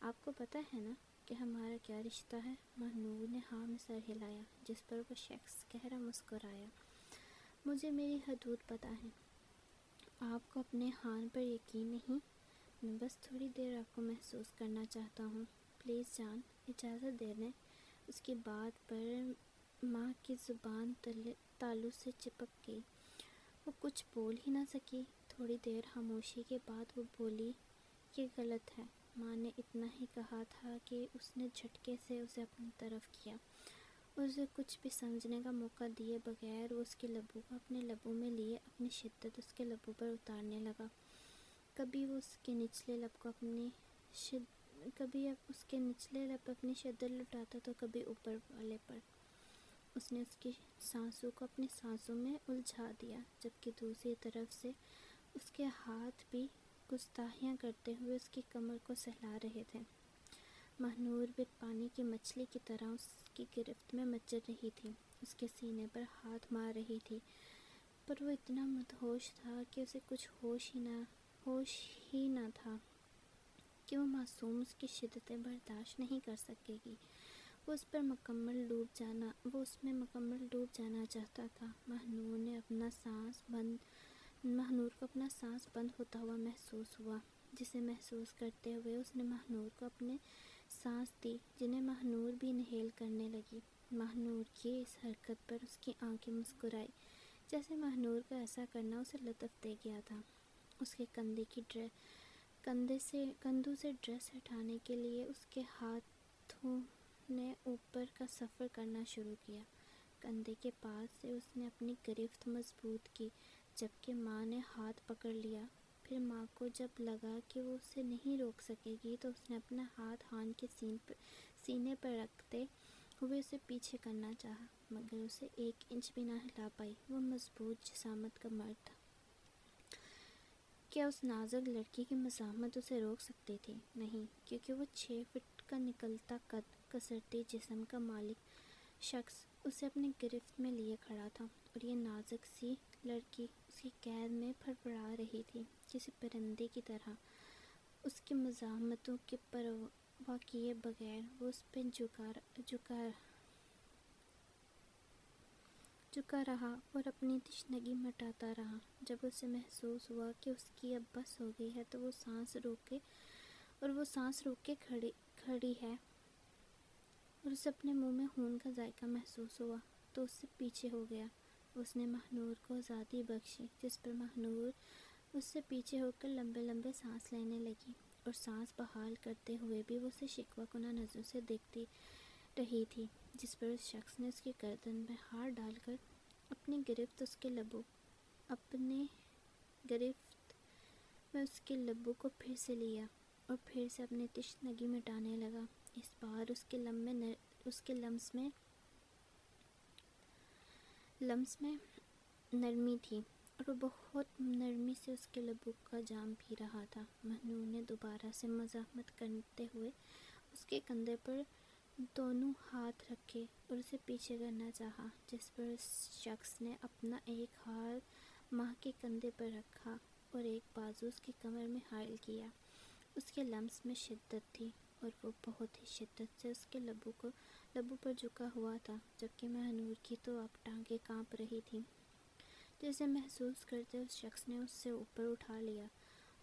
آپ کو پتہ ہے نا کہ ہمارا کیا رشتہ ہے؟ مہنور نے ہاں میں سر ہلایا، جس پر وہ شخص گہرا مسکرایا۔ مجھے میری حدود پتہ ہے، آپ کو اپنے خان پر یقین نہیں؟ میں بس تھوڑی دیر آپ کو محسوس کرنا چاہتا ہوں، پلیز جان، اجازت دے دیں۔ اس کی بات پر ماں کی زبان تالو سے چپک گئی، وہ کچھ بول ہی نہ سکی۔ تھوڑی دیر خاموشی کے بعد وہ بولی، یہ غلط ہے۔ ماں نے اتنا ہی کہا تھا کہ اس نے جھٹکے سے اسے اپنی طرف کیا، اسے کچھ بھی سمجھنے کا موقع دیے بغیر وہ اس کے لبوں کو اپنے لبوں میں لیے اپنی شدت اس کے لبوں پر اتارنے لگا۔ کبھی وہ اس کے نچلے لب پر اپنی شدت لٹاتا تو کبھی اوپر والے پر۔ اس نے اس کی سانسوں کو اپنی سانسوں میں الجھا دیا، جبکہ دوسری طرف سے اس کے ہاتھ بھی گستاخیاں کرتے ہوئے اس کی کمر کو سہلا رہے تھے۔ مہنور بھی پانی کی مچھلی کی طرح اس کی گرفت میں مچل رہی تھی، اس کے سینے پر ہاتھ مار رہی تھی، پر وہ اتنا مدہوش تھا کہ اسے کچھ ہوش ہی نہ تھا کہ وہ معصوم اس کی شدتیں برداشت نہیں کر سکے گی۔ وہ اس میں مکمل ڈوب جانا چاہتا تھا۔ مہنور کو اپنا سانس بند ہوتا ہوا محسوس ہوا، جسے محسوس کرتے ہوئے اس نے مہنور کو اپنے سانس دی، جنہیں مہنور بھی انہیل کرنے لگی۔ مہنور کی اس حرکت پر اس کی آنکھیں مسکرائی، جیسے مہنور کا ایسا کرنا اسے لطف دے گیا تھا۔ اس کے کندھوں سے ڈریس ہٹانے کے لیے اس کے ہاتھوں نے اوپر کا سفر کرنا شروع کیا۔ کندھے کے پاس سے اس نے اپنی گرفت مضبوط کی، جبکہ ماں نے ہاتھ پکڑ لیا۔ پھر ماں کو جب لگا کہ وہ اسے نہیں روک سکے گی تو اس نے اپنا ہاتھ خان کے سینے پر رکھتے ہوئے اسے پیچھے کرنا چاہا، مگر اسے 1 انچ بھی نہ ہلا پائی۔ وہ مضبوط جسامت کا مرد تھا۔ کیا اس نازک لڑکی کی مزاحمت اسے روک سکتی تھی؟ نہیں، کیونکہ وہ 6 فٹ کا نکلتا قد، کسرتی جسم کا مالک شخص اسے اپنی گرفت میں لیے کھڑا تھا، اور یہ نازک سی لڑکی اس کی قید میں پھڑپڑا رہی تھی کسی پرندے کی طرح۔ اس کی مزاحمتوں کی پرواہ کیے بغیر وہ اس پہ جھکا رہا اور اپنی تشنگی مٹاتا رہا۔ جب اسے محسوس ہوا کہ اس کی اب بس ہو گئی ہے تو وہ سانس روک کے کھڑی ہے، اور اسے اپنے منہ میں خون کا ذائقہ محسوس ہوا تو اس سے پیچھے ہو گیا۔ اس نے مہنور کو آزادی بخشی، جس پر مہنور اس سے پیچھے ہو کر لمبے لمبے سانس لینے لگی، اور سانس بحال کرتے ہوئے بھی وہ اسے شکوہ کناں نظروں سے دیکھتی رہی تھی، جس پر اس شخص نے اس کی گردن میں ہاتھ ڈال کر اپنی گرفت میں اس کے لبوں کو پھر سے لیا اور پھر سے اپنی تشنگی مٹانے لگا۔ اس بار اس کے لمس میں نرمی تھی، اور وہ بہت نرمی سے اس کے لبوں کا جام پی رہا تھا۔ مہنور نے دوبارہ سے مزاحمت کرتے ہوئے اس کے کندھے پر دونوں ہاتھ رکھے اور اسے پیچھے کرنا چاہا، جس پر اس شخص نے اپنا ایک ہاتھ ماں کے کندھے پر رکھا اور ایک بازو اس کی کمر میں حائل کیا۔ اس کے لمس میں شدت تھی اور وہ بہت ہی شدت سے اس کے لبوں پر جھکا ہوا تھا، جبکہ مہنور کی تو اب ٹانگیں کانپ رہی تھیں۔ جسے محسوس کرتے اس شخص نے اس سے اوپر اٹھا لیا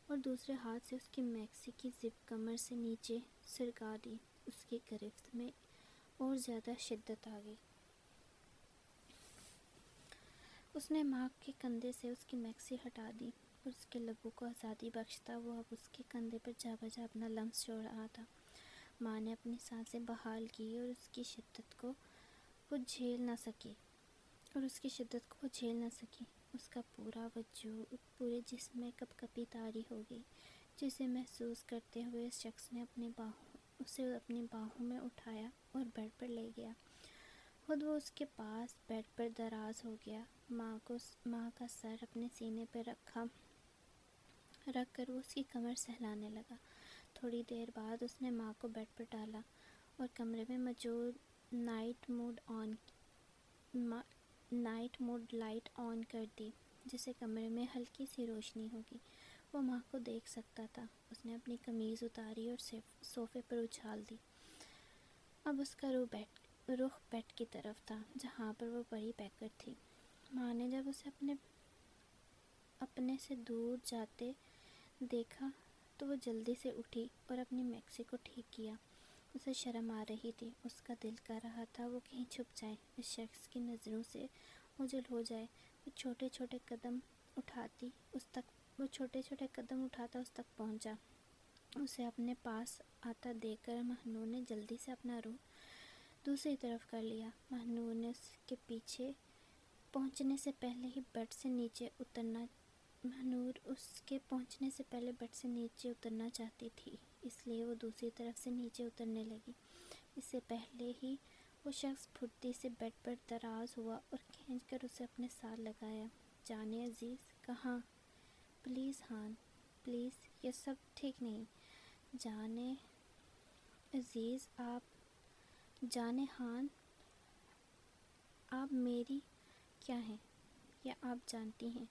اور دوسرے ہاتھ سے اس کی میکسی کی زپ کمر سے نیچے سرکا دی۔ اس کی گرفت میں اور زیادہ شدت آ گئی۔ اس نے ماں کے کندھے سے اس کی میکسی ہٹا دی اور اس کے لبوں کو آزادی بخشتا وہ اب اس کے کندھے پر جا بجا اپنا لمس چھوڑ رہا تھا۔ ماں نے اپنی سانسیں بحال کی اور اس کی شدت کو وہ جھیل نہ سکی۔ اس کا پورا وجود، پورے جسم میں کپ کپی طاری ہو گئی، جسے محسوس کرتے ہوئے اس شخص نے اسے اپنی باہوں میں اٹھایا اور بیڈ پر لے گیا۔ خود وہ اس کے پاس بیڈ پر دراز ہو گیا۔ ماں کا سر اپنے سینے پہ رکھ کر وہ اس کی کمر سہلانے لگا۔ تھوڑی دیر بعد اس نے ماں کو بیڈ پر ڈالا اور کمرے میں موجود نائٹ موڈ لائٹ آن کر دی، جس سے کمرے میں ہلکی سی روشنی ہوگی۔ وہ ماں کو دیکھ سکتا تھا۔ اس نے اپنی قمیض اتاری اور صوفے پر اچھال دی۔ اب اس کا رخ بیڈ کی طرف تھا، جہاں پر وہ پری پیکر تھی۔ ماں نے جب اسے اپنے سے دور جاتے دیکھا تو وہ جلدی سے اٹھی اور اپنی میکسی کو ٹھیک کیا۔ اسے شرم آ رہی تھی۔ اس کا دل کر رہا تھا وہ کہیں چھپ جائے، اس شخص کی نظروں سے اوجھل ہو جائے۔ وہ چھوٹے چھوٹے قدم اٹھاتا اس تک پہنچا۔ اسے اپنے پاس آتا دیکھ کر مہنور نے جلدی سے اپنا رخ دوسری طرف کر لیا۔ مہنور اس کے پہنچنے سے پہلے بیڈ سے نیچے اترنا چاہتی تھی، اس لیے وہ دوسری طرف سے نیچے اترنے لگی۔ اس سے پہلے ہی وہ شخص پھرتی سے بیڈ پر دراز ہوا اور کھینچ کر اسے اپنے ساتھ لگایا۔ جانے عزیز کہاں؟ پلیز ہان، پلیز، یہ سب ٹھیک نہیں۔ جانے عزیز جانے ہان، آپ میری کیا ہیں، یا آپ جانتی ہیں،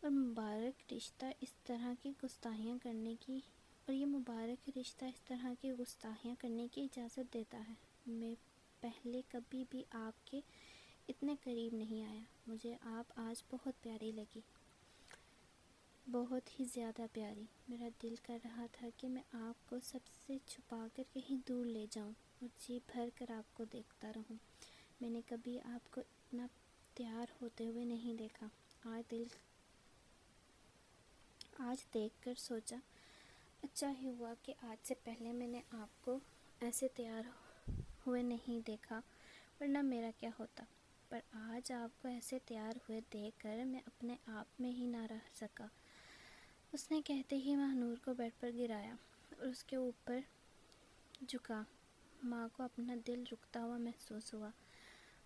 اور یہ مبارک رشتہ اس طرح کی گستاخیاں کرنے کی اجازت دیتا ہے۔ میں پہلے کبھی بھی آپ کے اتنے قریب نہیں آیا۔ مجھے آپ آج بہت پیاری لگی، بہت ہی زیادہ پیاری۔ میرا دل کر رہا تھا کہ میں آپ کو سب سے چھپا کر کہیں دور لے جاؤں اور جی بھر کر آپ کو دیکھتا رہوں۔ میں نے کبھی آپ کو اتنا تیار ہوتے ہوئے نہیں دیکھا۔ آج دیکھ کر سوچا اچھا ہی ہوا کہ آج سے پہلے میں نے آپ کو ایسے تیار ہوئے نہیں دیکھا، ورنہ میرا کیا ہوتا۔ پر آج آپ کو ایسے تیار ہوئے دیکھ کر میں اپنے آپ میں ہی نہ رہ سکا۔ اس نے کہتے ہی مہنور کو بیڈ پر گرایا اور اس کے اوپر جھکا۔ ماں کو اپنا دل رکتا ہوا محسوس ہوا۔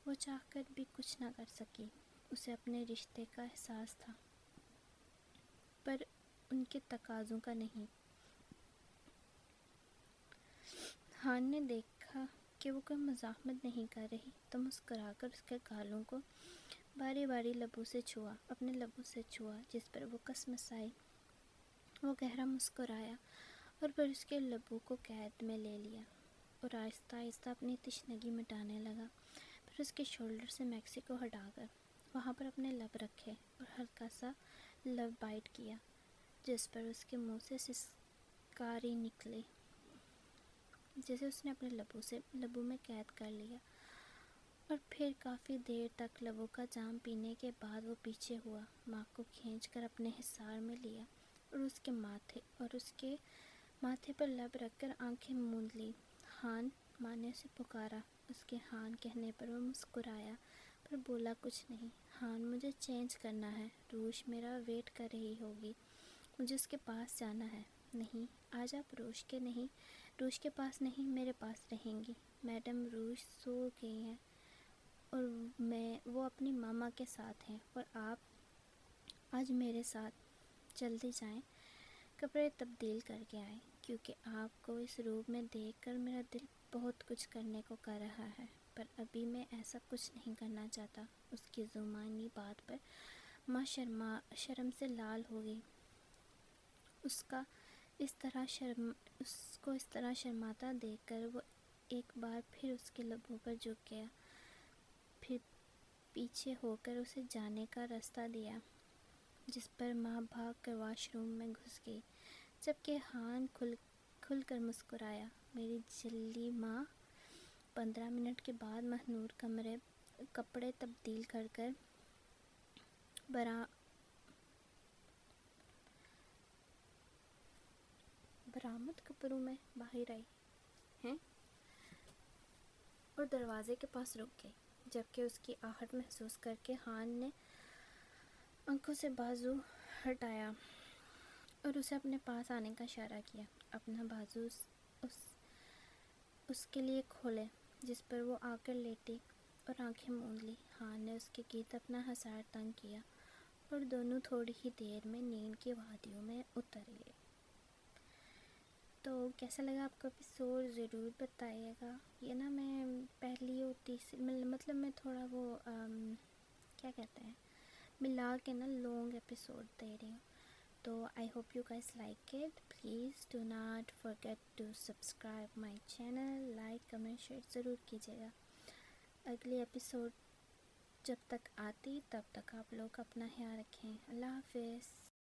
وہ چاہ کر بھی کچھ نہ کر سکی۔ اسے اپنے رشتے کا احساس تھا، پر ان کے تقاضوں کا نہیں۔ ہان نے دیکھا کہ وہ کوئی مزاحمت نہیں کر رہی تو مسکرا کر اس کے گالوں کو باری باری اپنے لبوں سے چھوا، جس پر وہ کسمسائی۔ وہ گہرا مسکرایا اور پھر اس کے لبوں کو قید میں لے لیا اور آہستہ آہستہ اپنی تشنگی مٹانے لگا۔ پھر اس کے شولڈر سے میکسی کو ہٹا کر وہاں پر اپنے لب رکھے اور ہلکا سا لب بائٹ کیا، جس پر اس کے منہ سے سسکاری نکلی، جسے اس نے اپنے لبوں میں قید کر لیا۔ اور پھر کافی دیر تک لبوں کا جام پینے کے بعد وہ پیچھے ہوا، ماں کو کھینچ کر اپنے حصار میں لیا اور اس کے ماتھے پر لب رکھ کر آنکھیں موند لی۔ ہان، ماں نے اسے پکارا۔ اس کے ہان کہنے پر وہ مسکرایا پر بولا کچھ نہیں۔ ہان، مجھے چینج کرنا ہے، روش میرا ویٹ کر رہی ہوگی، مجھے اس کے پاس جانا ہے۔ نہیں، آج آپ روش کے پاس نہیں، میرے پاس رہیں گی۔ میڈم روش سو گئی ہیں اور وہ اپنی ماما کے ساتھ ہیں، اور آپ آج میرے ساتھ جلدی جائیں، کپڑے تبدیل کر کے آئیں، کیونکہ آپ کو اس روپ میں دیکھ کر میرا دل بہت کچھ کرنے کو کر رہا ہے، پر ابھی میں ایسا کچھ نہیں کرنا چاہتا۔ اس کی زبانی بات پر ماں شرم سے لال ہو گئی۔ اس کو اس طرح شرماتا دیکھ کر وہ ایک بار پھر اس کے لبوں پر جھک گیا، پھر پیچھے ہو کر اسے جانے کا راستہ دیا، جس پر ماں بھاگ کر واش روم میں گھس گئی، جبکہ ہان کھل کر مسکرایا۔ میری جلی ماں 15 منٹ کے بعد مہنور کپڑے تبدیل کر کر برآمد کپڑوں میں باہر آئی ہیں اور دروازے کے پاس رک گئی، جبکہ اس کی آہٹ محسوس کر کے ہان نے آنکھوں سے بازو ہٹایا اور اسے اپنے پاس آنے کا اشارہ کیا۔ اپنا بازو اس کے لیے کھولے، جس پر وہ آ کر لیٹی اور آنکھیں موند لی۔ ہان نے اس کے گرد اپنا ہثار تنگ کیا اور دونوں تھوڑی ہی دیر میں نیند کی وادیوں میں اتر گئے۔ تو کیسا لگا آپ کو ایپیسوڈ ضرور بتائیے گا۔ یہ نا میں پہلی اور تیسری مطلب میں تھوڑا وہ کیا کہتے ہیں ملا کے نا لانگ ایپیسوڈ دے رہی ہوں۔ تو I hope you guys like it. Please do not forget to subscribe my channel, like comment share ضرور کیجیے گا۔ اگلی ایپیسوڈ جب تک آتی تب تک آپ لوگ اپنا خیال رکھیں۔ اللہ حافظ۔